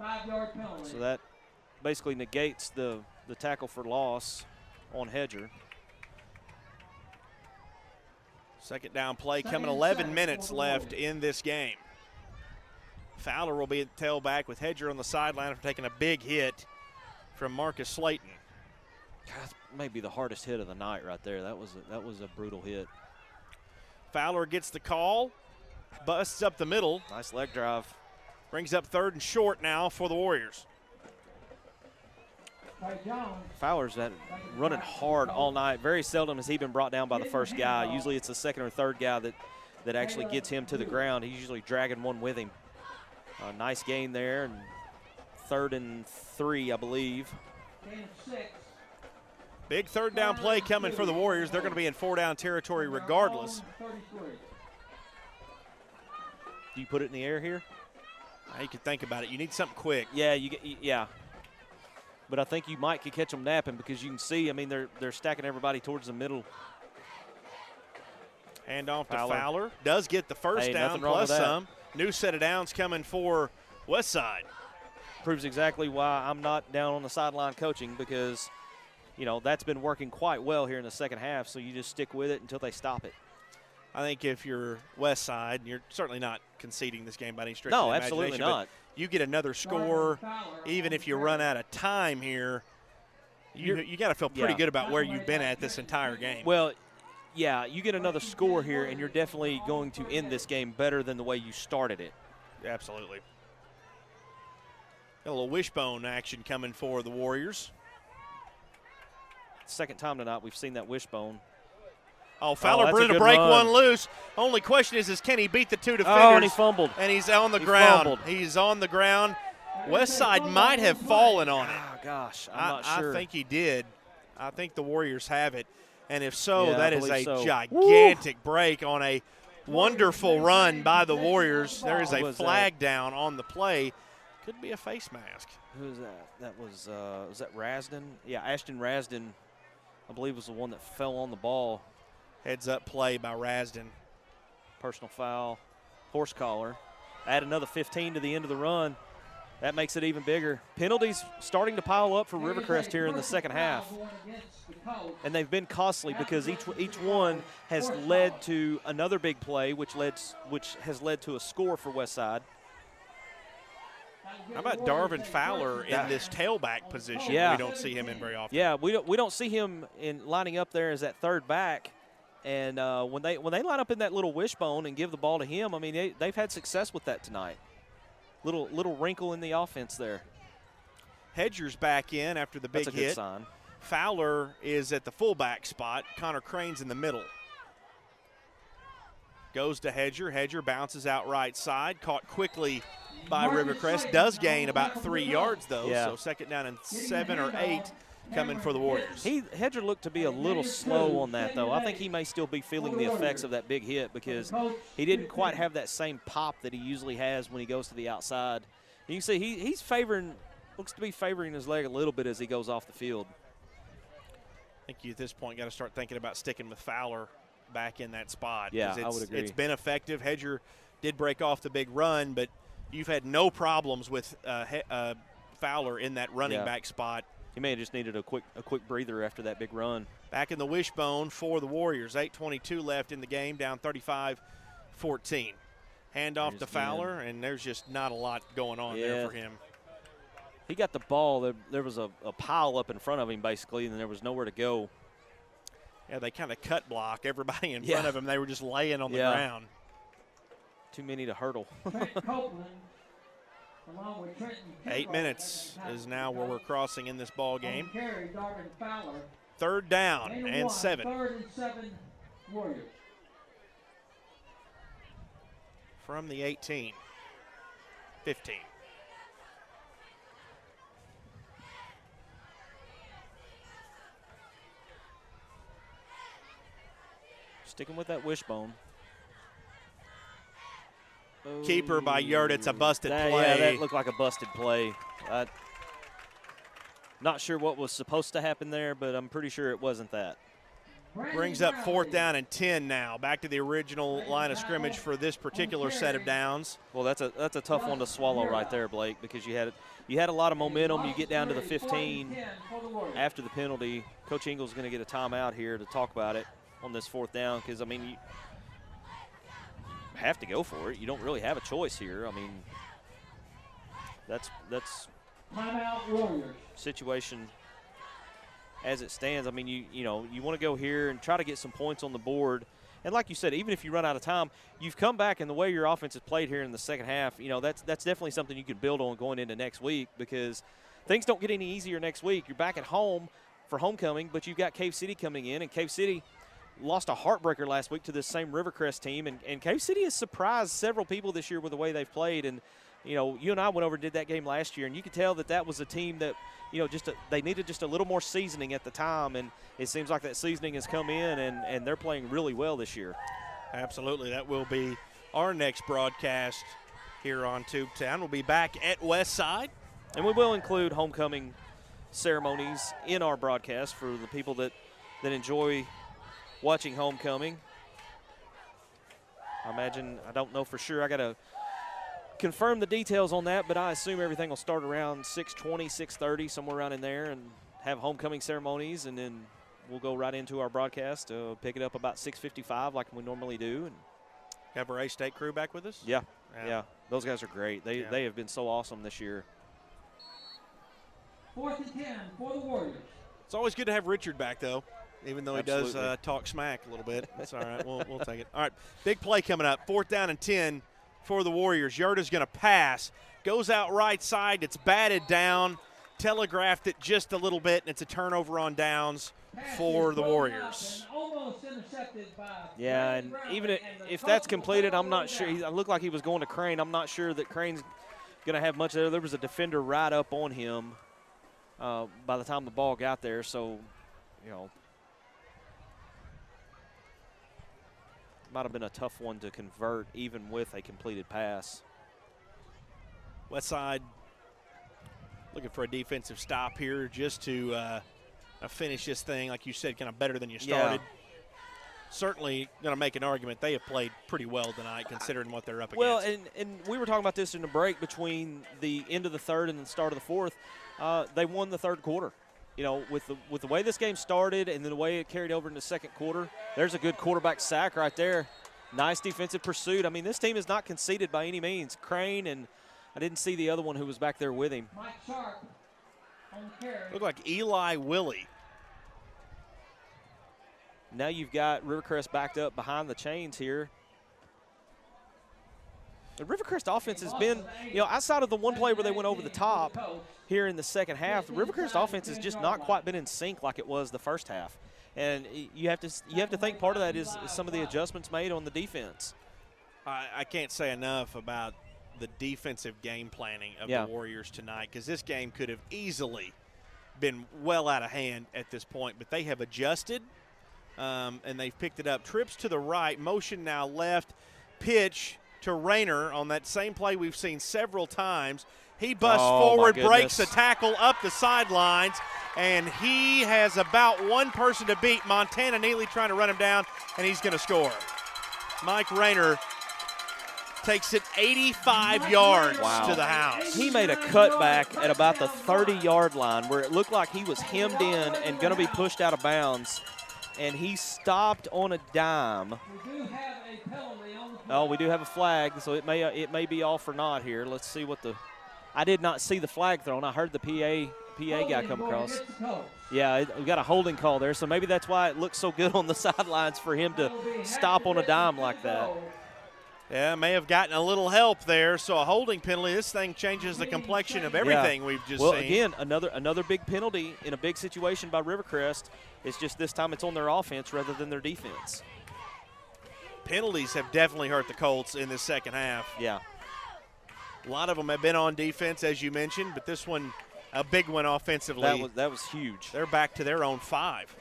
5-yard penalty. So that basically negates the tackle for loss on Hedger. Second down play coming, 11 minutes left in this game. Fowler will be at the tailback with Hedger on the sideline for taking a big hit from Marcus Slayton. God, maybe the hardest hit of the night right there. That was a brutal hit. Fowler gets the call, busts up the middle. Nice leg drive. Brings up 3rd and short now for the Warriors. Fowler's running hard all night. Very seldom has he been brought down by the first guy. Usually it's the 2nd or 3rd guy that actually gets him to the ground. He's usually dragging one with him. Nice gain there, and 3rd and 3, I believe. Gain of 6. Big third down play coming for the Warriors. They're going to be in 4-down territory regardless. 33. Do you put it in the air here? You can think about it. You need something quick. Yeah, yeah. But I think you might could catch them napping because you can see, I mean, they're stacking everybody towards the middle. Hand off to Fowler. Does get the first down plus some. New set of downs coming for Westside. Proves exactly why I'm not down on the sideline coaching because, you know, that's been working quite well here in the second half, so you just stick with it until they stop it. I think if you're Westside, you're certainly not conceding this game by any stretch no, of the absolutely imagination, not. But you get another score, even if you run out of time here, you got to feel pretty good about where you've been at this entire game. Well, yeah, you get another score here, and you're definitely going to end this game better than the way you started it. Absolutely. Got a little wishbone action coming for the Warriors. Second time tonight we've seen that wishbone. Oh, Fowler to break one loose. Only question is can he beat the two defenders? Oh, and he fumbled. And he's on the ground. Fumbled. He's on the ground. Westside might have fallen on it. Oh, gosh, I'm not sure. I think he did. I think the Warriors have it. And if so, that is a gigantic break on a wonderful run by the Warriors. There is a flag down on the play. Could be a face mask. Who was that? That was that Rasden? Yeah, Ashton Rasden, I believe, was the one that fell on the ball. Heads up play by Rasden. Personal foul, horse collar. Add another 15 to the end of the run. That makes it even bigger. Penalties starting to pile up for Rivercrest here in the second half. And they've been costly because each one has led to another big play, which has led to a score for Westside. How about Darvin Fowler in this tailback position? Yeah. We don't see him in very often. Yeah, we don't see him in lining up there as that third back. And when they line up in that little wishbone and give the ball to him, I mean, they've had success with that tonight. Little wrinkle in the offense there. Hedger's back in after the big hit. That's a good sign. Fowler is at the fullback spot. Connor Crane's in the middle. Goes to Hedger. Hedger bounces out right side. Caught quickly by Rivercrest. Does gain about 3 yards, though. Yeah. So second down and 7 or 8 coming for the Warriors. Hedger looked to be a little slow on that, though. I think he may still be feeling the effects of that big hit because he didn't quite have that same pop that he usually has when he goes to the outside. You can see he's looks to be favoring his leg a little bit as he goes off the field. I think you at this point got to start thinking about sticking with Fowler back in that spot. Yeah, I would agree. It's been effective. Hedger did break off the big run, but you've had no problems with Fowler in that running back spot. He may have just needed a quick breather after that big run. Back in the wishbone for the Warriors. 8:22 left in the game, down 35-14. Handoff to Fowler, and there's just not a lot going on there for him. He got the ball. There was a pile up in front of him, basically, and there was nowhere to go. Yeah, they kind of cut block everybody in front of him. They were just laying on the ground. Too many to hurdle. 8 minutes is now where we're crossing in this ball game. Third down and 7. Third and 7 Warriors. From the 18. 15. Sticking with that wishbone. Keeper by Yurt. It's a busted play. Yeah, that looked like a busted play. Not sure what was supposed to happen there, but I'm pretty sure it wasn't that. Brings up 4th down and 10 now. Back to the original line of scrimmage for this particular set of downs. Well, that's a tough one to swallow right there, Blake, because you had a lot of momentum. You get down to the 15 after the penalty. Coach Ingles is going to get a timeout here to talk about it on this 4th down because, I mean, you have to go for it. You don't really have a choice here. I mean, that's timeout Warriors. Situation as it stands. I mean, you want to go here and try to get some points on the board. And like you said, even if you run out of time, you've come back, and the way your offense has played here in the second half, that's definitely something you can build on going into next week because things don't get any easier next week. You're back at home for homecoming, but you've got Cave City coming in, and Cave City lost a heartbreaker last week to this same Rivercrest team, and Cave City has surprised several people this year with the way they've played. And you know, you and I went over and did that game last year, and you could tell that was a team that, you know, they needed just a little more seasoning at the time, and it seems like that seasoning has come in, and they're playing really well this year. Absolutely. That will be our next broadcast here on Tubetown. We'll be back at Westside. And we will include homecoming ceremonies in our broadcast for the people that enjoy watching homecoming. I don't know for sure. I got to confirm the details on that, but I assume everything will start around 6:20, 6:30, somewhere around in there, and have homecoming ceremonies, and then we'll go right into our broadcast, pick it up about 6:55 like we normally do. And have our A-State crew back with us? Yeah. Those guys are great. They have been so awesome this year. 4th and 10 for the Warriors. It's always good to have Richard back, though, even though he does talk smack a little bit. That's all right. We'll take it. All right, big play coming up. 4th down and 10 for the Warriors. Yarda's going to pass. Goes out right side. It's batted down. Telegraphed it just a little bit, and it's a turnover on downs for the Warriors. Yeah, and even if that's completed, I'm not sure. It looked like he was going to Crane. I'm not sure that Crane's going to have much there. There was a defender right up on him by the time the ball got there. So, you know, might have been a tough one to convert even with a completed pass. Westside looking for a defensive stop here just to finish this thing, like you said, kind of better than you started. Yeah. Certainly going to make an argument. They have played pretty well tonight considering what they're up against. Well, and we were talking about this in the break between the end of the third and the start of the fourth. They won the third quarter. You know, with the way this game started and then the way it carried over in the second quarter, there's a good quarterback sack right there. Nice defensive pursuit. I mean, this team is not conceded by any means. Crane, and I didn't see the other one who was back there with him. Mike Sharp on the carry. Looked like Eli Willie. Now you've got Rivercrest backed up behind the chains here. The Rivercrest offense has been, you know, outside of the one play where they went over the top here in the second half, the Rivercrest offense has just not quite been in sync like it was the first half. And you have to think part of that is some of the adjustments made on the defense. I can't say enough about the defensive game planning of the Warriors tonight, because this game could have easily been well out of hand at this point, but they have adjusted and they've picked it up. Trips to the right, motion now left, pitch to Rayner on that same play we've seen several times. He busts forward, breaks a tackle up the sidelines, and he has about one person to beat. Montana Neely trying to run him down, and he's going to score. Mike Rayner takes it 85 yards to the house. He made a cutback at about the 30-yard line where it looked like he was hemmed in and going to be pushed out of bounds, and he stopped on a dime. We do have a flag, so it may be off or not here. Let's see what the – I did not see the flag thrown. I heard the PA guy come across. Yeah, we got a holding call there, so maybe that's why it looks so good on the sidelines for him to stop on a dime like that. Yeah, may have gotten a little help there. So a holding penalty. This thing changes the complexion of everything we've just seen. Well, again, another big penalty in a big situation by Rivercrest. It's just this time it's on their offense rather than their defense. Penalties have definitely hurt the Colts in this second half. Yeah. A lot of them have been on defense, as you mentioned, but this one, a big one offensively. That was huge. They're back to their own 5.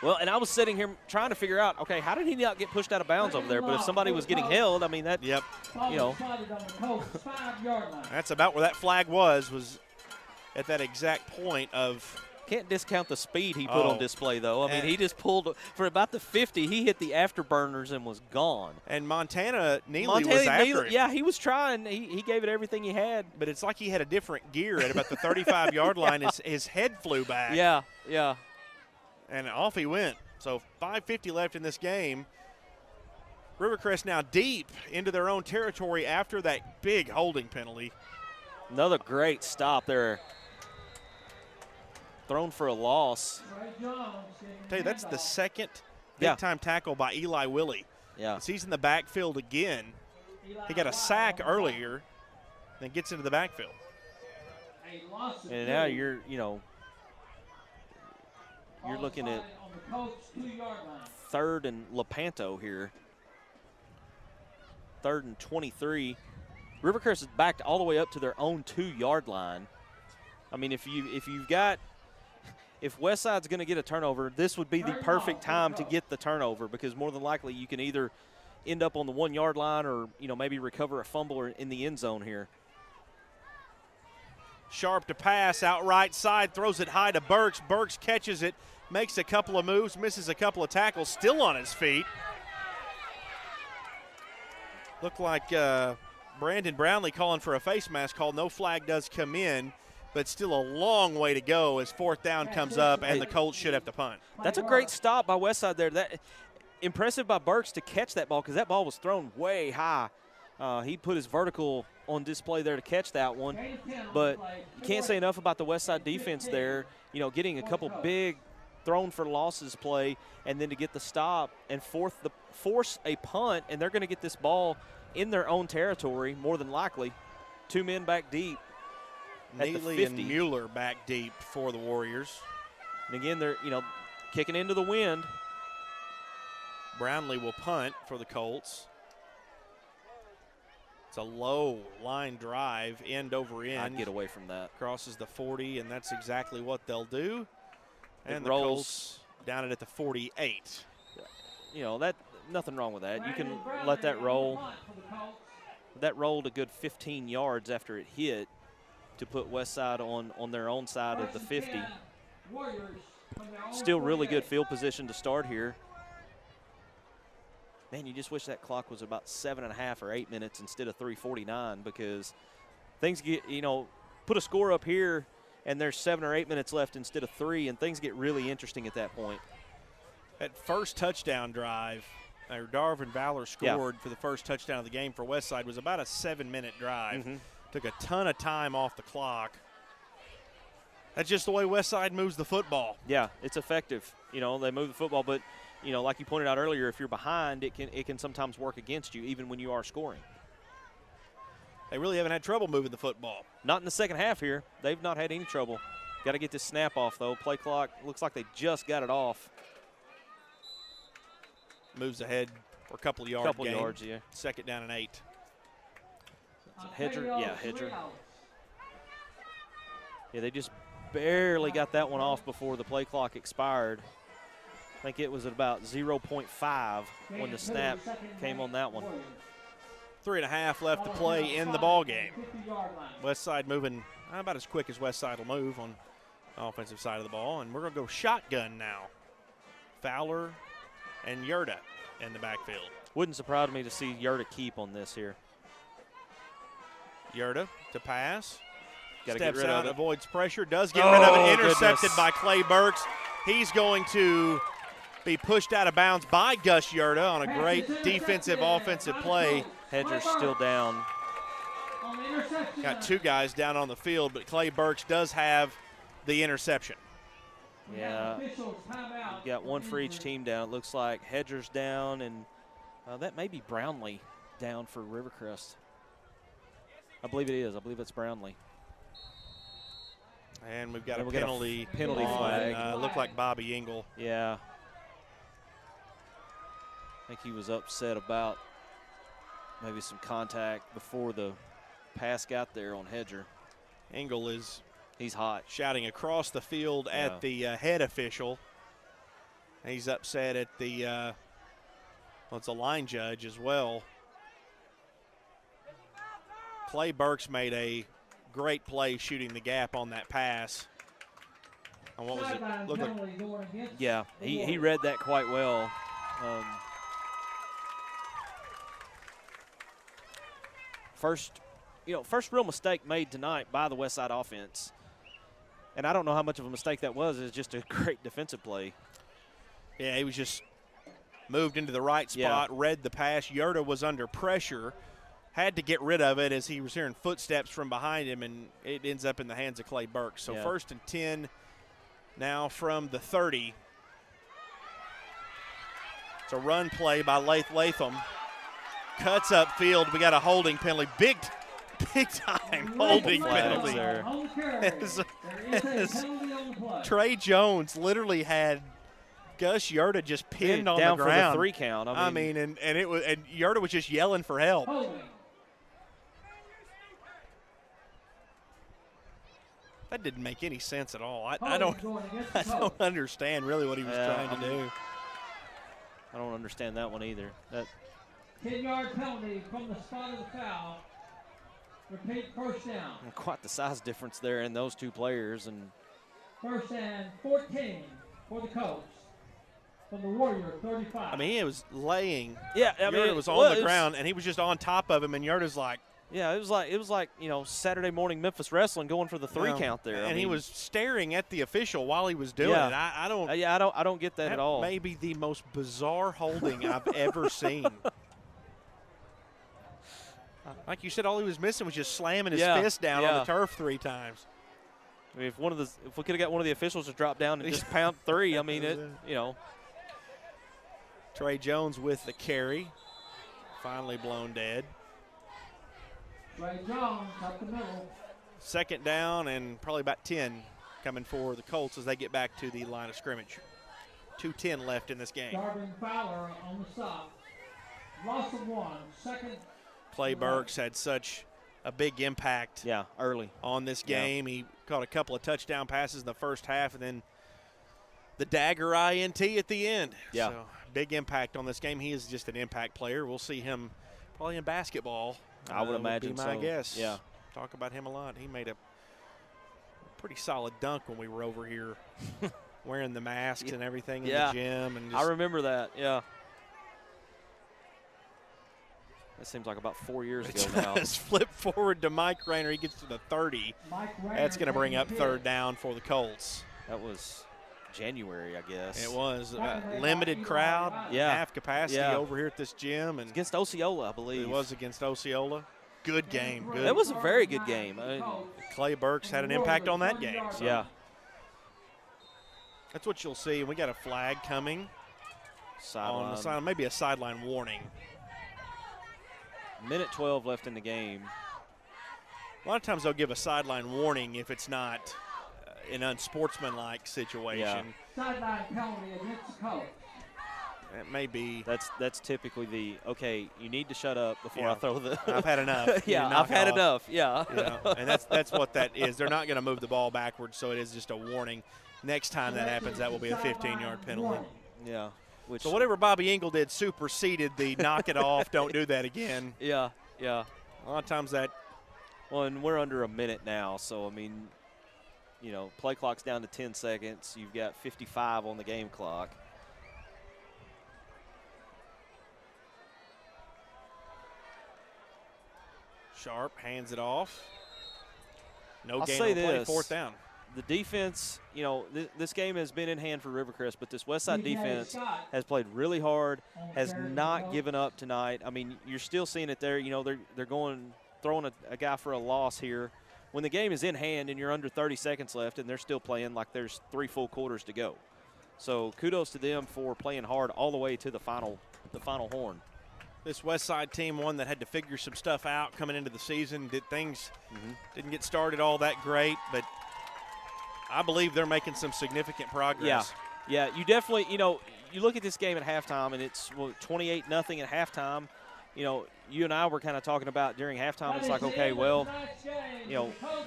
Well, and I was sitting here trying to figure out, okay, how did he not get pushed out of bounds over there? But if somebody was getting held, I mean, that, you know. That's about where that flag was at that exact point of. Can't discount the speed he put on display, though. I mean, he just pulled for about the 50. He hit the afterburners and was gone. And Montana Neely was after him. Yeah, he was trying. He gave it everything he had. But it's like he had a different gear at about the 35-yard line. His head flew back. Yeah. And off he went. So 5:50 left in this game. Rivercrest now deep into their own territory after that big holding penalty. Another great stop there. Thrown for a loss. Tell you, that's the second big-time tackle by Eli Willie. Yeah. He's in the backfield again. He got a sack earlier, then gets into the backfield. And now you're looking at the Colts 2-yard line. 3rd and Lepanto here. 3rd and 23. Rivercrest is backed all the way up to their own 2-yard line. I mean, if Westside's going to get a turnover, this would be the perfect time to get the turnover, because more than likely you can either end up on the 1-yard line or, you know, maybe recover a fumble or in the end zone here. Sharp to pass, out right side, throws it high to Burks. Burks catches it, makes a couple of moves, misses a couple of tackles, still on his feet. Looked like Brandon Brownlee calling for a face mask call. No flag does come in, but still a long way to go as 4th down comes up, and the Colts should have to punt. That's a great stop by Westside there. That impressive by Burks to catch that ball, because that ball was thrown way high. He put his vertical on display there to catch that one. But you can't say enough about the Westside defense there, you know, getting a couple big thrown for losses play, and then to get the stop and force a punt, and they're going to get this ball in their own territory, more than likely. 2 men back deep. Neely and Mueller back deep for the Warriors. And again, they're, you know, kicking into the wind. Brownlee will punt for the Colts. It's a low line drive, end over end. I'd get away from that. Crosses the 40, and that's exactly what they'll do. And it the Colts down it at the 48. You know, that nothing wrong with that. You can let that roll. That rolled a good 15 yards after it hit to put Westside on their own side of the 50. Still really good field position to start here. Man, you just wish that clock was about 7.5 or 8 minutes instead of 3:49, because things get, you know, put a score up here and there's 7 or 8 minutes left instead of 3, and things get really interesting at that point. That first touchdown drive, or Darvin Valor scored for the first touchdown of the game for Westside, was about a 7-minute drive. Took a ton of time off the clock. That's just the way Westside moves the football. Yeah, it's effective. You know, they move the football, but, you know, like you pointed out earlier, if you're behind, it can sometimes work against you, even when you are scoring. They really haven't had trouble moving the football. Not in the second half here. They've not had any trouble. Got to get this snap off, though. Play clock looks like they just got it off. Moves ahead for a couple of yards. Couple yards, yeah. 2nd down and 8. Hedger, yeah, Hedger. Yeah, they just barely got that one off before the play clock expired. I think it was at about 0.5 when the snap came on that one. 3.5 left to play in the ball game. Westside moving about as quick as Westside will move on the offensive side of the ball, and we're going to go shotgun now. Fowler and Yurda in the backfield. Wouldn't surprise me to see Yurda keep on this here. Yurda to pass. Gotta Steps get rid out, of it. avoids pressure, does get rid of it. Intercepted Goodness. by Clay Burks. He's going to be pushed out of bounds by Gus Yurda on a great defensive, offensive play. Hedger's still down. Got 2 guys down on the field, but Clay Burks does have the interception. Yeah, you got one for each team down. It looks like Hedger's down, and that may be Brownlee down for Rivercrest. I believe it is. I believe it's Brownlee. And we've got And a we got a penalty, penalty flag. Looked like Bobby Engel. Yeah. I think he was upset about maybe some contact before the pass got there on Hedger. Engel is he's hot, shouting across the field at the head official. He's upset at the well, it's a line judge as well. Clay Burks made a great play shooting the gap on that pass. And what was it? Looked like, yeah, he read that quite well. First real mistake made tonight by the Westside offense. And I don't know how much of a mistake that was. It's just a great defensive play. Yeah, he was just moved into the right spot, read the pass. Yurda was under pressure, had to get rid of it as he was hearing footsteps from behind him, and it ends up in the hands of Clay Burks. So 1st and 10 now from the 30. It's a run play by Latham. Cuts upfield. We got a holding penalty. Big time holding penalty. Trey Jones literally had Gus Yerta just pinned on down the ground. for the 3 count. I mean, and Yerta was just yelling for help. That didn't make any sense at all. I don't understand really what he was trying to do. I don't understand that one either. That 10-yard penalty from the spot of the foul. Repeat, first down. Quite the size difference there in those two players. And first and 14 for the Colts from the Warrior 35. I mean, he was laying. Yeah, I mean, Yerta was on the ground, and he was just on top of him, and Yerta's like. Yeah, it was like Saturday morning Memphis wrestling going for the 3 count there. And he was staring at the official while he was doing it. I don't get that at all. That may be the most bizarre holding I've ever seen. Like you said, all he was missing was just slamming his fist down on the turf 3 times. I mean, if we could have got one of the officials to drop down and just pound 3, I mean, Trey Jones with the carry, finally blown dead. Trey Jones up the middle. Second down and probably about 10 coming for the Colts as they get back to the line of scrimmage. 2:10 left in this game. Darvin Fowler on the stop. Loss of 1. Second. Clay Burks had such a big impact early on this game. He caught a couple of touchdown passes in the first half and then the dagger INT at the end. Yeah. So big impact on this game. He is just an impact player. We'll see him probably in basketball. I would imagine would be my so. guess. Yeah. Talk about him a lot. He made a pretty solid dunk when we were over here wearing the masks and everything in the gym. And I remember that, yeah. That seems like about 4 years ago now. Let's flip forward to Mike Rayner. He gets to the 30. That's going to bring up third down for the Colts. That was January, I guess. It was limited crowd, half capacity over here at this gym, and against Osceola, I believe. It was against Osceola. Good game. Good. That was a very good game. Clay Burks had an impact on that game. So. Yeah. That's what you'll see. We got a flag coming on the sideline, maybe a sideline warning. Minute 12 left in the game. A lot of times they'll give a sideline warning if it's not an unsportsmanlike situation. Sideline penalty against the Colts. It may be. That's typically the, okay, you need to shut up before I throw the. I've had enough. I've had enough. Yeah. And that's what that is. They're not going to move the ball backwards, so it is just a warning. Next time that happens, that will be a 15-yard penalty. Yeah. So whatever Bobby Engel did superseded the knock it off, don't do that again. Yeah. A lot of times that. Well, and we're under a minute now, so, I mean, play clock's down to 10 seconds. You've got 55 on the game clock. Sharp hands it off. No I'll gain say on play, this. fourth down. The defense, this game has been in hand for Rivercrest, but this Westside defense has played really hard, has not given up tonight. I mean, you're still seeing it there. They're throwing a guy for a loss here. When the game is in hand and you're under 30 seconds left and they're still playing like there's 3 full quarters to go. So kudos to them for playing hard all the way to the final horn. This Westside team, one that had to figure some stuff out coming into the season, didn't get started all that great, but I believe they're making some significant progress. Yeah, you definitely, you look at this game at halftime and it's 28-0 at halftime. You and I were kind of talking about during halftime, it's like, okay, well,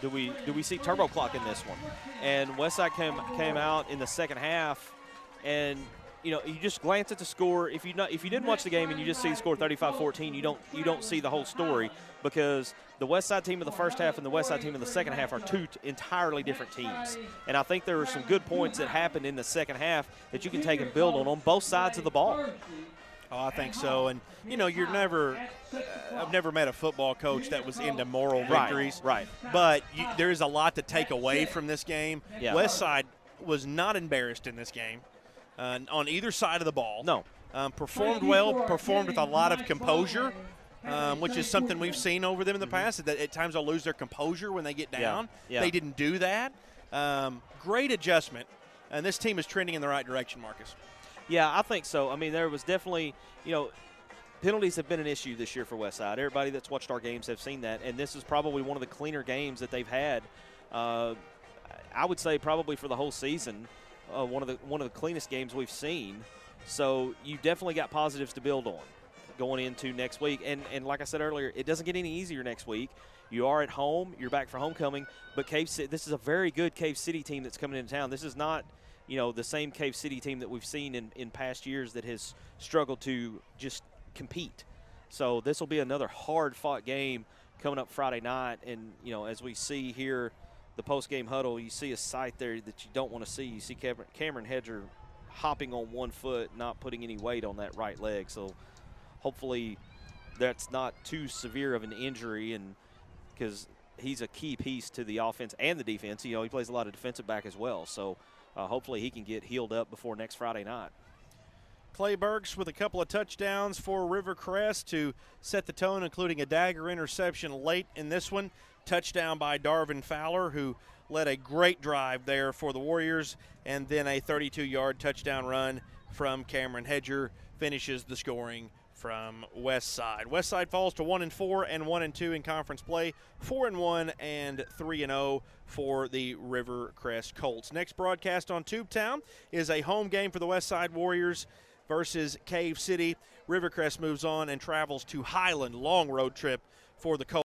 do we see turbo clock in this one? And Westside came out in the second half, and you just glance at the score. If you didn't watch the game and you just see the score 35-14, you don't see the whole story, because the Westside team of the first half and the Westside team of the second half are 2 entirely different teams. And I think there were some good points that happened in the second half that you can take and build on both sides of the ball. Oh, I think so. And, I've never met a football coach that was into moral victories. Right. But there is a lot to take away from this game. Yeah. Westside was not embarrassed in this game on either side of the ball. No. Performed well, performed with a lot of composure, which is something we've seen over them in the past, that at times they'll lose their composure when they get down. Yeah. They didn't do that. Great adjustment. And this team is trending in the right direction, Marcus. Yeah, I think so. I mean, there was definitely, penalties have been an issue this year for Westside. Everybody that's watched our games have seen that, and this is probably one of the cleaner games that they've had. I would say probably for the whole season. one of the cleanest games we've seen. So you definitely got positives to build on going into next week. And like I said earlier, it doesn't get any easier next week. You are at home. You're back for homecoming. But this is a very good Cave City team that's coming into town. This is not, the same Cave City team that we've seen in past years that has struggled to just compete. So this will be another hard-fought game coming up Friday night. And, as we see here, the post-game huddle, you see a sight there that you don't want to see. You see Cameron Hedger hopping on one foot, not putting any weight on that right leg. So hopefully that's not too severe of an injury, and because he's a key piece to the offense and the defense. He plays a lot of defensive back as well. So hopefully he can get healed up before next Friday night. Clay Burks with a couple of touchdowns for Rivercrest to set the tone, including a dagger interception late in this one. Touchdown by Darvin Fowler, who led a great drive there for the Warriors, and then a 32-yard touchdown run from Cameron Hedger finishes the scoring from Westside. Westside falls to 1-4 and 1-2 in conference play, 4-1 and 3-0 for the Rivercrest Colts. Next broadcast on Tubetown is a home game for the Westside Warriors versus Cave City. Rivercrest moves on and travels to Highland, long road trip for the Colts.